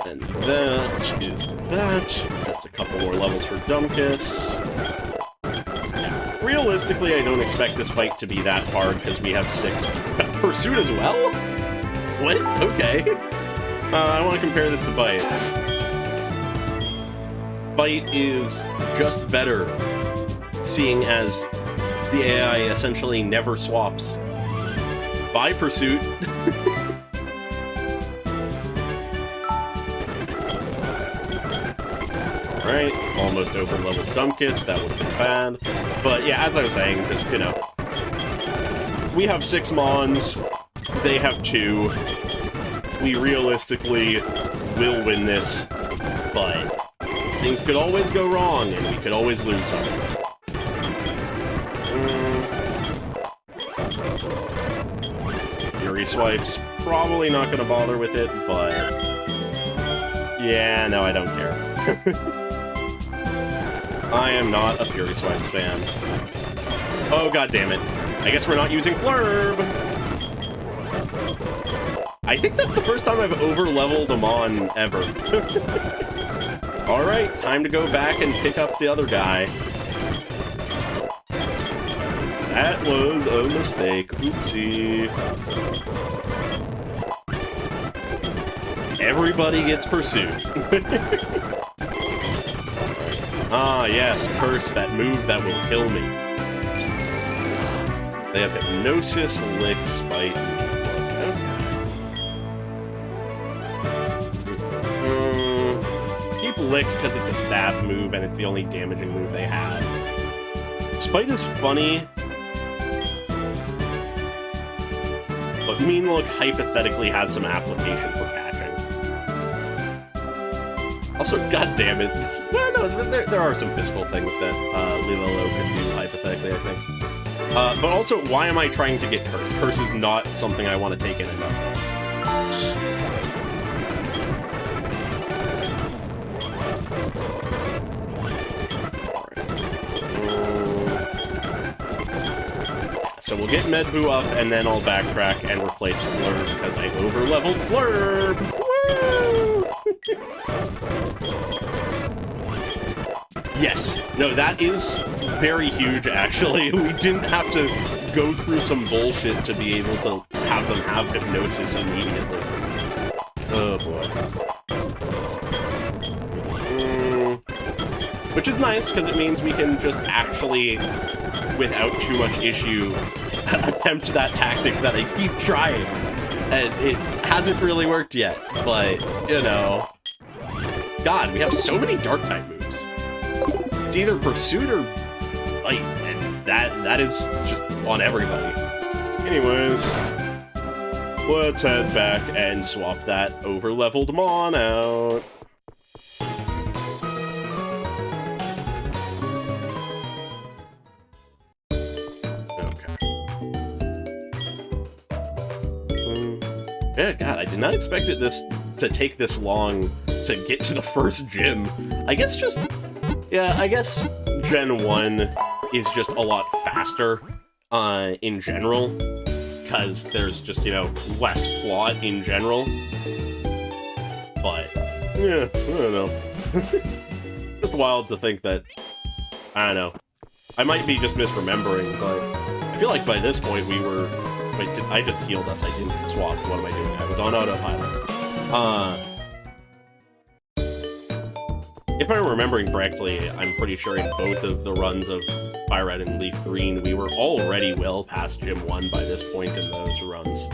And that is that. Just a couple more levels for Dumpkus. Realistically, I don't expect this fight to be that hard because we have 6. Pursuit as well? What? Okay. I want to compare this to Bite. Bite is just better, seeing as the AI essentially never swaps. Bye, Pursuit. Alright, almost over-leveled Dumpkus, that would have been bad. But yeah, as I was saying, just, you know, we have 6 Mons, they have 2. We realistically will win this, but things could always go wrong, and we could always lose something. Fury Swipe's probably not going to bother with it, but... yeah, no, I don't care. I am not a Fury Swipes fan. Oh, god damn it. I guess we're not using Flurb! I think that's the first time I've over-leveled a Mon ever. Alright, time to go back and pick up the other guy. That was a mistake. Oopsie. Everybody gets pursued. Ah, yes, Curse, that move that will kill me. They have Hypnosis, Lick, Spite, and okay. Keep Lick because it's a stab move and it's the only damaging move they have. Spite is funny, but Mean Look hypothetically has some application for catching. Also, goddammit. Well, no, there are some physical things that Lilo can do hypothetically, I think. But also, why am I trying to get Curse? Curse is not something I want to take in a nutshell. So we'll get Medboo up, and then I'll backtrack and replace Flurb, because I over-leveled Flurb! Woo! Yes! No, that is very huge, actually. We didn't have to go through some bullshit to be able to have them have Hypnosis immediately. Oh, boy. Which is nice, because it means we can just actually, without too much issue, attempt that tactic that I keep trying. And it hasn't really worked yet, but, you know. God, we have so many Dark-type moves. It's either Pursuit or Bite, and that is just on everybody. Anyways, let's head back and swap that over-leveled Mon out. did not expect this to take this long to get to the first gym. I guess Gen 1 is just a lot faster in general, because there's just, less plot in general. But, yeah, I don't know. Just wild to think that, I don't know. I might be just misremembering, but I feel like by this point we were... Wait, I just healed us. I didn't swap. What am I doing? I was on autopilot. If I'm remembering correctly, I'm pretty sure in both of the runs of Fire Red and Leaf Green, we were already well past Gym 1 by this point in those runs.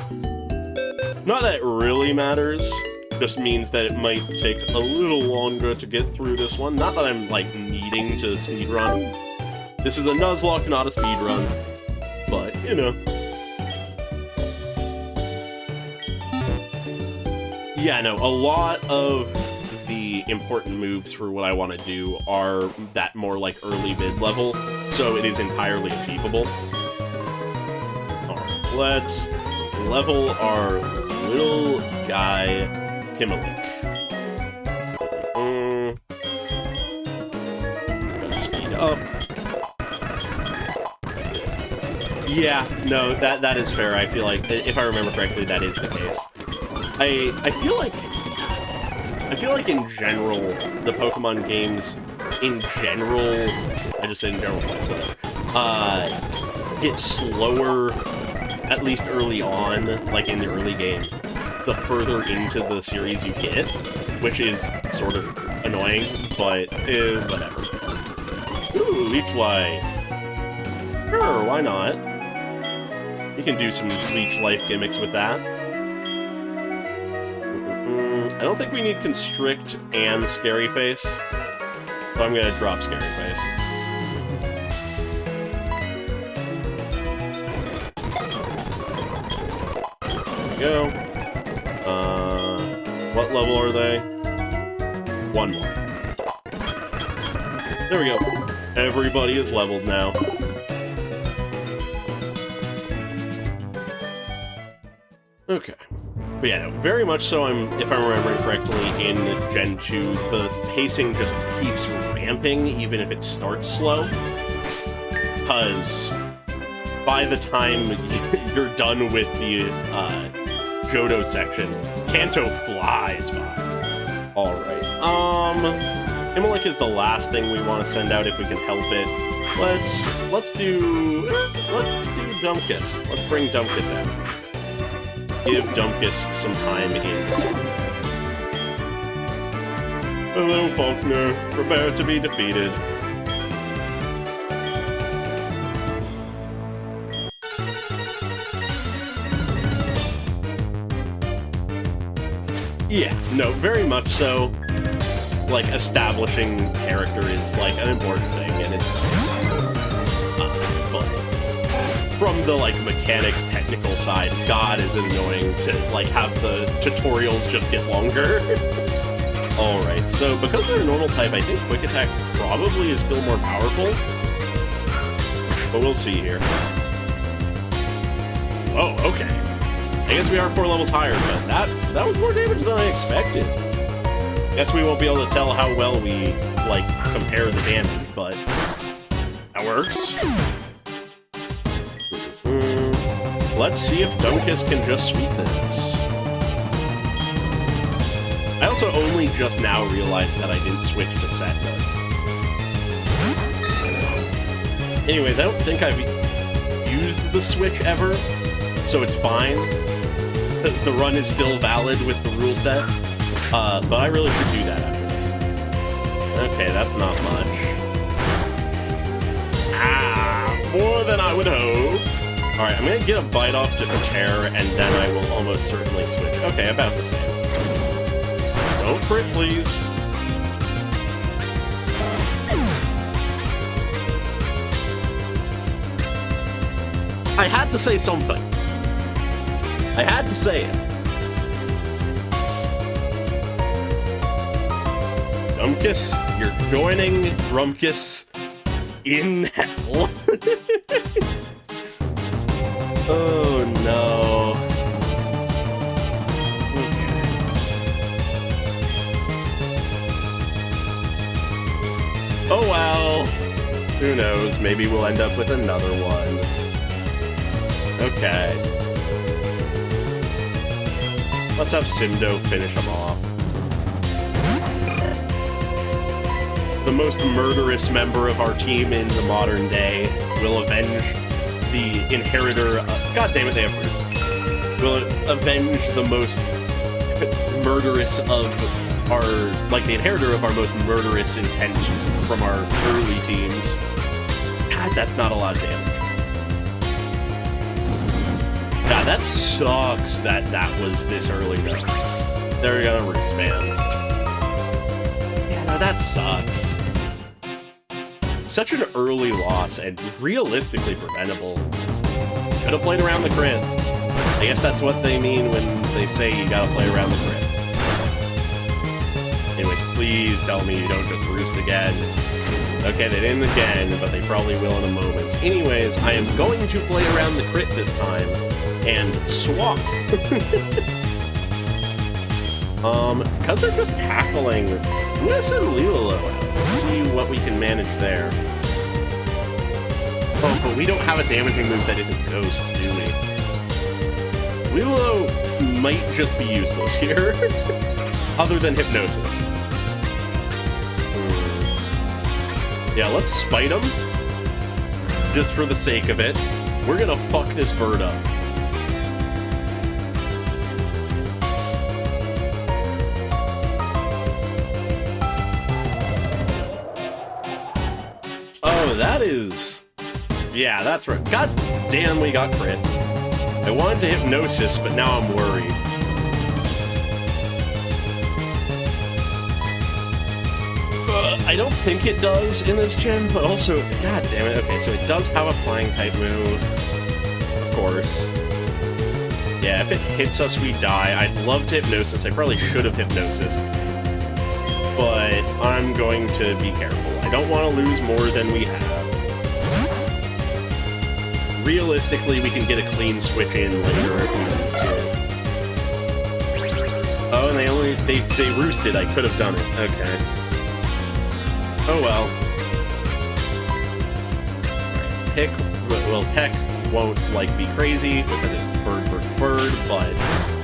Not that it really matters, just means that it might take a little longer to get through this one. Not that I'm, like, needing to speedrun. This is a Nuzlocke, not a speedrun. But, Yeah, no, a lot of the important moves for what I want to do are that more, like, early mid-level, so it is entirely achievable. Alright, let's level our little guy, Kimalik. Gotta speed up. Yeah, no, that is fair. I feel like, if I remember correctly, that is the case. I feel like in general, the Pokemon games, in general, I just said in general, get slower, at least early on, like in the early game, the further into the series you get, which is sort of annoying, but whatever. Ooh, Leech Life. Sure, why not? You can do some Leech Life gimmicks with that. I don't think we need Constrict and Scary Face, so I'm gonna drop Scary Face. There we go. What level are they? One more. There we go. Everybody is leveled now. Okay. But yeah, no, very much so, if I'm remembering correctly, in Gen 2, the pacing just keeps ramping, even if it starts slow. Because by the time you're done with the Johto section, Kanto flies by. Alright, Kimalik is the last thing we want to send out if we can help it. Let's do Dumpkus. Let's bring Dumpkus out. Give Dumpkus some time in the sun. Hello, Faulkner. Prepare to be defeated. Yeah, no, very much so. Like, establishing character is, like, an important thing, and it's but from the, like, mechanics technical side, God, is it annoying to, like, have the tutorials just get longer. Alright, so because they're a normal type, I think Quick Attack probably is still more powerful. But we'll see here. Oh, okay. I guess we are 4 levels higher, but that was more damage than I expected. Guess we won't be able to tell how well we, like, compare the damage, but that works. Let's see if Dumpkus can just sweep this. I also only just now realized that I didn't switch to set mode. Anyways, I don't think I've used the switch ever, so it's fine. The run is still valid with the rule set, but I really should do that after this. Okay, that's not much. Ah, more than I would hope. Alright, I'm gonna get a bite off to prepare, and then I will almost certainly switch. Okay, about the same. Don't crit, please. I had to say something. I had to say it. Dumpkus, you're joining Rumpkus in hell. Oh no. Okay. Who knows? Maybe we'll end up with another one. Okay. Let's have Simdo finish him off. The most murderous member of our team in the modern day will avenge the inheritor of... God damn it, they have Bruce. Will avenge the most murderous of our... Like, the inheritor of our most murderous intent from our early teams. God, that's not a lot of damage. God, that sucks that that was this early, though. They're gonna roost, man. Yeah, no, that sucks. Such an early loss, and realistically preventable. Could have played around the crit. I guess that's what they mean when they say you gotta play around the crit. Anyways, please tell me you don't just roost again. Okay, they didn't again, but they probably will in a moment. Anyways, I am going to play around the crit this time, and swap. Because they're just tackling, I'm gonna send Lilo out. Let's see what we can manage there. Oh, but we don't have a damaging move that isn't Ghost, do we? Lilo might just be useless here, other than Hypnosis. Yeah, let's spite him, just for the sake of it. We're gonna fuck this bird up. Oh, that is... Yeah, that's right. God damn, we got crit. I wanted to Hypnosis, but now I'm worried. I don't think it does in this gen, but also... God damn it. Okay, so it does have a flying type move. Of course. Yeah, if it hits us, we die. I'd love to Hypnosis. I probably should have Hypnosis. But I'm going to be careful. I don't want to lose more than we have. Realistically, we can get a clean switch in later if we need to. Oh, and they roosted. I could have done it. Okay. Oh well. Pick, well, Peck won't, like, be crazy because it's bird versus bird, but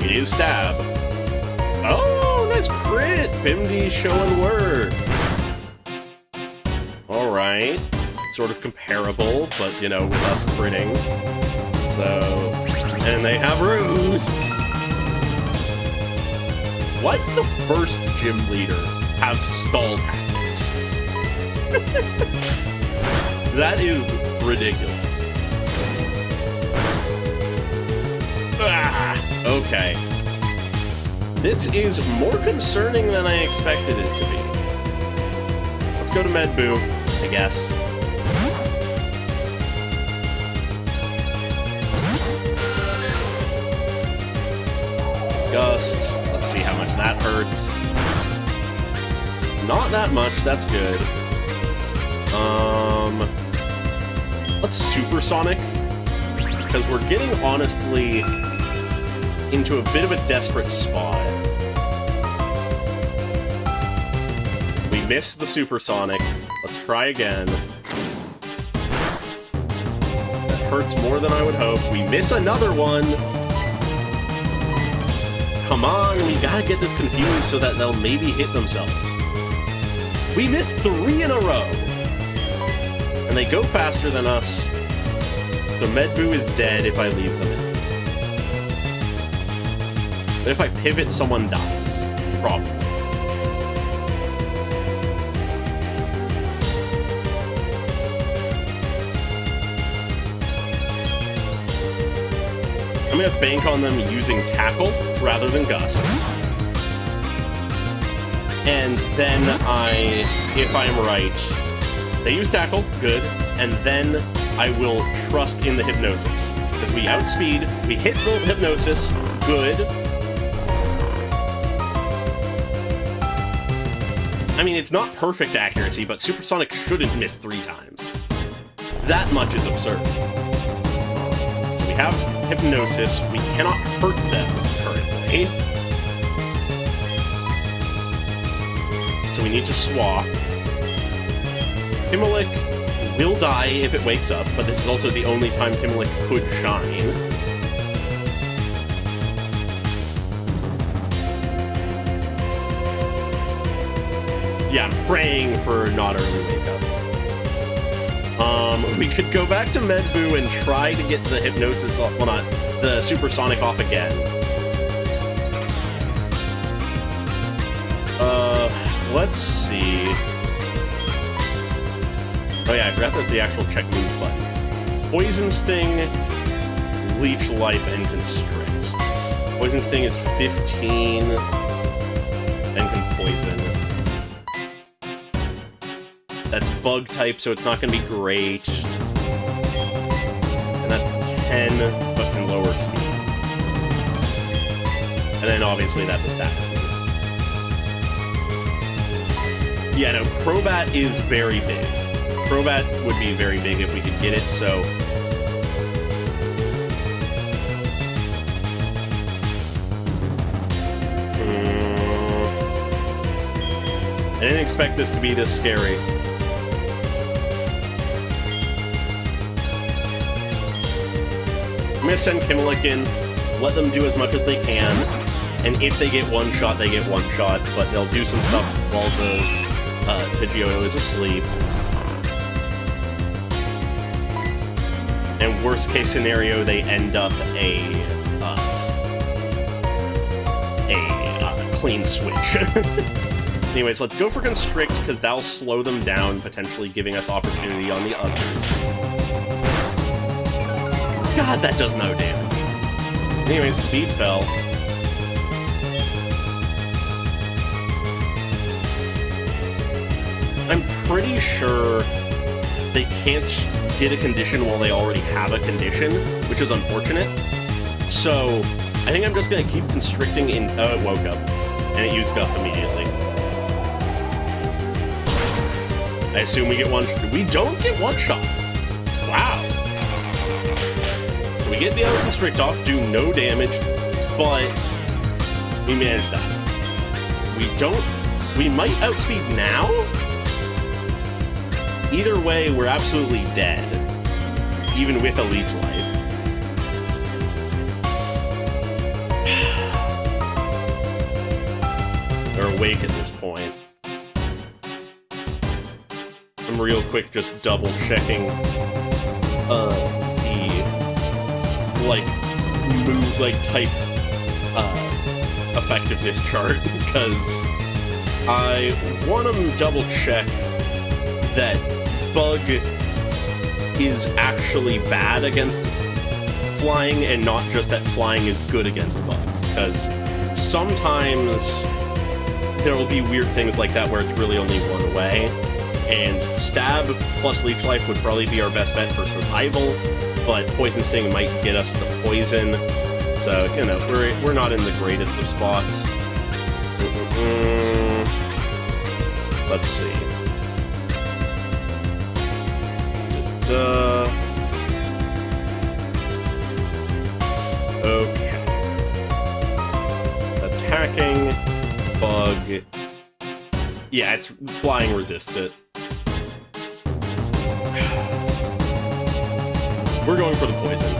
it is stab. Oh, nice crit! Bimdi showing word. Alright. Sort of comparable, but, you know, with us critting. So... And they have roosts! Why does the first gym leader have stall tactics? That is ridiculous. Ah, okay. This is more concerning than I expected it to be. Let's go to Medboo, I guess. Gust. Let's see how much that hurts. Not that much, that's good. Let's Supersonic, because we're getting, honestly, into a bit of a desperate spot. We missed the Supersonic. Let's try again. That hurts more than I would hope. We miss another one. Come on, we gotta get this confused so that they'll maybe hit themselves. We missed 3 in a row. And they go faster than us. So Medboo is dead if I leave them in. But if I pivot, someone dies. Probably. I'm gonna bank on them using Tackle rather than Gust. And then if I'm right, they use Tackle, good, and then I will trust in the Hypnosis. Because we outspeed, we hit the Hypnosis, good. I mean, it's not perfect accuracy, but Supersonic shouldn't miss 3 times. That much is absurd. So we have Hypnosis, we cannot hurt them currently. So we need to swap. Himmelic, will die if it wakes up, but this is also the only time Kimlik could shine. Yeah, I'm praying for not early wake up. We could go back to Medbu and try to get the hypnosis off, well, not the supersonic off again. Let's see. Oh yeah, I forgot the actual check move button. Poison Sting, Leech Life, and Constrict. Poison Sting is 15, and can poison. That's bug type, so it's not going to be great. And that's 10, but can lower speed. And then obviously that's the status move. Yeah, no, Crobat is very big. Crobat would be very big if we could get it, so... I didn't expect this to be this scary. I'm gonna send Kimlik in, let them do as much as they can, and if they get one shot, they get one shot, but they'll do some stuff while the Johto is asleep. And worst case scenario, they end up a clean switch. Anyways, let's go for Constrict, because that'll slow them down, potentially giving us opportunity on the others. God, that does no damage. Anyways, Speed fell. I'm pretty sure they can't get a condition while they already have a condition, which is unfortunate. So, I think I'm just going to keep constricting in... Oh, it woke up. And it used Gust immediately. I assume we get one... We don't get one shot! Wow! So we get the other Constrict off, do no damage, but we managed that. We don't... We might outspeed now? Either way, we're absolutely dead. Even with a Leech Life. They're awake at this point. I'm real quick just double-checking the, like, move, like, type, effectiveness chart, because I want to double-check that Bug is actually bad against flying, and not just that flying is good against Bug, because sometimes there will be weird things like that where it's really only one way, and Stab plus Leech Life would probably be our best bet for survival, but Poison Sting might get us the poison, so, you know, we're not in the greatest of spots. Let's see. Okay. Attacking, Bug. Yeah, it's flying resists it. We're going for the poison.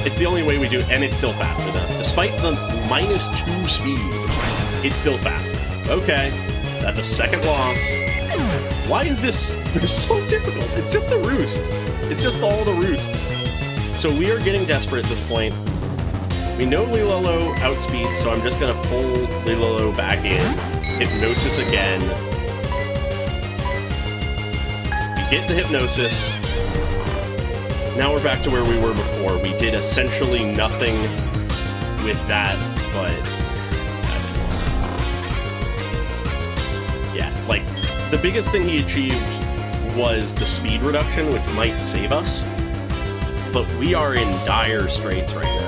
It's the only way we do it, and it's still faster than us. Despite the -2 speed, it's still faster. Okay, that's a second loss. Why is this so difficult? It's just the roosts. It's just all the roosts. So we are getting desperate at this point. We know Lilolo outspeeds, so I'm just going to pull Lilolo back in. Hypnosis again. We get the Hypnosis. Now we're back to where we were before. We did essentially nothing with that, but... yeah, like, the biggest thing he achieved was the speed reduction, which might save us. But we are in dire straits right now.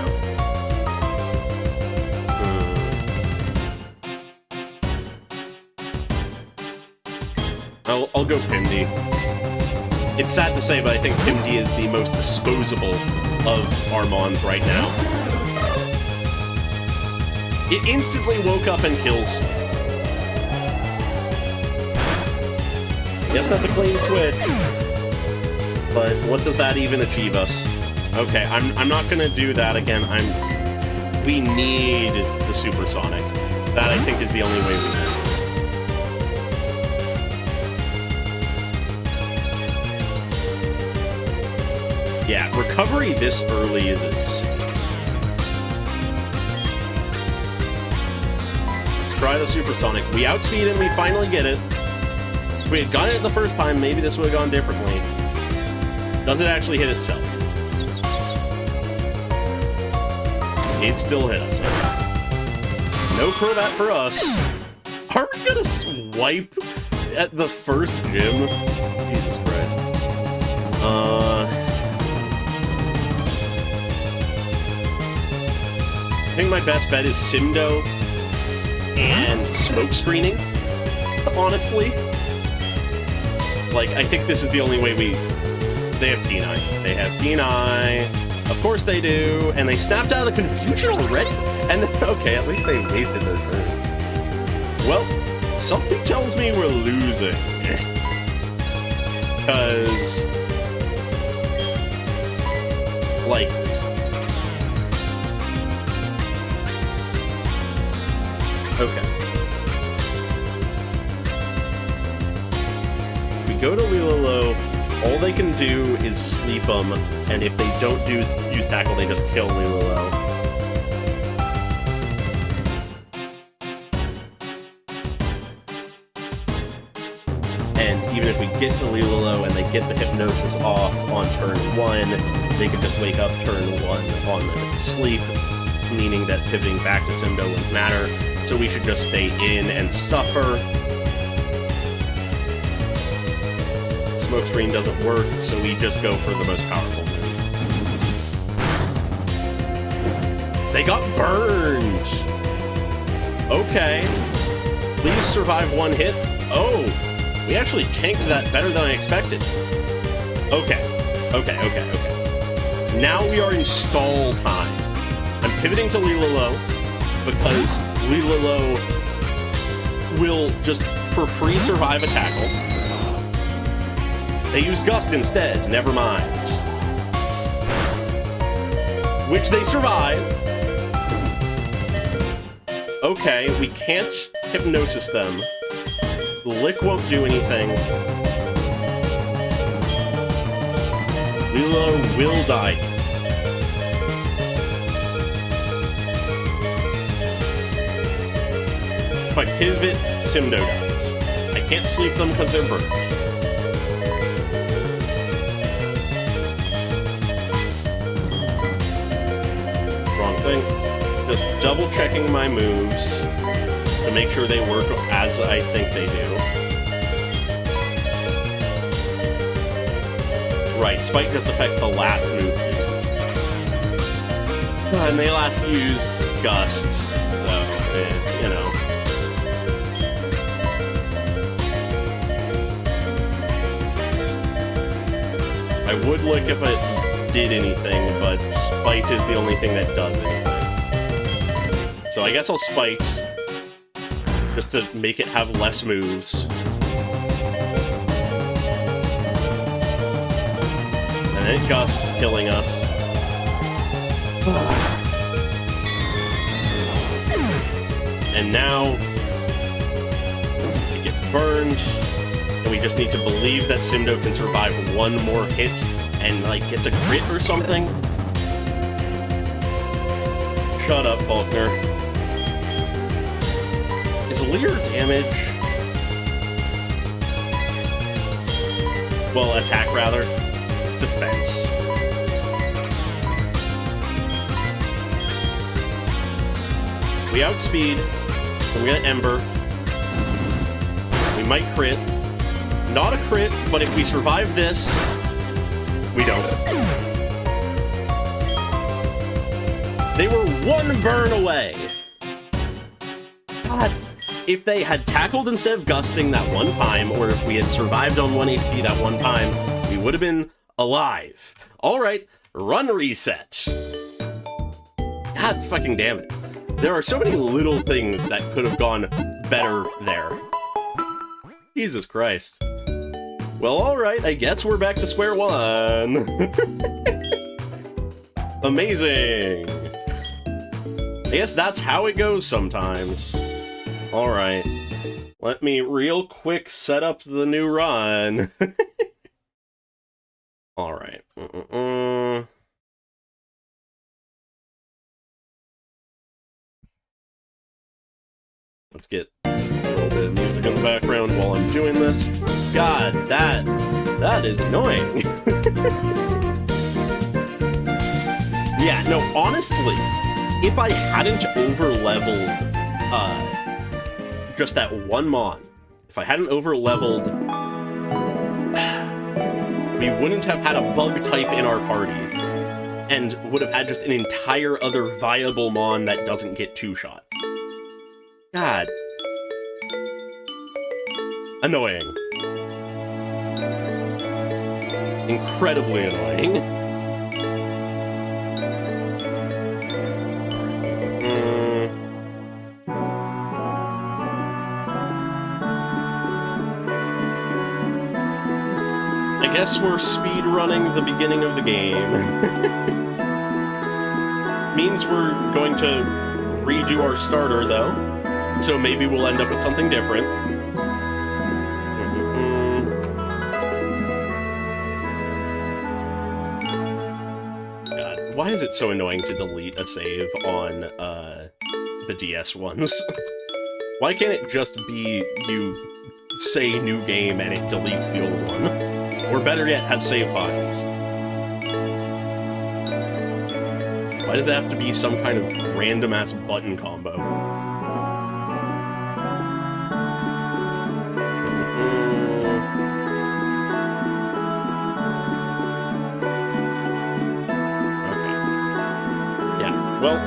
I'll go Pimdi. It's sad to say, but I think Pimdi is the most disposable of our Mons right now. It instantly woke up and kills. Yes, that's a clean switch. But what does that even achieve us? Okay, I'm not gonna do that again. We need the supersonic. That, I think, is the only way we can. Yeah, recovery this early is insane. Let's try the supersonic. We outspeed and we finally get it. If we had gotten it the first time, maybe this would have gone differently. Does it actually hit itself? It still hit us. No Crobat for us. Are we gonna swipe at the first gym? Jesus Christ. I think my best bet is Simdo and smoke screening, honestly. Like, I think this is the only way we... They have Deny. They have Deny. Of course they do. And they snapped out of the confusion already? And, okay, at least they wasted their turn. Well, something tells me we're losing. Because... like... okay. If we go to Lililo, all they can do is sleep them, and if they don't use tackle, they just kill Lililo. And even if we get to Lililo and they get the hypnosis off on turn 1, they could just wake up turn 1 on the sleep, meaning that pivoting back to Simdo wouldn't matter. So we should just stay in and suffer. Smoke screen doesn't work, so we just go for the most powerful move. They got burned! Okay. Please survive one hit. Oh! We actually tanked that better than I expected. Okay. Okay. Now we are in stall time. I'm pivoting to Lililo because Lililo will just for free survive a tackle. They use Gust instead, never mind. Which they survive. Okay, we can't hypnosis them. Lick won't do anything. Lililo will die. If I pivot, Simdo dies. I can't sleep them because they're burned. Wrong thing. Just double checking my moves to make sure they work as I think they do. Right, Spike just affects the last move used. And they last used Gust, so, you know. I would look if it did anything, but Spite is the only thing that does anything. So I guess I'll Spite, just to make it have less moves. And then Gust's killing us. And now it gets burned. And we just need to believe that Simdo can survive one more hit and, like, gets a crit or something. Shut up, Faulkner. Is Leer damage? Well, attack, rather. It's defense. We outspeed. And we got Ember. We might crit. Not a crit, but if we survive this, we don't. They were one burn away. God, if they had tackled instead of gusting that one time, or if we had survived on 1 HP that one time, we would have been alive. Alright, run reset. God fucking damn it. There are so many little things that could have gone better there. Jesus Christ. Well, alright, I guess we're back to square one. Amazing! I guess that's how it goes sometimes. Alright. Let me real quick set up the new run. Alright. Let's get a little bit of music in the background while I'm doing this. God, that is annoying. Yeah, no, honestly, if I hadn't over-leveled just that one mon, if I hadn't over-leveled, we wouldn't have had a bug type in our party, and would have had just an entire other viable mon that doesn't get two-shot. God. Annoying. Incredibly annoying. I guess we're speed running the beginning of the game. Means we're going to redo our starter, though. So maybe we'll end up with something different. God, why is it so annoying to delete a save on the DS ones? Why can't it just be you say new game and it deletes the old one? Or better yet, has save files. Why does it have to be some kind of random-ass button combo? Well,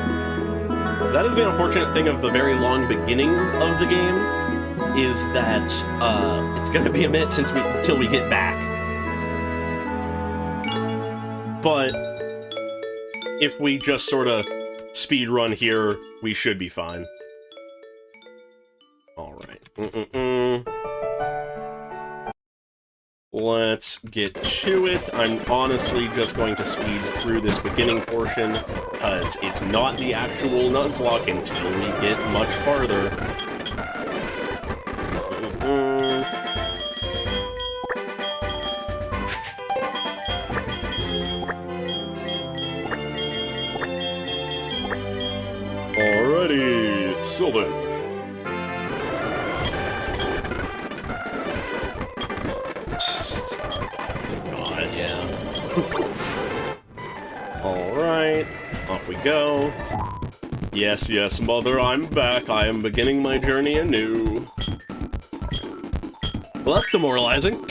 that is the unfortunate thing of the very long beginning of the game, is that it's gonna be a minute until we get back. But if we just sort of speed run here, we should be fine. All right. Let's get to it. I'm honestly just going to speed through this beginning portion, because it's not the actual Nuzlocke until we get much farther. Alrighty, Sylvan. God, yeah. Alright, off we go. Yes, yes, mother, I'm back. I am beginning my journey anew. Well, that's demoralizing.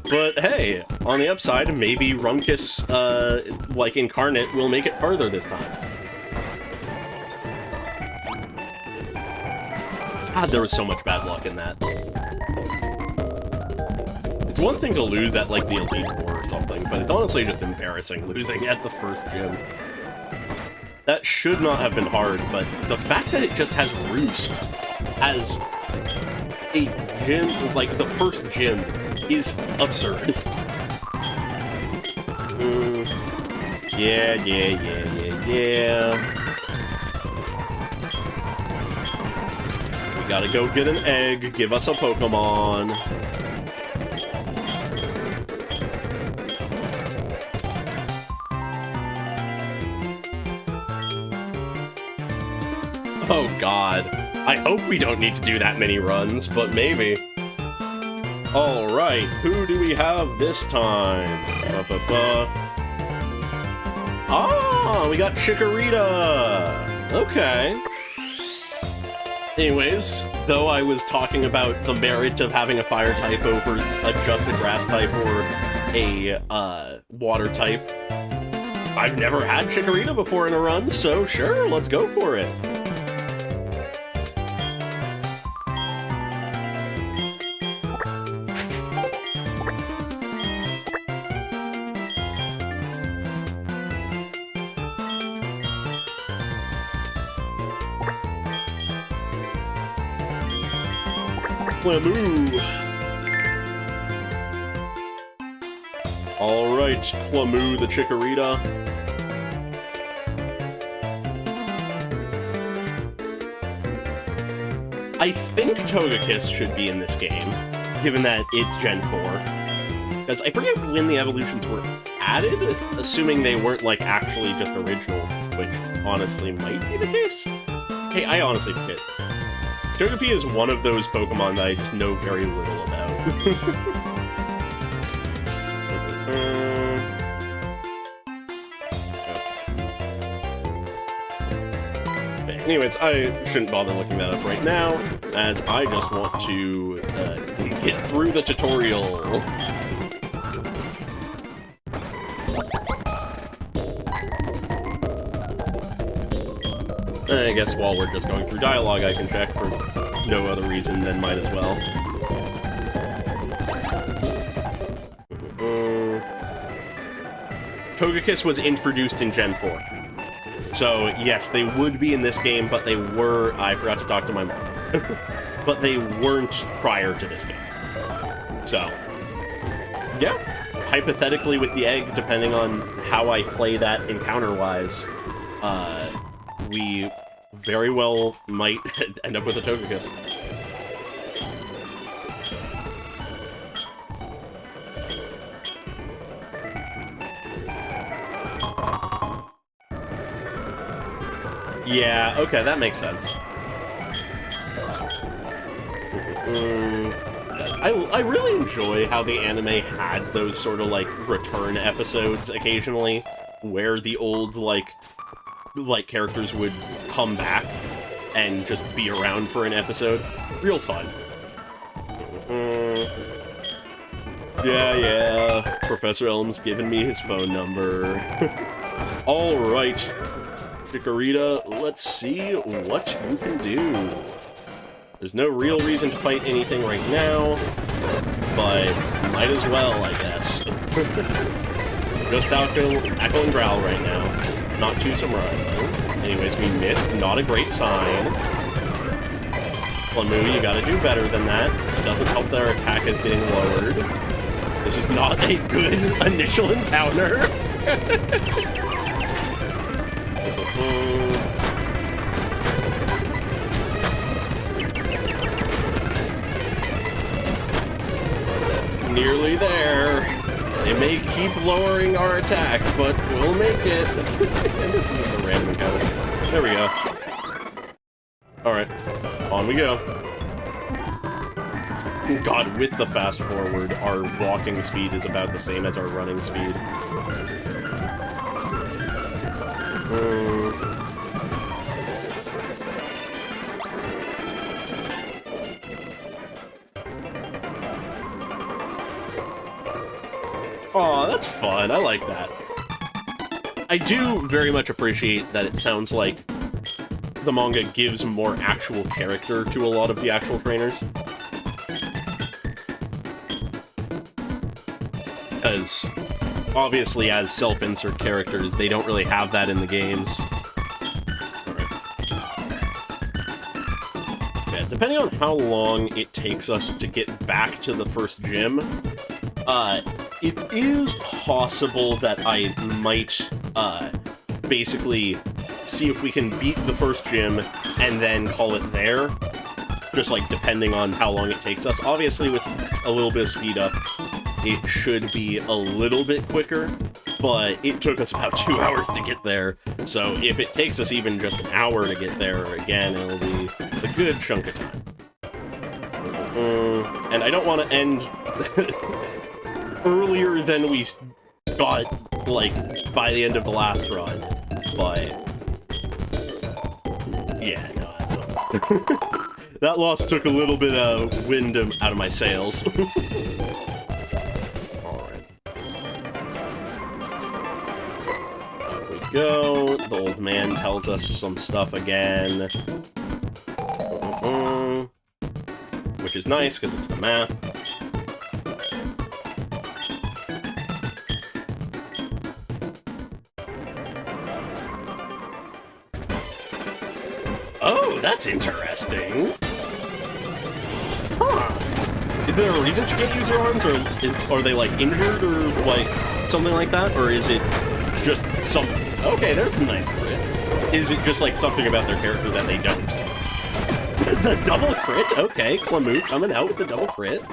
But hey, on the upside, maybe Rumkus, like Incarnate, will make it further this time. God, there was so much bad luck in that. It's one thing to lose at, like, the Elite Four or something, but it's honestly just embarrassing losing at the first gym. That should not have been hard, but the fact that it just has Roost as a gym, like, the first gym, is absurd. Yeah. We gotta go get an egg, give us a Pokemon. Oh god. I hope we don't need to do that many runs, but maybe. Alright, who do we have this time? Ah, we got Chikorita! Okay. Anyways, though I was talking about the merit of having a fire type over just a grass type or a water type, I've never had Chikorita before in a run, so sure, let's go for it. Flamoo. Alright, Clamu the Chikorita. I think Togekiss should be in this game, given that it's Gen 4. Because I forget when the evolutions were added, assuming they weren't, like, actually just original, which honestly might be the case. Hey, I honestly forget. Togepi is one of those Pokemon that I just know very little about. Anyways, I shouldn't bother looking that up right now, as I just want to get through the tutorial. I guess while we're just going through dialogue, I can check for no other reason than might as well. Togekiss was introduced in Gen 4. So, yes, they would be in this game, but they were... I forgot to talk to my mom. But they weren't prior to this game. So, yeah. Hypothetically, with the egg, depending on how I play that encounter-wise, we very well might end up with a Togekiss. Yeah, okay, that makes sense. I really enjoy how the anime had those sort of, like, return episodes occasionally, where the old, like characters would come back and just be around for an episode. Real fun. Yeah, Professor Elm's given me his phone number. Alright. Chikorita, let's see what you can do. There's no real reason to fight anything right now, but might as well, I guess. Just Echo and Growl right now. Not too surprising. Anyways, we missed. Not a great sign. Clamu, you gotta do better than that. It doesn't help that our attack is getting lowered. This is not a good initial encounter. Nearly there. They may keep lowering our attack, but we'll make it. And this is just a random encounter. There we go. Alright, on we go. God, with the fast forward, our walking speed is about the same as our running speed. Aw, that's fun. I like that. I do very much appreciate that it sounds like the manga gives more actual character to a lot of the actual trainers. Because, obviously, as self-insert characters, they don't really have that in the games. Alright. Yeah, depending on how long it takes us to get back to the first gym, it is possible that I might, basically see if we can beat the first gym and then call it there. Just, like, depending on how long it takes us. Obviously, with a little bit of speed up, it should be a little bit quicker, but it took us about 2 hours to get there. So if it takes us even just an hour to get there, again, it'll be a good chunk of time. And I don't want to end earlier than we got, like, by the end of the last run, but yeah, no. That loss took a little bit of wind out of my sails. Alright. There we go. The old man tells us some stuff again. Which is nice, because it's the math. Oh, that's interesting. Huh. Is there a reason she can't use her arms, or are they, like, injured, or, like... something like that? Or is it just some... Okay, there's a nice crit. Is it just like something about their character that they don't? The double crit? Okay, Klamu coming out with the double crit.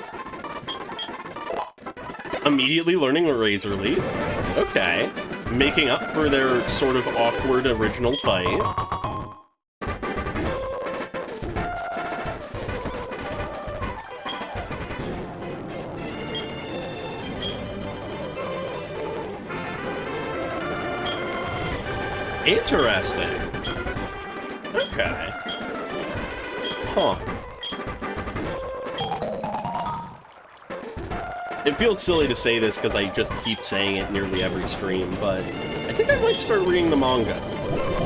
Immediately learning a Razor Leaf. Okay. Making up for their sort of awkward original fight. Interesting. Okay. Huh. It feels silly to say this because I just keep saying it nearly every stream, but I think I might start reading the manga.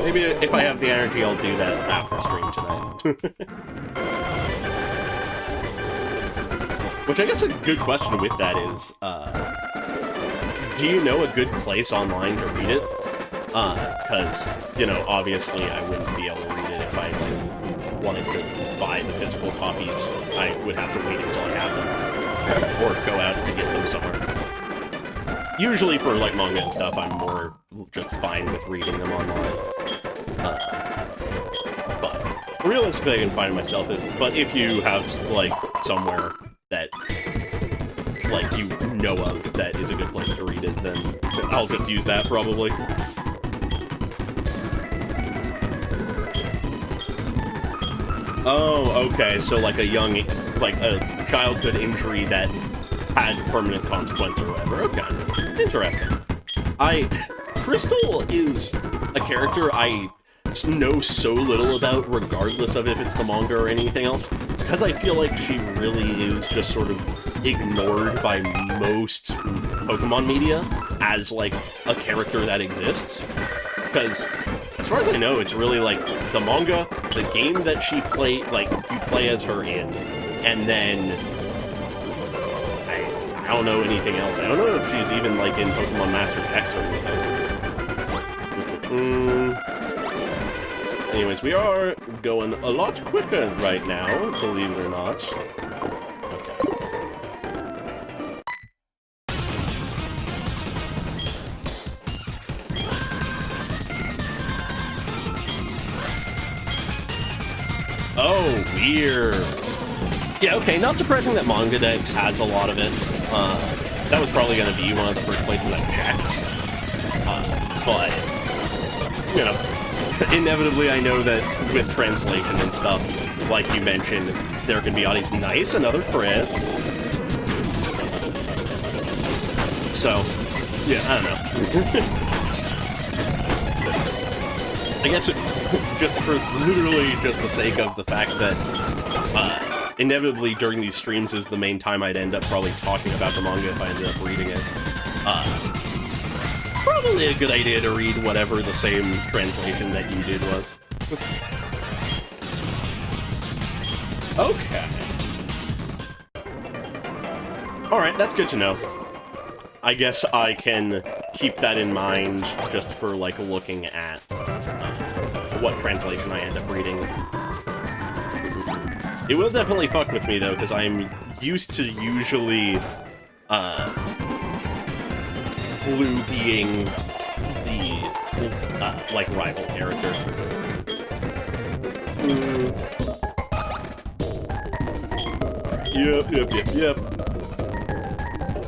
Maybe if I have the energy, I'll do that after stream tonight. Which I guess a good question with that is, do you know a good place online to read it? Because, you know, obviously I wouldn't be able to read it if I wanted to buy the physical copies. I would have to wait until I have them. Or go out to get them somewhere. Usually for, like, manga and stuff, I'm more just fine with reading them online. But realistically, I can find myself it. But if you have, like, somewhere that, like, you know of that is a good place to read it, then I'll just use that, probably. Oh, okay, so like a childhood injury that had permanent consequence or whatever. Okay, interesting. Crystal is a character I know so little about, regardless of if it's the manga or anything else, because I feel like she really is just sort of ignored by most Pokemon media as, like, a character that exists. Because, as far as I know, it's really, like, the manga, the game that she played, like, you play as her in, and then I don't know anything else. I don't know if she's even, like, in Pokemon Masters X or anything. Anyways, we are going a lot quicker right now, believe it or not. Okay. Oh, weird. Yeah, okay, not surprising that Manga Dex has a lot of it. That was probably going to be one of the first places I checked. But, you know, inevitably I know that with translation and stuff, like you mentioned, there can be all these nice, another crit. So, yeah, I don't know. I guess just for literally just the sake of the fact that inevitably during these streams is the main time I'd end up probably talking about the manga if I ended up reading it. Probably a good idea to read whatever the same translation that you did was. Okay. Alright, that's good to know. I guess I can keep that in mind just for, like, looking at what translation I end up reading. It will definitely fuck with me, though, because I'm used to usually, Blue being the, like, rival character. Yep.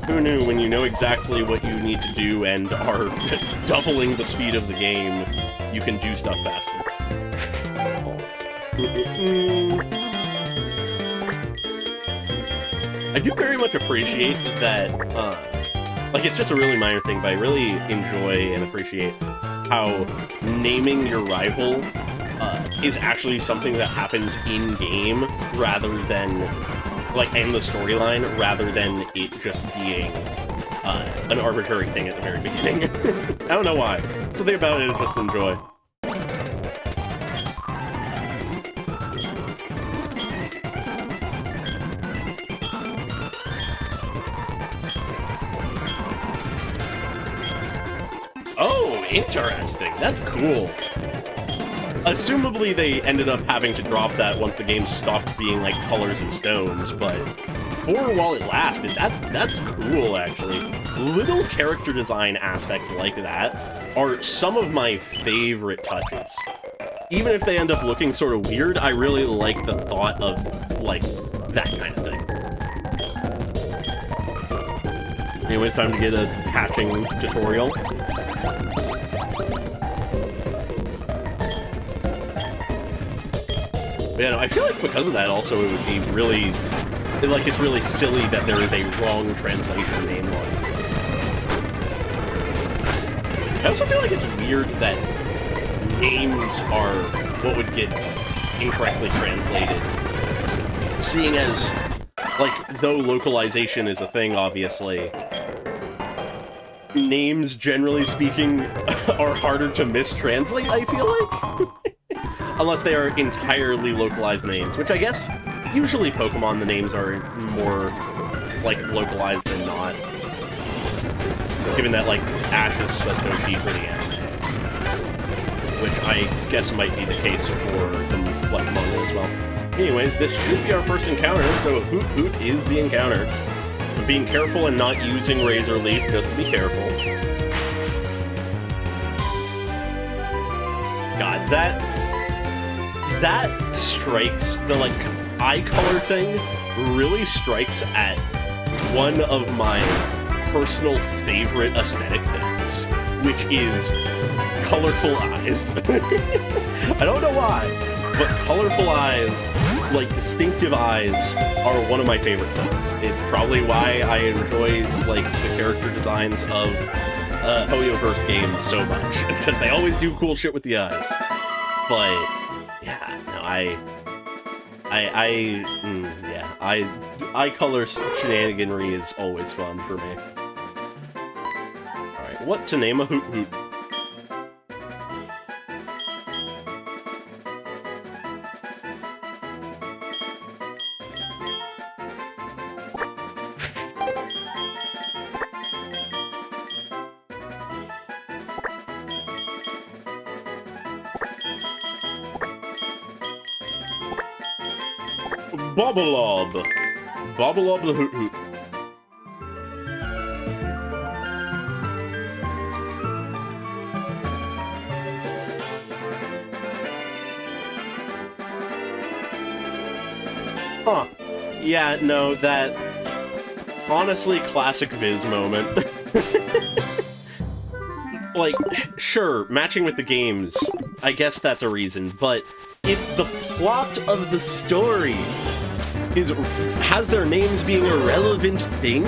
Who knew, when you know exactly what you need to do and are doubling the speed of the game, you can do stuff faster. I do very much appreciate that, like, it's just a really minor thing, but I really enjoy and appreciate how naming your rival is actually something that happens in-game rather than, like, in the storyline, rather than it just being an arbitrary thing at the very beginning. I don't know why. Something about it I just enjoy. Oh, interesting. That's cool. Assumably they ended up having to drop that once the game stopped being like colors and stones, but for while it lasted, that's cool, actually. little character design aspects like that are some of my favorite touches. Even if they end up looking sort of weird, I really like the thought of, like, that kind of thing. Anyways, time to get a catching tutorial. But yeah, no, I feel like because of that also it would be really, like, it's really silly that there is a wrong translation name-wise. I also feel like it's weird that names are what would get incorrectly translated. Seeing as, like, though localization is a thing, obviously, names, generally speaking, are harder to mistranslate, I feel like. Unless they are entirely localized names, which I guess, usually Pokemon, the names are more, like, localized than not. Given that, like, Ash is Satoshi for the anime. Which I guess might be the case for the, like, manga as well. Anyways, this should be our first encounter, so Hoot Hoot is the encounter. I'm being careful and not using Razor Leaf, just to be careful. God, that strikes, the, like, eye color thing really strikes at one of my personal favorite aesthetic things, which is colorful eyes. I don't know why, but colorful eyes, like distinctive eyes, are one of my favorite things. It's probably why I enjoy, like, the character designs of Hoyoverse games so much, because they always do cool shit with the eyes. But yeah, no, eye color shenaniganry is always fun for me. Alright, what to name a Hoot Hoot? Bobbleob! Bobbleob the Hoot Hoot. Huh. Yeah, no, that... honestly, classic Viz moment. Like, sure, matching with the games, I guess that's a reason, but if the plot of the story has their names being a relevant thing,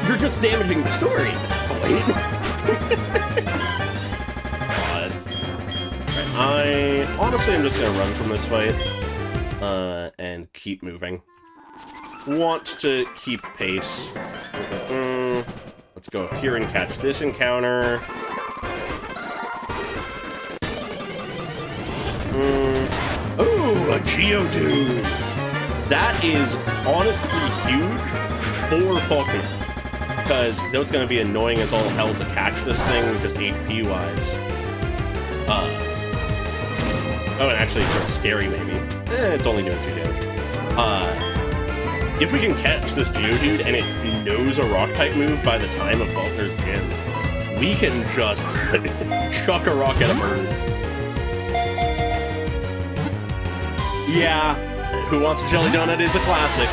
you're just damaging the story. God. I honestly am just gonna run from this fight and keep moving. Want to keep pace. Let's go up here and catch this encounter. Ooh, a Geodude! That is honestly huge for Falcon. Because though it's going to be annoying as all hell to catch this thing, just HP-wise. Oh, and actually sort of scary, maybe. It's only doing 2 damage. If we can catch this Geodude and it knows a Rock-type move by the time of Faulkner's Gym, we can just chuck a rock at a bird. Yeah, Who Wants a Jelly Donut is a classic.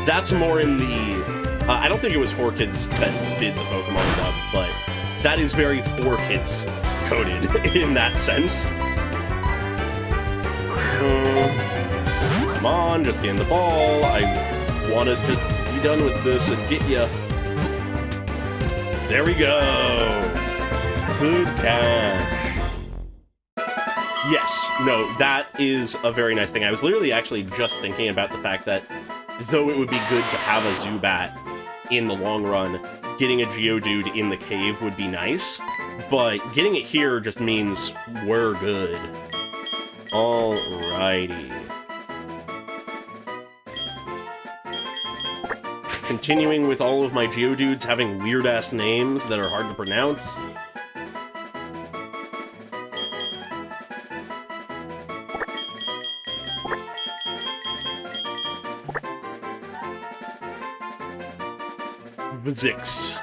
That's more in the... I don't think it was 4Kids that did the Pokemon dub, but that is very 4Kids coded in that sense. Come on, just get in the ball. I want to just be done with this and get ya. There we go. Good catch. Yes, no, that is a very nice thing. I was literally actually just thinking about the fact that though it would be good to have a Zubat in the long run, getting a Geodude in the cave would be nice, but getting it here just means we're good. Alrighty. Continuing with all of my Geodudes having weird-ass names that are hard to pronounce. Vizix.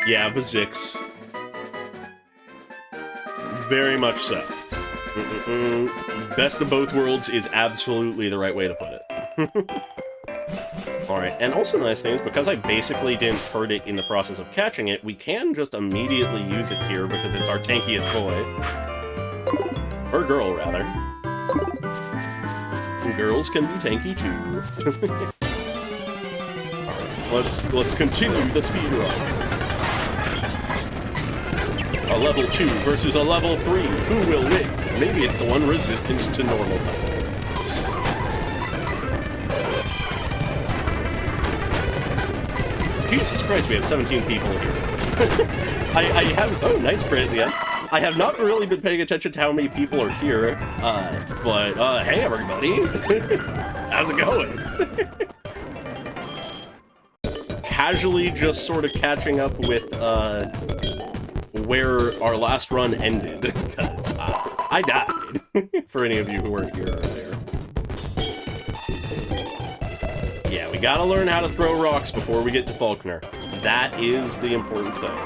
Yeah, Vizix. Very much so. Best of both worlds is absolutely the right way to put it. Alright, and also the nice thing is, because I basically didn't hurt it in the process of catching it, we can just immediately use it here because it's our tankiest boy. Or girl, rather. Girls can be tanky too. Alright, let's continue the speed run. A level 2 versus a level 3. Who will win? Maybe it's the one resistant to normal powers. Jesus Christ, we have 17 people here. I have... Oh, nice crit at the end. I have not really been paying attention to how many people are here, but hey everybody! How's it going? Casually just sort of catching up with, where our last run ended, because I died, for any of you who weren't here earlier. Yeah, we gotta learn how to throw rocks before we get to Faulkner. That is the important thing.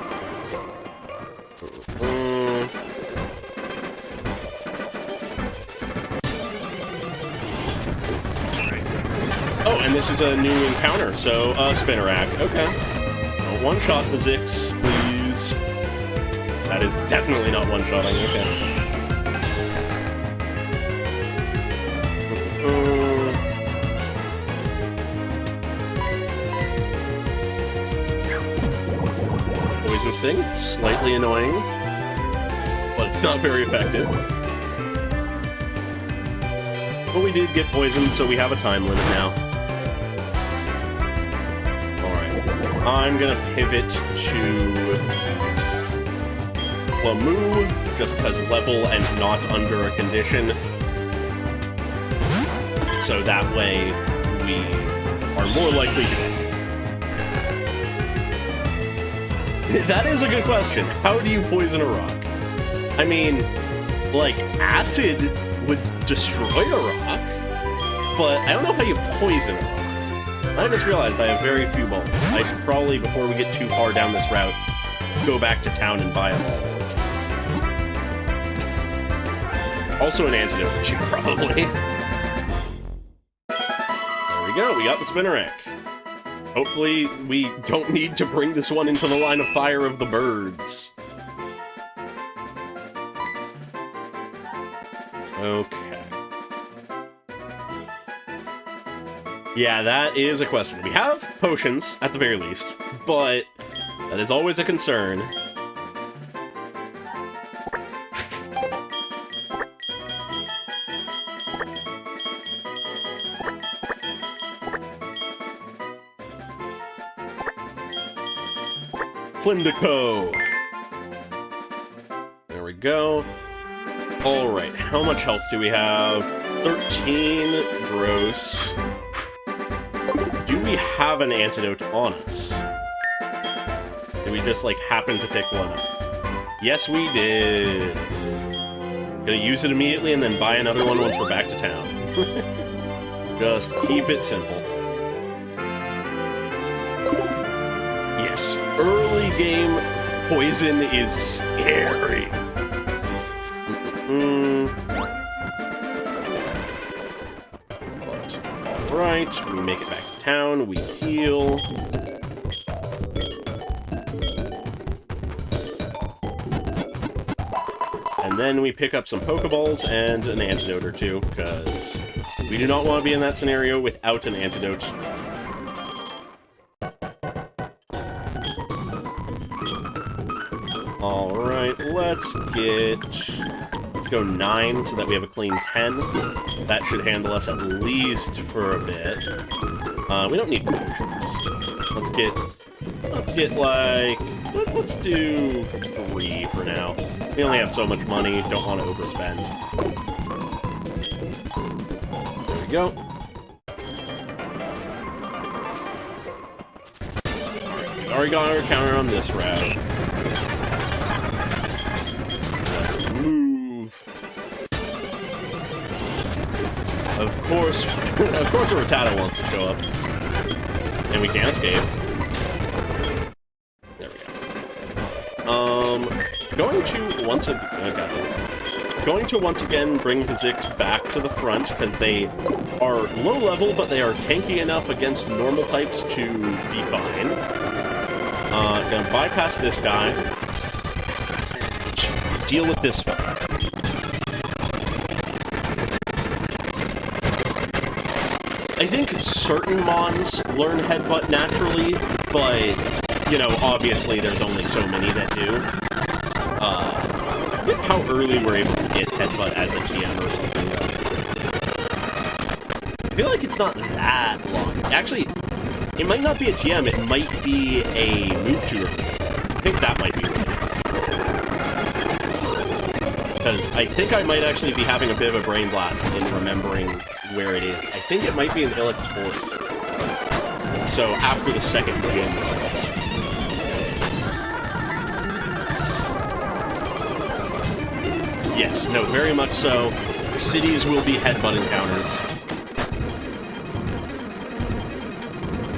Oh, and this is a new encounter, so, Spinnerack. Okay. One-shot the Zix, please. That is definitely not one-shotting, okay. Poison Sting, slightly annoying, but it's not very effective. But we did get poisoned, so we have a time limit now. Alright, I'm gonna pivot to Lamoo, just because level and not under a condition. So that way, we are more likely to... That is a good question. How do you poison a rock? I mean, like, acid would destroy a rock, but I don't know how you poison a rock. I just realized I have very few balls. I should probably, before we get too far down this route, go back to town and buy a ball. Also an antidote for you, probably. There we go, we got the Spinnerack. Hopefully, we don't need to bring this one into the line of fire of the birds. Okay. Yeah, that is a question. We have potions, at the very least, but that is always a concern. Plindico. There we go. Alright, how much health do we have? 13 gross. Do we have an antidote on us? Did we just, like, happen to pick one up? Yes, we did. Gonna use it immediately and then buy another one once we're back to town. Just keep it simple. Yes, early game poison is scary. But, alright, we make it back to town, we heal. And then we pick up some Pokeballs and an antidote or two, because we do not want to be in that scenario without an antidote. Alright, let's go 9 so that we have a clean 10. That should handle us at least for a bit. We don't need potions. Let's do 3 for now. We only have so much money, don't want to overspend. There we go. Alright, we've already got our counter on this route. Move. Of course a Rattata wants to show up. And we can't escape. Going to once again bring Kha'Zix back to the front, because they are low level, but they are tanky enough against normal types to be fine. Gonna bypass this guy. Deal with this one. I think certain Mons learn Headbutt naturally, but, you know, obviously there's only so many that do. I forget how early we're able to get Headbutt as a TM or something. I feel like it's not that long. Actually, it might not be a TM, it might be a move to early. I think that might be what it is. Because I think I might actually be having a bit of a brain blast in remembering where it is. I think it might be in Ilex Forest. So after the second gym. Yes, no, very much so. Cities will be headbutt encounters.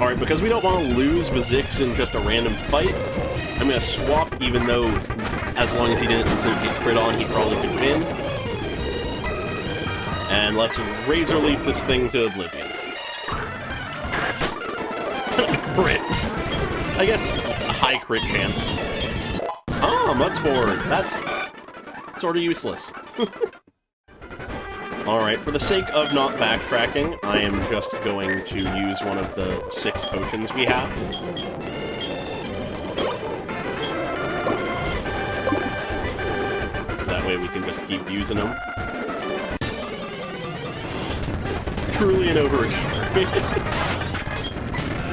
Alright, because we don't want to lose Kha'Zix in just a random fight, I'm going to swap, even though as long as he didn't get crit on, he probably could win. And let's Razor Leaf this thing to oblivion. Crit. I guess a high crit chance. Ah, Mudsport. That's sort of useless. Alright, for the sake of not backtracking, I am just going to use one of the 6 potions we have. That way we can just keep using them. Truly an overachiever.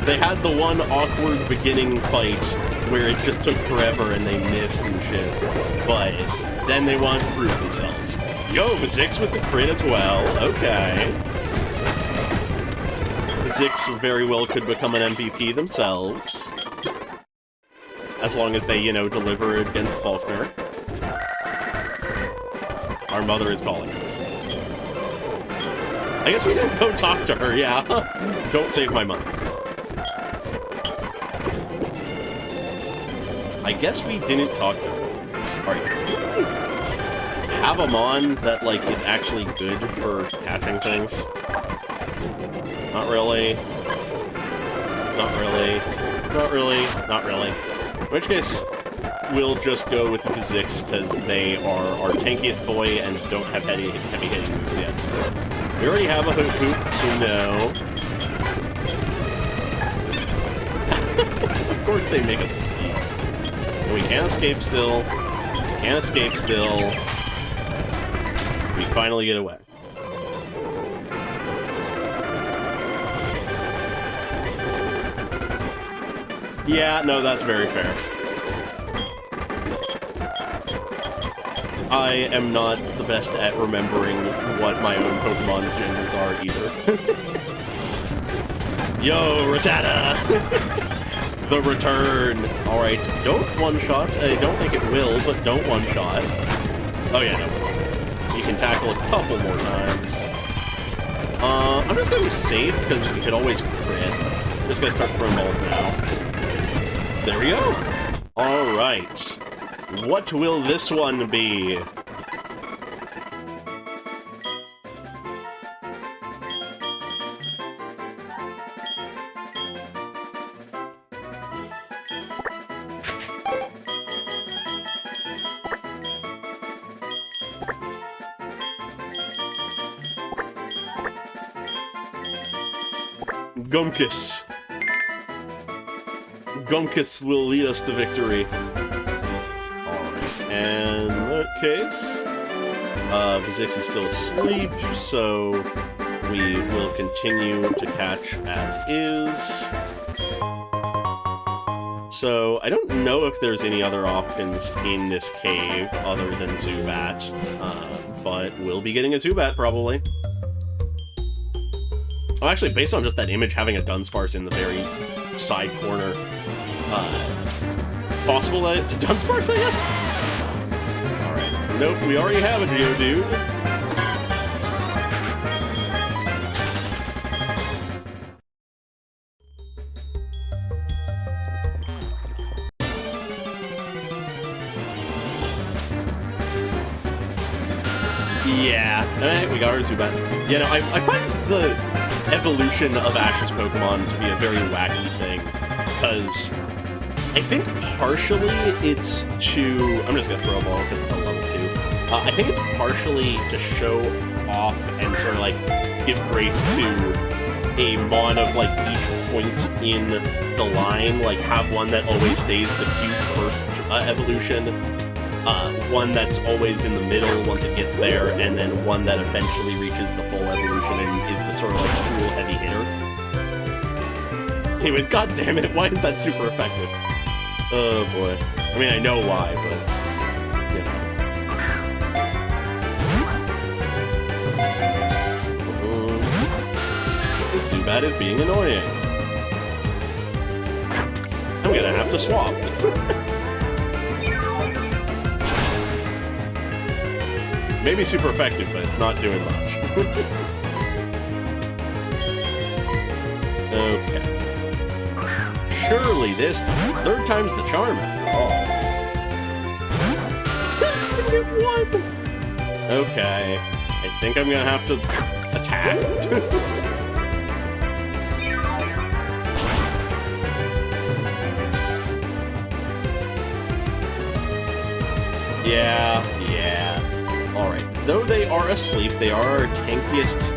They had the one awkward beginning fight where it just took forever and they missed and shit. But then they wanted to prove themselves. Yo, Kha'Zix with the crit as well. Okay. Kha'Zix very well could become an MVP themselves. As long as they, you know, deliver against Faulkner. Our mother is calling us. I guess we didn't go talk to her, yeah. Don't save my money. I guess we didn't talk to her. Alright. Have a Mon that, like, is actually good for catching things? Not really. Not really. Not really. Not really. In which case, we'll just go with the Kha'Zix, because they are our tankiest boy and don't have heavy hitting moves yet. We already have a Hoop Hoop, so no. Of course they make us... We can't escape still. Can't escape still. We finally get away. Yeah, no, that's very fair. I am not the best at remembering what my own Pokemon's genders are either. Yo, Rattata! The return. Alright, don't one-shot. I don't think it will, but don't one-shot. Oh yeah, no. You can tackle a couple more times. I'm just gonna be safe, because we could always crit. Just gonna start throwing balls now. There we go! Alright. What will this one be? Gumkus. Gumkus will lead us to victory. Alright, and in that case, Kha'Zix is still asleep, so we will continue to catch as is. So, I don't know if there's any other options in this cave other than Zubat, but we'll be getting a Zubat probably. Oh, actually, based on just that image having a Dunsparce in the very side corner, possible that it's a Dunsparce, I guess? Alright. Nope, we already have a Geodude. Yeah, we got our Zubat. You know, I find the evolution of Ash's Pokemon to be a very wacky thing, because I think partially it's to... I'm just going to throw a ball because it's a level 2. I think it's partially to show off and sort of, like, give grace to a mon of, like, each point in the line. Like, have one that always stays the cute first evolution, one that's always in the middle once it gets there, and then one that eventually reaches the full evolution and is the sort of, like, cool heavy hitter. Anyway, god damn it, why is that super effective? Oh boy. I mean, I know why, but, you know. The Zubat is being annoying. I'm gonna have to swap. Maybe super effective, but it's not doing much. Okay. Surely this time. Third time's the charm after all. What? Okay. I think I'm gonna have to attack. Yeah. Alright. Though they are asleep, they are our tankiest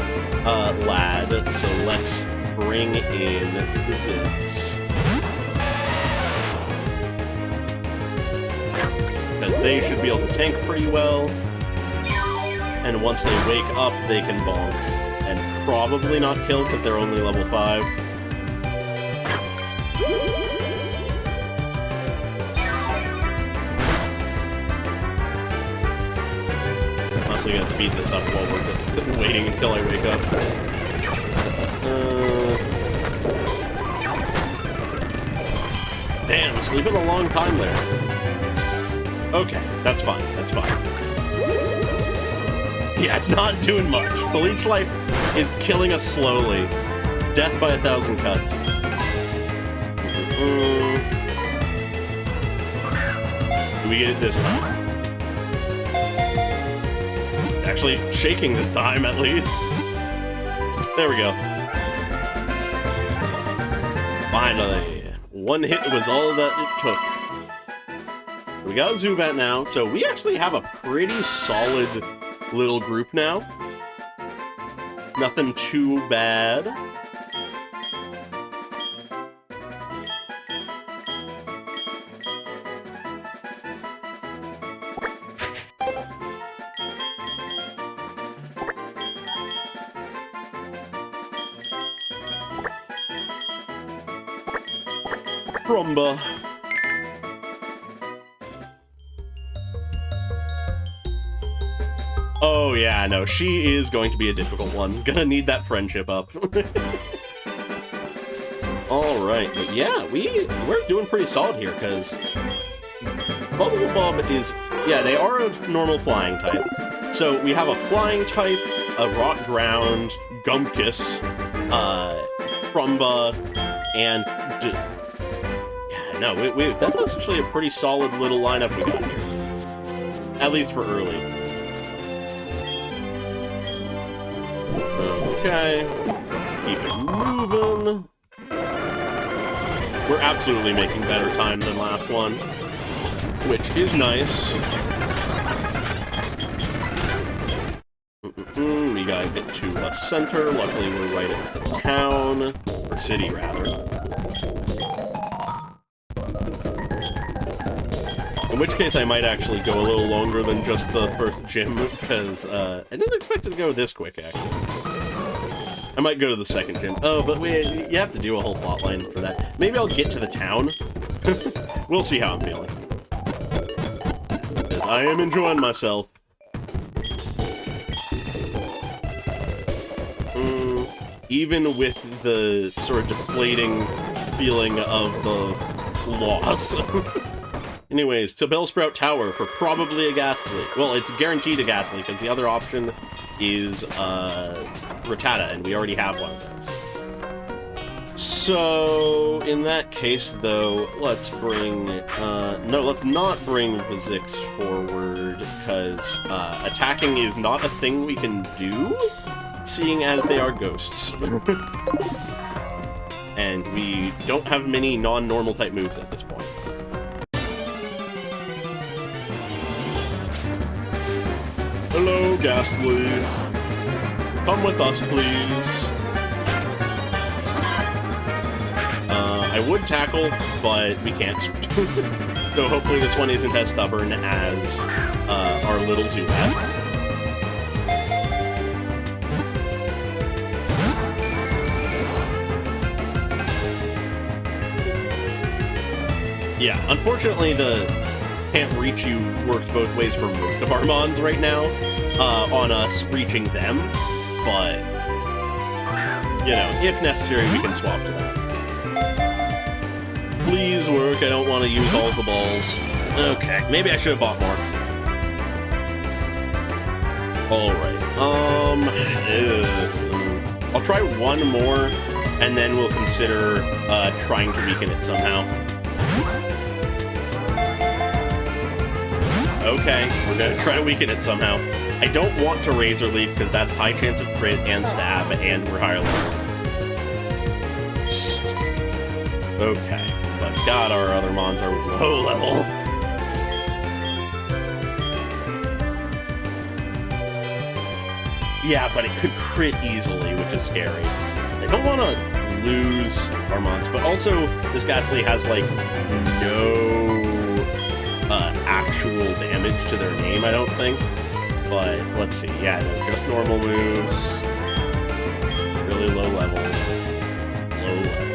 lad, so let's bring in the Zips. Because they should be able to tank pretty well. And once they wake up, they can bonk. And probably not kill because they're only level 5. I'm honestly gonna speed this up while we're just waiting until I wake up. Damn, sleeping a long time there. Okay, that's fine, that's fine. Yeah, it's not doing much. The Leech Life is killing us slowly. Death by 1,000 cuts. Do we get it this time? Actually, shaking this time, at least. There we go. Finally. One hit was all that it took. We got Zubat now, so we actually have a pretty solid little group now. Nothing too bad. Rumba. Oh yeah, no, she is going to be a difficult one. Gonna need that friendship up. Alright, but yeah, we're doing pretty solid here, because Bubblebob is... Yeah, they are a normal flying type. So we have a flying type, a rock ground, Gumpkus, Crumba, and... Yeah, no, that's actually a pretty solid little lineup we got here. At least for early. Okay, let's keep it moving. We're absolutely making better time than last one, which is nice. We gotta get to a center. Luckily, we're right at the town, or city, rather. In which case, I might actually go a little longer than just the first gym, because I didn't expect it to go this quick, actually. I might go to the second gym. Oh, but you have to do a whole plotline for that. Maybe I'll get to the town. We'll see how I'm feeling. Because I am enjoying myself. Even with the sort of deflating feeling of the loss. Anyways, to Bellsprout Tower for probably a Ghastly. Well, it's guaranteed a Ghastly, because the other option is, Rattata, and we already have one of those. So, in that case, though, let's bring, no, let's not bring Vizix forward, because, attacking is not a thing we can do, seeing as they are ghosts. And we don't have many non-normal type moves at this point. Hello, Ghastly. Come with us, please. I would tackle, but we can't. So hopefully this one isn't as stubborn as our little Zubat. Yeah, unfortunately the can't reach you works both ways for most of our mons right now, on us reaching them, but, you know, if necessary we can swap to that. Please work, I don't want to use all of the balls. Okay, maybe I should have bought more. Alright, I'll try one more, and then we'll consider trying to weaken it somehow. Okay, we're gonna try to weaken it somehow. I don't want to Razor Leaf, because that's high chance of crit and stab, and we're higher level. Okay. But God, our other mons are low level. Yeah, but it could crit easily, which is scary. I don't want to lose our mons, but also this Ghastly has, like, no actual damage to their name, I don't think. But let's see. Yeah, no, just normal moves. Really low level. Low level.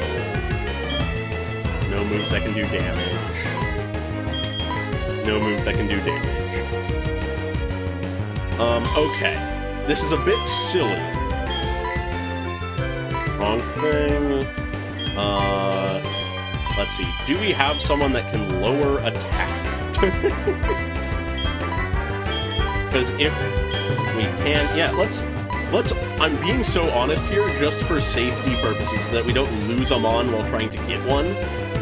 No moves that can do damage. No moves that can do damage. Okay. This is a bit silly. Wrong thing. Let's see. Do we have someone that can lower attack? Because if we can... Yeah, let's... I'm being so honest here, just for safety purposes, so that we don't lose a mon while trying to get one.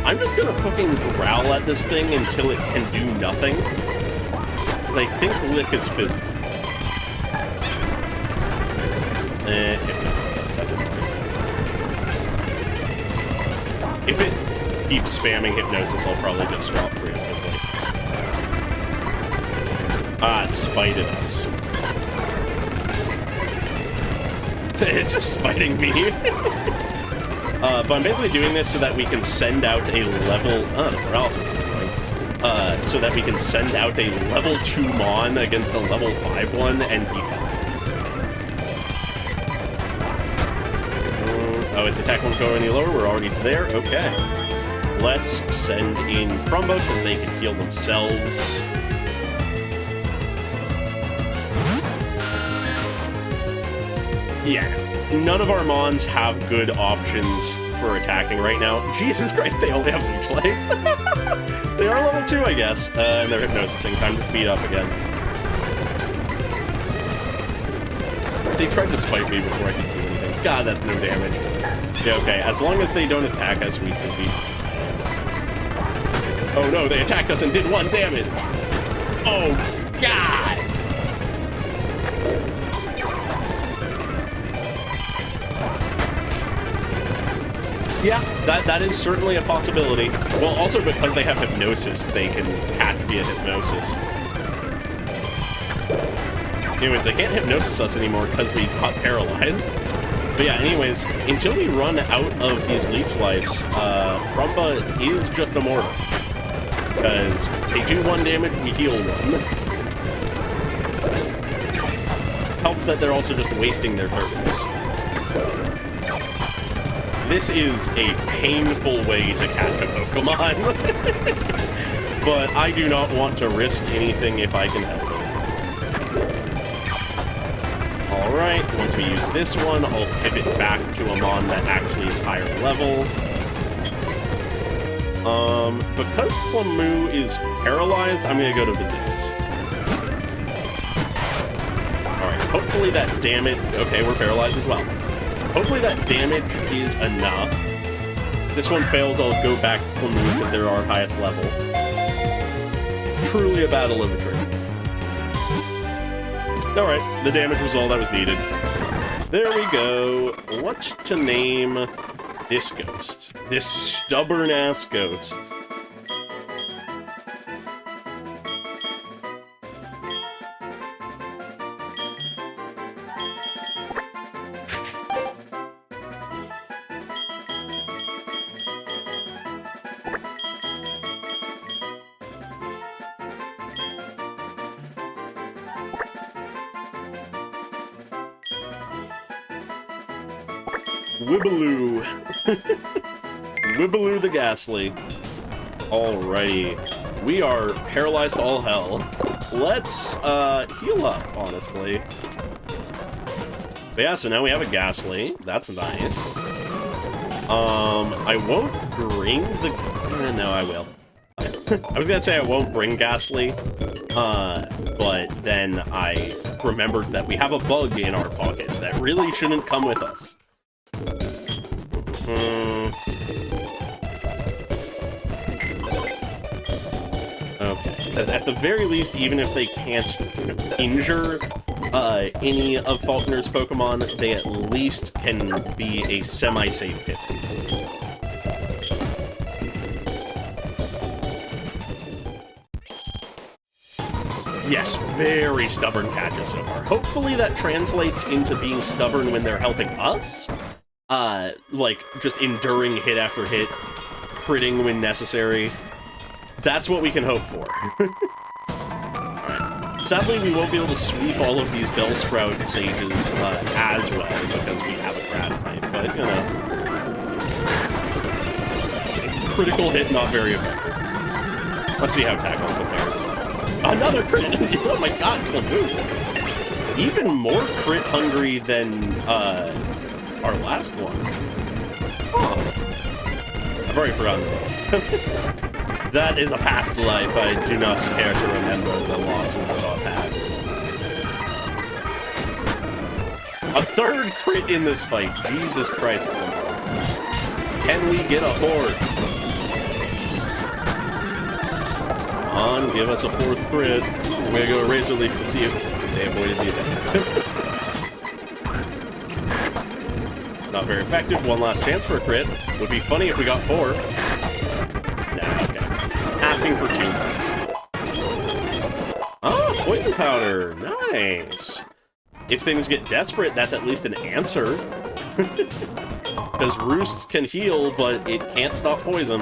I'm just gonna fucking growl at this thing until it can do nothing. I think Lick is physical. If it keeps spamming Hypnosis, I'll probably just swap preemptively. Ah, it spited us. It's just spiting me. But I'm basically doing this so that we can send out a level... the paralysis is annoying. So that we can send out a level 2 Mon against a level 5 one and be fine. Oh, its attack won't go any lower. We're already there. Okay. Let's send in Crumbo because they can heal themselves. Yeah. None of our mons have good options for attacking right now. Jesus Christ, they only have Leech Life. They are level 2, I guess. And they're Hypnosising. Time to speed up again. They tried to spite me before I could do anything. God, that's no damage. Yeah, okay. As long as they don't attack us, we can be... Oh no, they attacked us and did 1 damage! Oh, God! Yeah, that is certainly a possibility. Well, also because they have Hypnosis, they can catch via Hypnosis. Anyways, they can't Hypnosis us anymore because we got paralyzed. But yeah, anyways, until we run out of these Leech Lives, Rumba is just immortal. Because they do 1 damage, we heal 1. Helps that they're also just wasting their turns. This is a painful way to catch a Pokemon. But I do not want to risk anything if I can help it. Alright, once we use this one, I'll pivot back to a Mon that actually is higher level. Because Clamou is paralyzed, I'm gonna go to Vizix. Alright, hopefully that damage... Okay, we're paralyzed as well. Hopefully that damage is enough this one fails, I'll go back to Clemove because they're our highest level. Truly a battle of attrition. Alright, the damage was all that was needed. There we go. What to name this ghost? This stubborn-ass ghost. Wibbaloo. Wibbaloo the Ghastly. Alrighty. We are paralyzed to all hell. Let's heal up, honestly. But yeah, so now we have a Ghastly. That's nice. I won't bring the... No, I will. I was gonna say I won't bring Ghastly, but then I remembered that we have a bug in our pocket that really shouldn't come with us. Okay. At the very least, even if they can't injure any of Falconer's Pokemon, they at least can be a semi-safe hit. Yes, very stubborn catches so far. Hopefully that translates into being stubborn when they're helping us. Like, just enduring hit after hit, critting when necessary. That's what we can hope for. Alright. Sadly, we won't be able to sweep all of these Bellsprout Sages as well, because we have a Grass type, but, you know. Critical hit, not very effective. Let's see how Tackle compares. Another crit! Oh my god, Clemove! Even more crit hungry than, our last one. Oh. I've already forgotten about. That is a past life. I do not care to remember the losses of our past. A third crit in this fight. Jesus Christ. Can we get a horde? Come on, give us a fourth crit. I'm gonna go Razor Leaf to see if they avoided the attack. Not very effective. One last chance for a crit. Would be funny if we got 4. Nah, okay. Asking for 2. Oh, Poison Powder. Nice. If things get desperate, that's at least an answer. Because Roosts can heal, but it can't stop poison.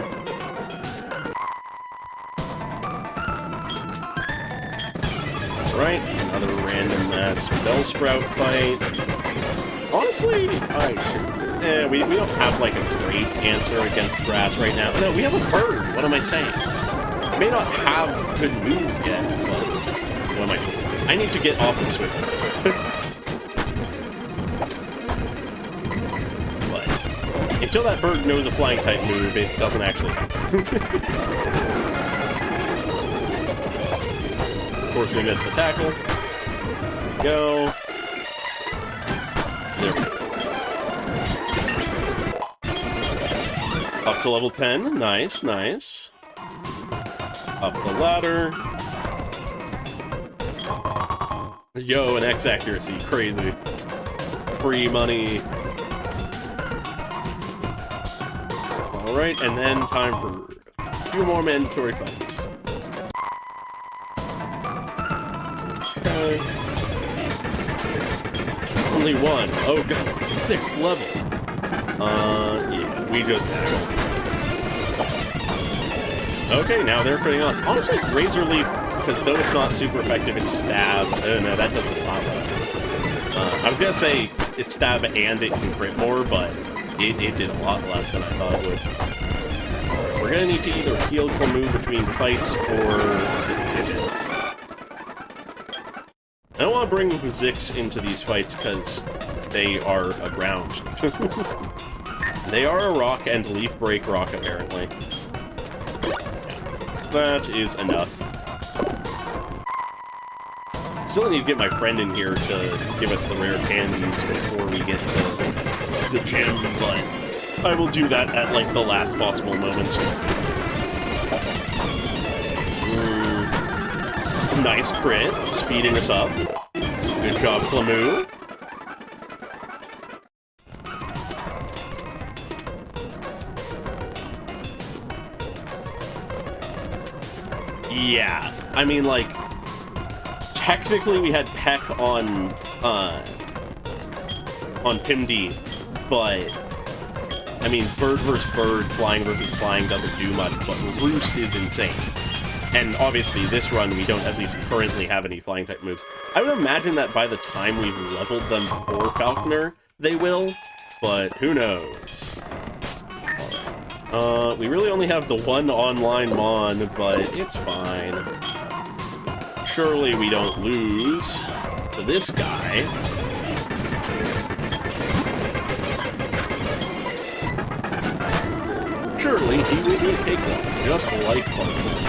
Alright, another random ass Bellsprout fight. Honestly, we don't have, like, a great answer against Grass right now. No, we have a bird. What am I saying? We may not have good moves yet, but... What am I doing? I need to get off of Swift. But... until that bird knows a Flying-type move, it doesn't actually happen. Of course, we missed the tackle. There we go. There we go. Up to level 10. Nice, nice. Up the ladder. Yo, an X accuracy. Crazy. Free money. Alright, and then time for a few more mandatory fights. Okay. Only one. Oh god, it's 6th level. Yeah, we just tackled. Okay, now they're critting us. Honestly, Razor Leaf, because though it's not super effective, it's Stab. No, that doesn't allow us. I was gonna say it's Stab and it can crit more, but it did a lot less than I thought it would. Alright, we're gonna need to either heal Clemove between fights, or just pivot. I don't want to bring Zix into these fights, because they are a ground. They are a rock and Leaf Break rock, apparently. That is enough. Still need to get my friend in here to give us the rare candies before we get to the gym, but I will do that at, like, the last possible moment. Nice crit, speeding us up. Good job, Clemu. Yeah, I mean, like, technically we had Peck on Pimdy, but, I mean, bird versus bird, flying versus flying doesn't do much, but Roost is insane. And obviously, this run, we don't at least currently have any flying-type moves. I would imagine that by the time we've leveled them for Falconer, they will, but who knows. We really only have the one online Mon, but it's fine. Surely we don't lose to this guy. Surely he will be a cakewalk, just like Falconer.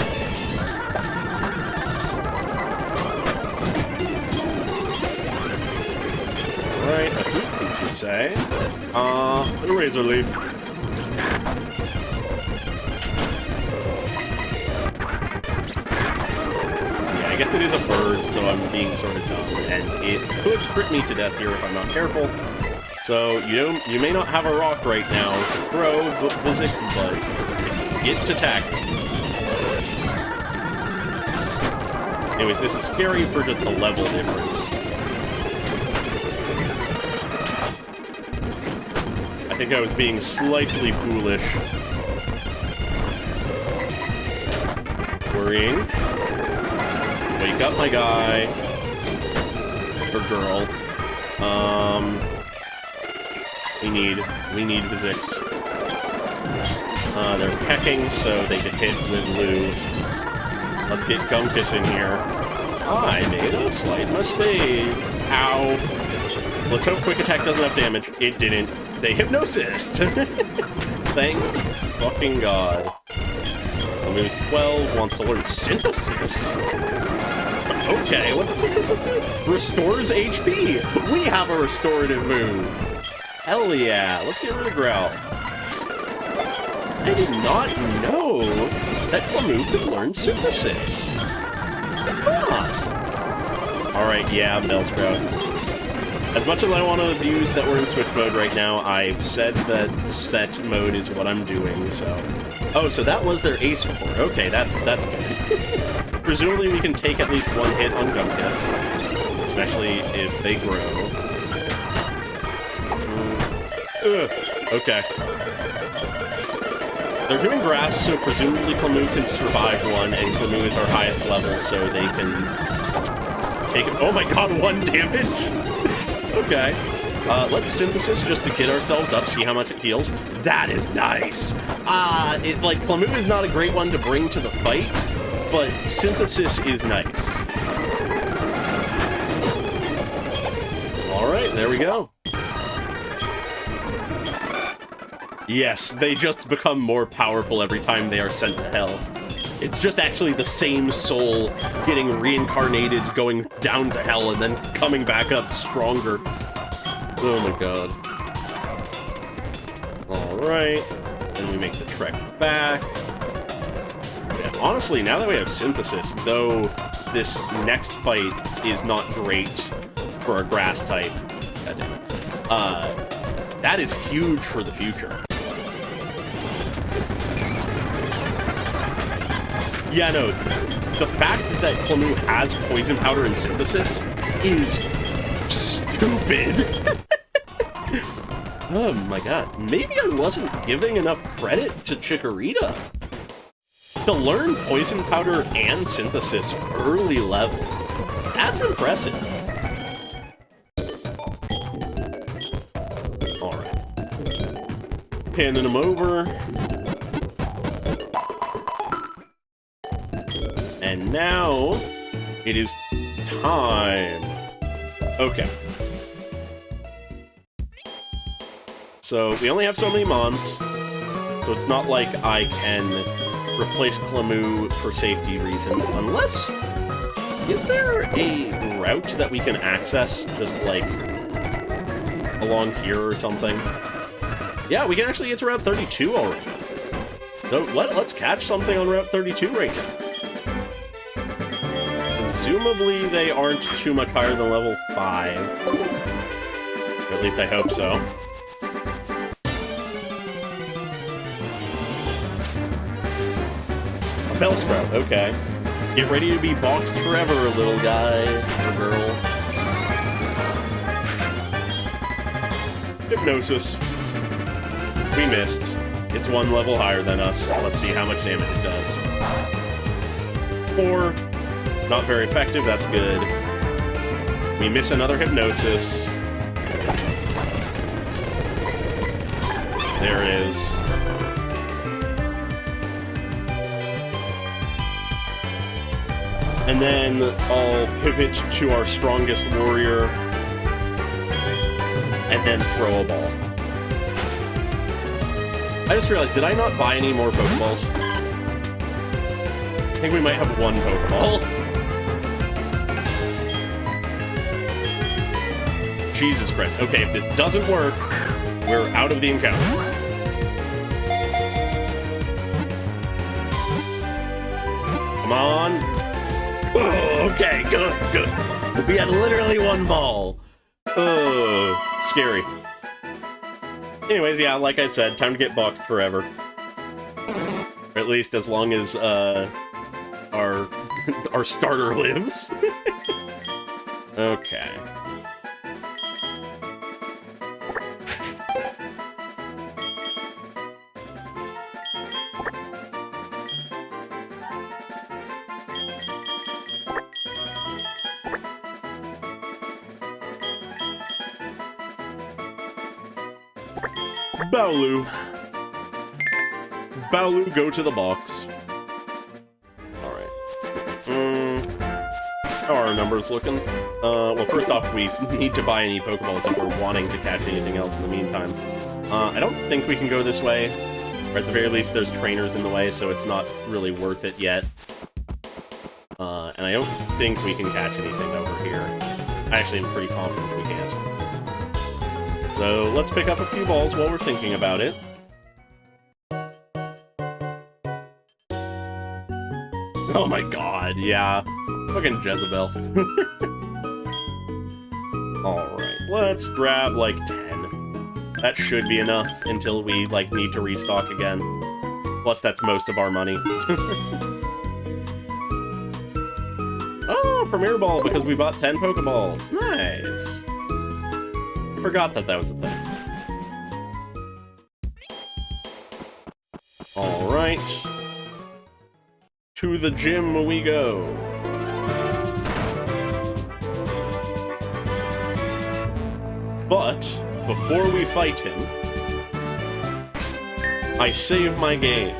Right, a hoop, would you say? A razor leaf. Yeah, I guess it is a bird, so I'm being sort of dumb, and it could crit me to death here if I'm not careful. So, you may not have a rock right now to throw, Physics, but get to tackle. Anyways, this is scary for just the level difference. I think I was being slightly foolish. Worrying. Wake up, my guy. Or girl. We need physics. They're pecking, so they can hit with Lou. Let's get Gunkus in here. I made a slight mistake. Ow. Let's hope Quick Attack doesn't have damage. It didn't. They hypnosis! Thank fucking God. Moves 12, wants to learn Synthesis. Okay, what does Synthesis do? Restores HP! We have a restorative move! Hell yeah, let's get rid of Growl. I did not know that Clemu could learn Synthesis. Huh. Alright, yeah, Bellsprout. As much as I want to abuse that we're in Switch mode right now, I've said that set mode is what I'm doing, so... Oh, so that was their ace before. Okay, that's good. Presumably we can take at least one hit on Gunkus, especially if they grow. Okay. They're doing grass, so presumably Clemu can survive one, and Clemu is our highest level, so they can take it. Oh my god, 1 damage! Okay. Let's Synthesis just to get ourselves up, see how much it heals. That is nice! Like, Clemu is not a great one to bring to the fight, but Synthesis is nice. Alright, there we go. Yes, they just become more powerful every time they are sent to hell. It's just actually the same soul getting reincarnated, going down to hell, and then coming back up stronger. Oh my god. Alright. Then we make the trek back. Yeah, honestly, now that we have Synthesis, though this next fight is not great for a grass type, god damn it, that is huge for the future. Yeah, no, the fact that Clemu has Poison Powder and Synthesis is stupid. Oh my god, maybe I wasn't giving enough credit to Chikorita. To learn Poison Powder and Synthesis early level, that's impressive. Alright. Handing him over. And now, it is time. Okay. So, we only have so many Mons, so it's not like I can replace Clemu for safety reasons, unless... Is there a route that we can access, just like, along here or something? Yeah, we can actually get to Route 32 already. So let's catch something on Route 32 right now. Presumably they aren't too much higher than level 5. Or at least I hope so. A Bellsprout, okay. Get ready to be boxed forever, little guy or girl. Hypnosis. We missed. It's 1 level higher than us. Let's see how much damage it does. 4. Not very effective, that's good. We miss another Hypnosis. There it is. And then I'll pivot to our strongest warrior. And then throw a ball. I just realized, did I not buy any more Pokeballs? I think we might have 1 Pokeball. Jesus Christ. Okay, if this doesn't work, we're out of the encounter. Come on. Oh, okay, good. We had literally 1 ball. Oh, scary. Anyways, yeah, like I said, time to get boxed forever. Or at least as long as our starter lives. Okay. Bowlu. Bowlu, go to the box. Alright. How are our numbers looking? Well, first off, we need to buy any Pokeballs if we're wanting to catch anything else in the meantime. I don't think we can go this way. Or at the very least, there's trainers in the way, so it's not really worth it yet. And I don't think we can catch anything over here. I actually am pretty confident we can't. So let's pick up a few balls while we're thinking about it. Oh my god, yeah. Fucking Jezebel. Alright, let's grab like 10. That should be enough until we like need to restock again. Plus that's most of our money. Oh, Premier Ball because we bought 10 Pokeballs. Nice. Forgot that was a thing. Alright. To the gym we go. But, before we fight him, I save my game.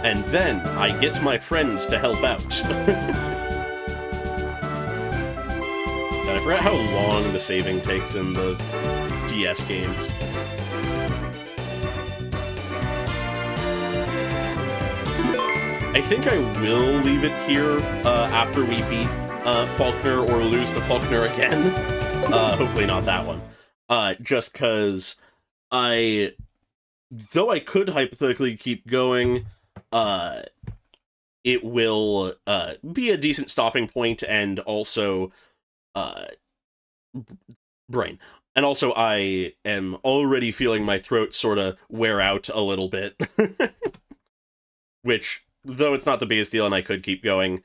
And then I get my friends to help out. I forgot how long the saving takes in the DS games. I think I will leave it here after we beat Faulkner or lose to Faulkner again. Hopefully not that one. Just because though I could hypothetically keep going, it will be a decent stopping point and also brain. And also I am already feeling my throat sort of wear out a little bit. Which, though it's not the biggest deal and I could keep going,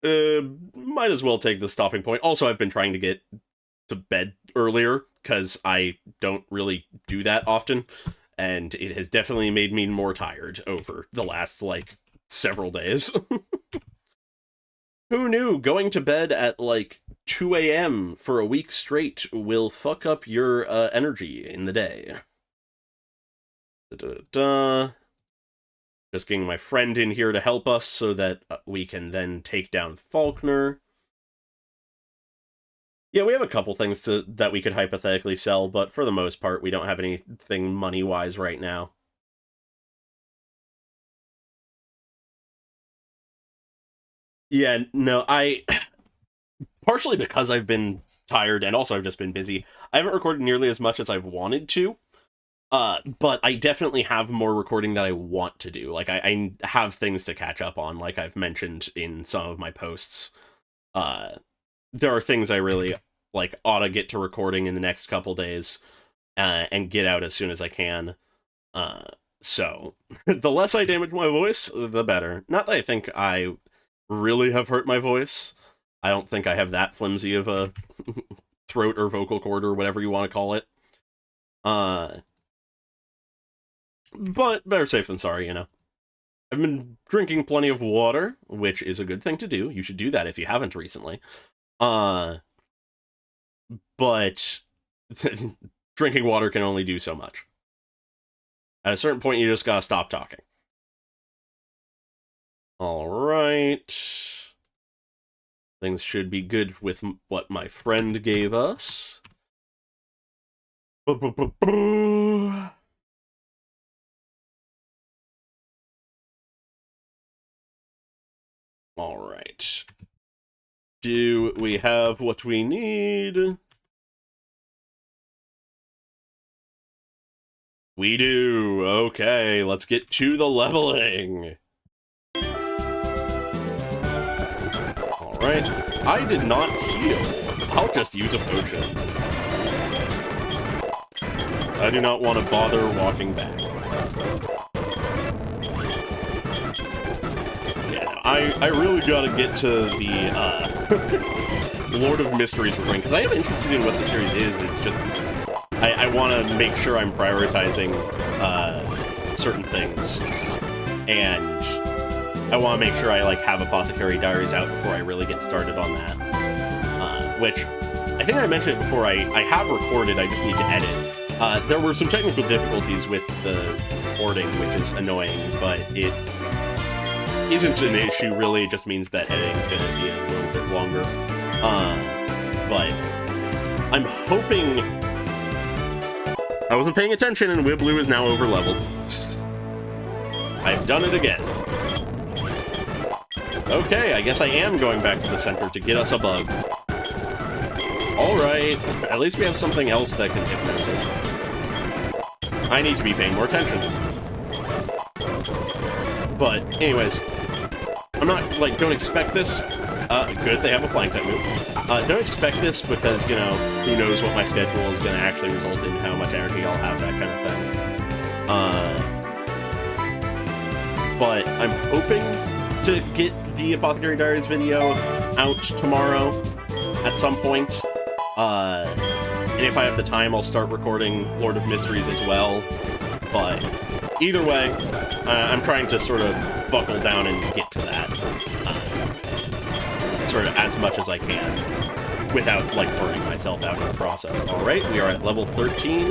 might as well take the stopping point. Also, I've been trying to get to bed earlier, because I don't really do that often, and it has definitely made me more tired over the last, like, several days. Who knew going to bed at, like, 2 a.m. for a week straight will fuck up your energy in the day? Da-da-da. Just getting my friend in here to help us so that we can then take down Faulkner. Yeah, we have a couple things that we could hypothetically sell, but for the most part, we don't have anything money-wise right now. Yeah, no, partially because I've been tired, and also I've just been busy. I haven't recorded nearly as much as I've wanted to, but I definitely have more recording that I want to do. Like, I have things to catch up on, like I've mentioned in some of my posts. There are things I really, like, ought to get to recording in the next couple days, and get out as soon as I can. So, the less I damage my voice, the better. Not that I think I really have hurt my voice. I don't think I have that flimsy of a throat or vocal cord or whatever you want to call it. But better safe than sorry, you know. I've been drinking plenty of water, which is a good thing to do. You should do that if you haven't recently. But drinking water can only do so much. At a certain point, you just gotta stop talking. Alright. Things should be good with what my friend gave us. Alright. Do we have what we need? We do. Okay, let's get to the leveling. Alright. I did not heal. I'll just use a potion. I do not want to bother walking back. Yeah, I really gotta get to the Lord of Mysteries recording, because I am interested in what the series is. It's just I want to make sure I'm prioritizing certain things, and I want to make sure I have Apothecary Diaries out before I really get started on that. Which I think I mentioned it before. I have recorded. I just need to edit. There were some technical difficulties with the recording, which is annoying, but it isn't an issue really. It just means that editing is going to be a little bit longer. But I'm hoping. I wasn't paying attention, and Wibloo is now over-leveled. I've done it again. Okay, I guess I am going back to the center to get us a bug. Alright, at least we have something else that can hypnosis. I need to be paying more attention. But, anyways, I'm not, don't expect this. Good, they have a flank type move. Don't expect this because, you know, who knows what my schedule is going to actually result in, how much energy I'll have, that kind of thing. But I'm hoping to get the Apothecary Diaries video out tomorrow at some point. And if I have the time, I'll start recording Lord of Mysteries as well. But either way, I'm trying to sort of buckle down and get to that. Sort of as much as I can, without, burning myself out in the process. Alright, we are at level 13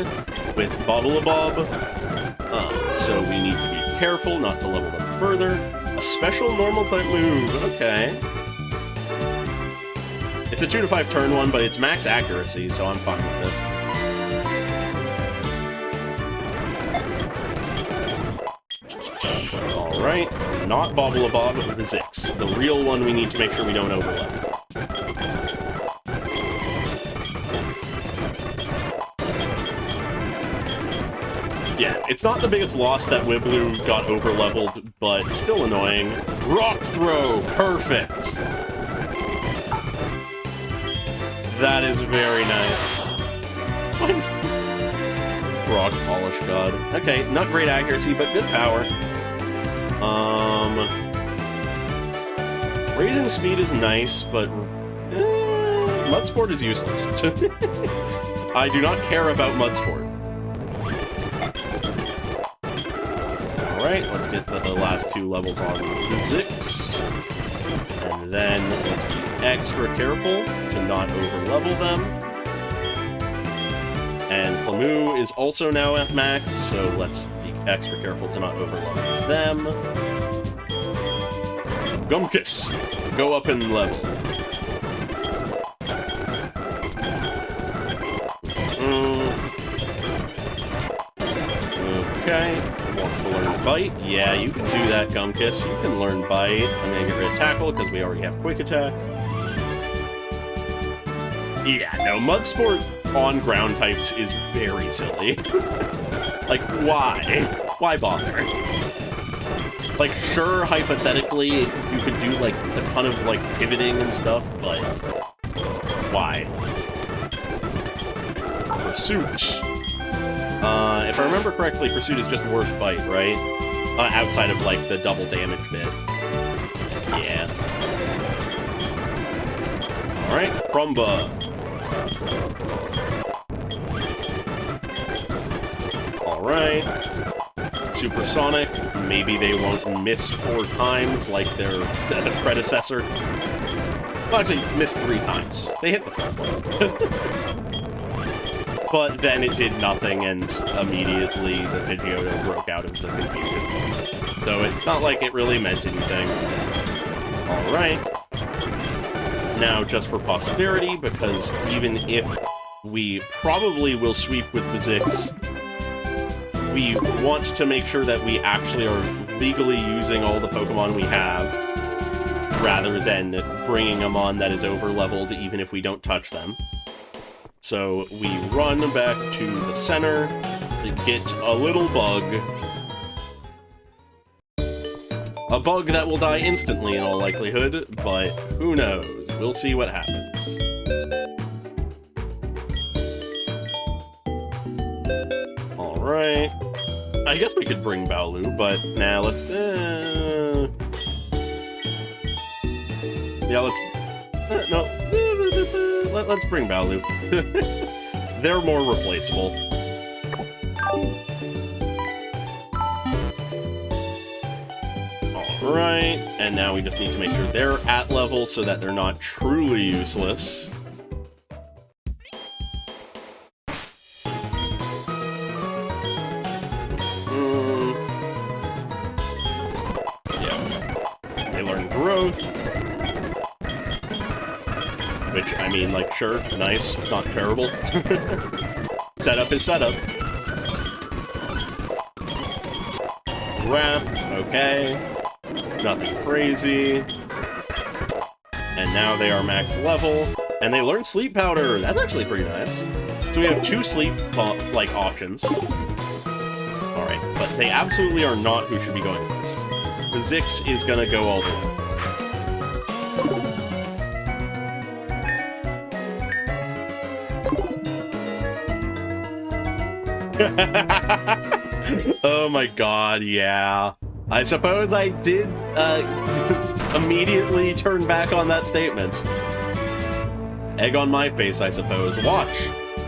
with Bobbleabob. So we need to be careful not to level them further. A special normal type move, okay. It's a 2 to 5 turn one, but it's max accuracy, so I'm fine with it. Alright, not Bobbleabob, but the Zix. The real one we need to make sure we don't overlap. Yeah, it's not the biggest loss that Wibloo got overleveled, but still annoying. Rock Throw! Perfect! That is very nice. Rock Polish God. Okay, not great accuracy, but good power. Raising speed is nice, but Mudsport is useless. I do not care about Mudsport. Alright, let's get the last 2 levels on the Zix. And then let's be extra careful to not overlevel them. And Clamou is also now at max, so let's be extra careful to not overlevel them. Gumkus, go up in level. Okay, wants to learn Bite. Yeah, you can do that, Gumkus. You can learn Bite. I'm gonna get rid of Tackle because we already have Quick Attack. Yeah, no, Mud Sport on ground types is very silly. Like, why? Why bother? Like, sure, hypothetically, you could do, like, a ton of, like, pivoting and stuff, but why? Pursuit. If I remember correctly, Pursuit is just worse bite, right? Outside of, like, the double damage bit. Yeah. Alright, Crumba. Alright. Supersonic. Maybe they won't miss 4 times like their predecessor. Well, actually, missed 3 times. They hit the 4th one. But then it did nothing, and immediately the Pidgeotto broke out of the confusion. So it's not like it really meant anything. Alright. Now, just for posterity, because even if we probably will sweep with the Zix, we want to make sure that we actually are legally using all the Pokemon we have, rather than bringing them on that is over-leveled even if we don't touch them. So we run back to the center to get a little bug. A bug that will die instantly in all likelihood, but who knows? We'll see what happens. Alright. I guess we could bring Baolu, but nah, let's... yeah, let's... no. Let's bring Baolu. They're more replaceable. Alright, and now we just need to make sure they're at level so that they're not truly useless. Yeah. They learn growth. Which, I mean, like, sure, nice, not terrible. Setup is setup. Wrap, okay. Nothing crazy. And now they are max level. And they learn Sleep Powder! That's actually pretty nice. So we have 2 sleep, like, options. Alright, but they absolutely are not who should be going first. The Zix is gonna go all the way. Oh my god, yeah. I suppose I did immediately turn back on that statement. Egg on my face, I suppose. Watch.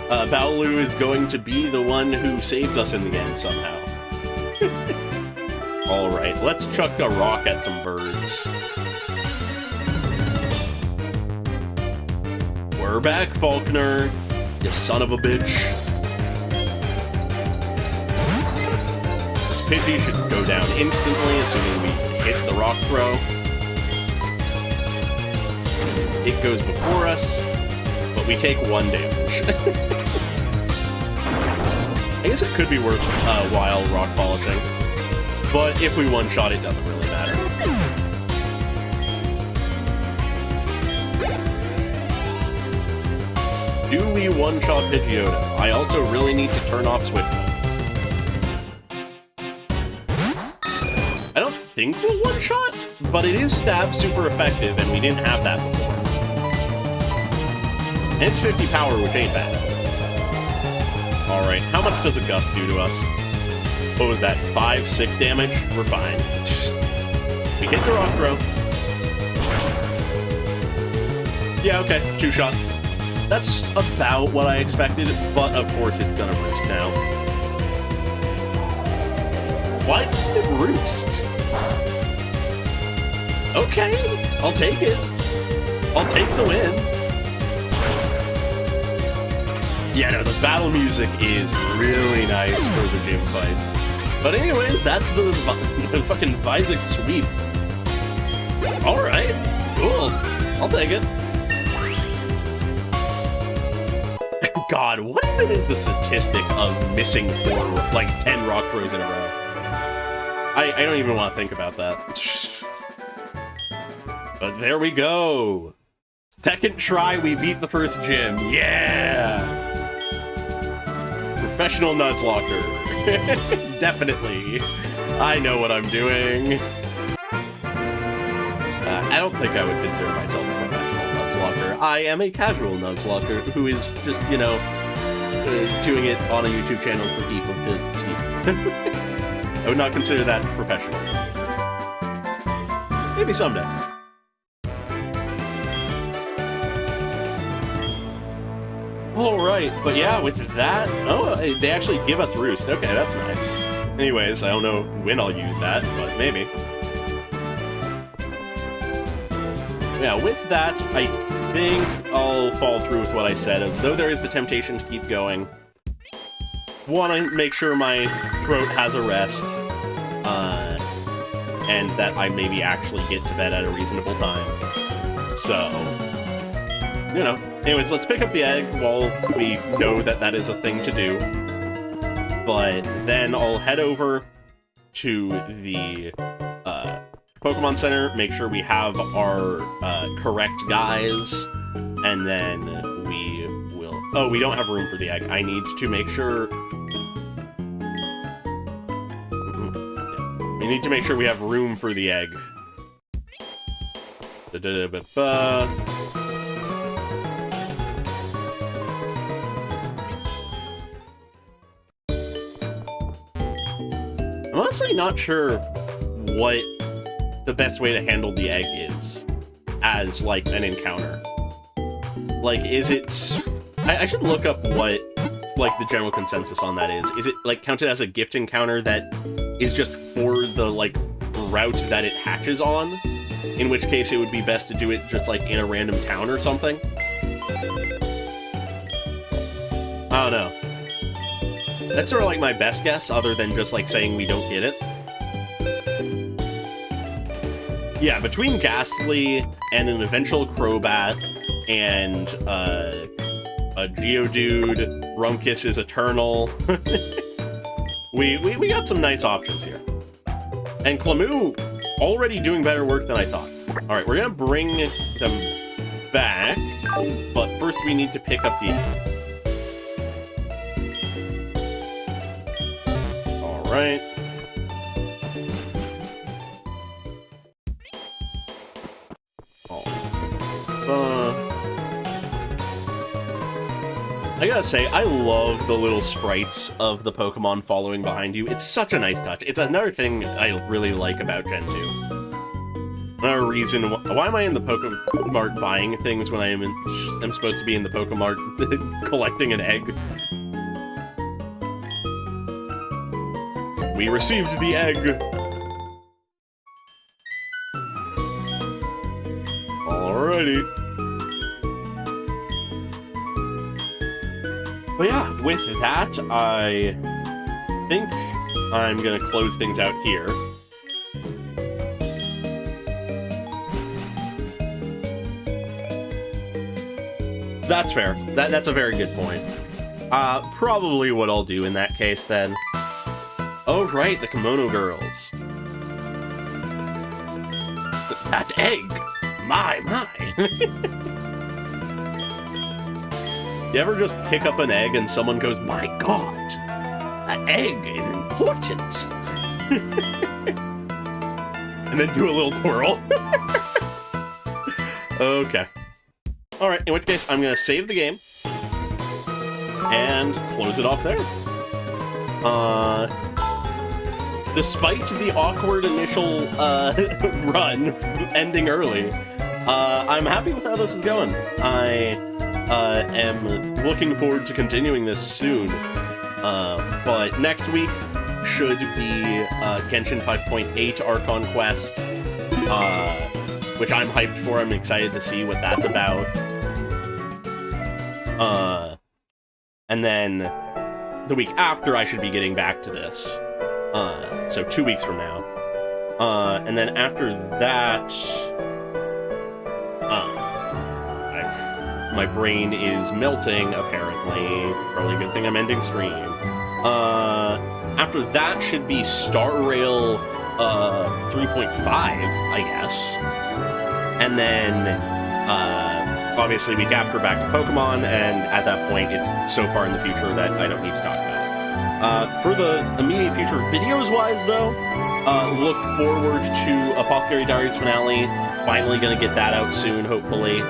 Baolu is going to be the one who saves us in the end somehow. Alright, let's chuck a rock at some birds. We're back, Falconer. You son of a bitch. Pidgey should go down instantly, assuming we hit the rock throw. It goes before us, but we take 1 damage. I guess it could be worth a while rock polishing, but if we one-shot, it doesn't really matter. Do we one-shot Pidgeotto? I also really need to turn off Swift. I think we'll one-shot, but it is stab super effective, and we didn't have that before. And it's 50 power, which ain't bad. Alright, how much does a Gust do to us? What was that, 5, 6 damage? We're fine. We hit the rock throw. Yeah, okay, 2-shot. That's about what I expected, but of course it's gonna roost now. Why did it roost? Okay, I'll take it. I'll take the win. Yeah, no, the battle music is really nice for the gym fights. But anyways, that's the fucking Vizix sweep. Alright, cool. I'll take it. God, what even is the statistic of missing 10 rock throws in a row? I don't even want to think about that. But there we go. Second try, we beat the first gym. Yeah! Professional Nuzlocker. Definitely. I know what I'm doing. I don't think I would consider myself a professional Nuzlocker. I am a casual Nuzlocker who is just, you know, doing it on a YouTube channel for people to see. I would not consider that professional. Maybe someday. Alright, but yeah, with that... Oh, they actually give us Roost. Okay, that's nice. Anyways, I don't know when I'll use that, but maybe. Yeah, with that, I think I'll follow through with what I said. Though there is the temptation to keep going, want to make sure my throat has a rest, and that I maybe actually get to bed at a reasonable time. So, you know. Anyways, let's pick up the egg while we know that that is a thing to do. But then I'll head over to the Pokemon Center, make sure we have our correct guys, and then we will... Oh, we don't have room for the egg. I need to make sure... We need to make sure we have room for the egg. I'm honestly not sure what the best way to handle the egg is as, like, an encounter. Like, is it... I should look up what, like, the general consensus on that is. Is it, like, counted as a gift encounter that is just for the, like, route that it hatches on? In which case it would be best to do it just, like, in a random town or something? I don't know. That's sort of, like, my best guess, other than just, like, saying we don't get it. Yeah, between Ghastly and an eventual Crobat and a Geodude, Rumpus is Eternal. we got some nice options here. And Clemu already doing better work than I thought. Alright, we're gonna bring them back, but first we need to pick up the... Alright. I gotta say, I love the little sprites of the Pokemon following behind you. It's such a nice touch. It's another thing I really like about Gen 2. Another reason... Why am I in the Pokemart buying things when I'm supposed to be in the Pokemart collecting an egg? We received the egg! Alrighty. But yeah, with that, I think I'm gonna close things out here. That's fair. That's a very good point. Probably what I'll do in that case, then. Oh, right, the Kimono Girls. That egg! My. You ever just pick up an egg and someone goes, "My God, that egg is important." And then do a little twirl. Okay. Alright, in which case, I'm going to save the game. And close it off there. Despite the awkward initial run ending early, I'm happy with how this is going. I am looking forward to continuing this soon. But next week should be Genshin 5.8 Archon Quest, which I'm hyped for. I'm excited to see what that's about. And then the week after, I should be getting back to this. So 2 weeks from now. And then after that, my brain is melting, apparently. Probably a good thing I'm ending stream. After that should be Star Rail 3.5, I guess. And then obviously week after back to Pokemon, and at that point it's so far in the future that I don't need to talk about it. For the immediate future, videos-wise though, look forward to Apothecary Diaries finale. Finally gonna get that out soon, hopefully.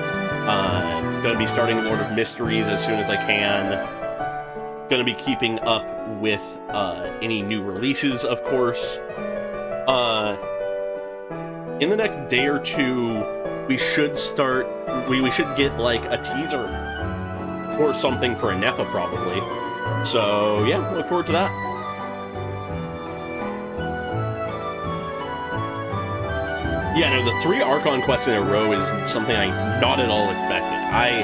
Gonna be starting Lord of Mysteries as soon as I can. Gonna be keeping up with any new releases, of course. In the next day or two, we should start. We should get like a teaser or something for a NEPA probably. So yeah, look forward to that. Yeah, no, the 3 Archon quests in a row is something I not at all expected. I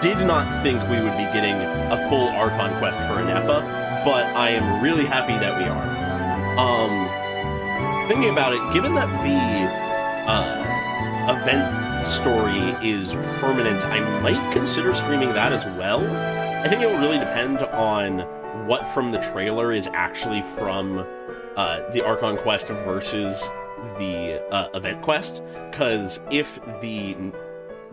did not think we would be getting a full Archon quest for a NEPA, but I am really happy that we are. Thinking about it, given that the event story is permanent, I might consider streaming that as well. I think it will really depend on what from the trailer is actually from the Archon quest versus the event quest, because if the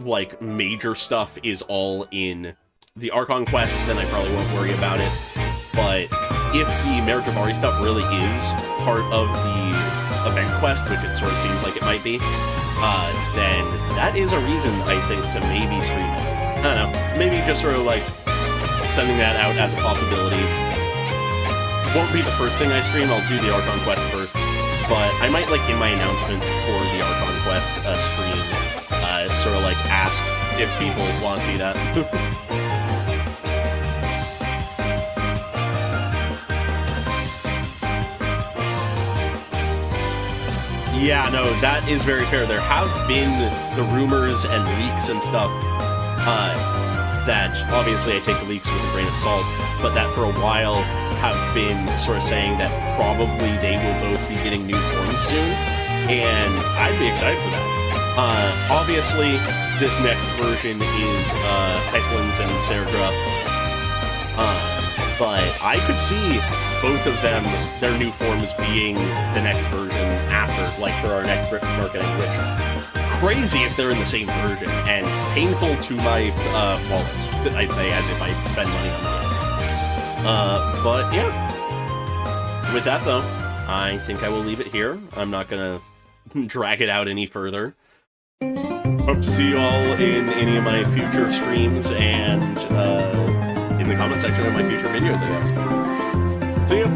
like major stuff is all in the Archon quest, then I probably won't worry about it. But if the Meritavari stuff really is part of the event quest, which it sort of seems like it might be, then that is a reason, I think, to maybe stream it. I don't know, maybe just sort of like sending that out as a possibility. Won't be the first thing I stream, I'll do the Archon quest first, but I might, like, in my announcement for the Archon quest stream, sort of like ask if people want to see that. Yeah, no, that is very fair. There have been the rumors and leaks and stuff that, obviously I take the leaks with a grain of salt, but that for a while have been sort of saying that probably they will both be getting new forms soon, and I'd be excited for that. Obviously, this next version is Iceland's and Serdra, but I could see both of them, their new forms, being the next version after, like, for our next marketing, which, crazy if they're in the same version, and painful to my wallet, I'd say, as if I spend money on that. But yeah. With that, though, I think I will leave it here. I'm not gonna drag it out any further. Hope to see you all in any of my future streams and in the comment section of my future videos, I guess. See ya!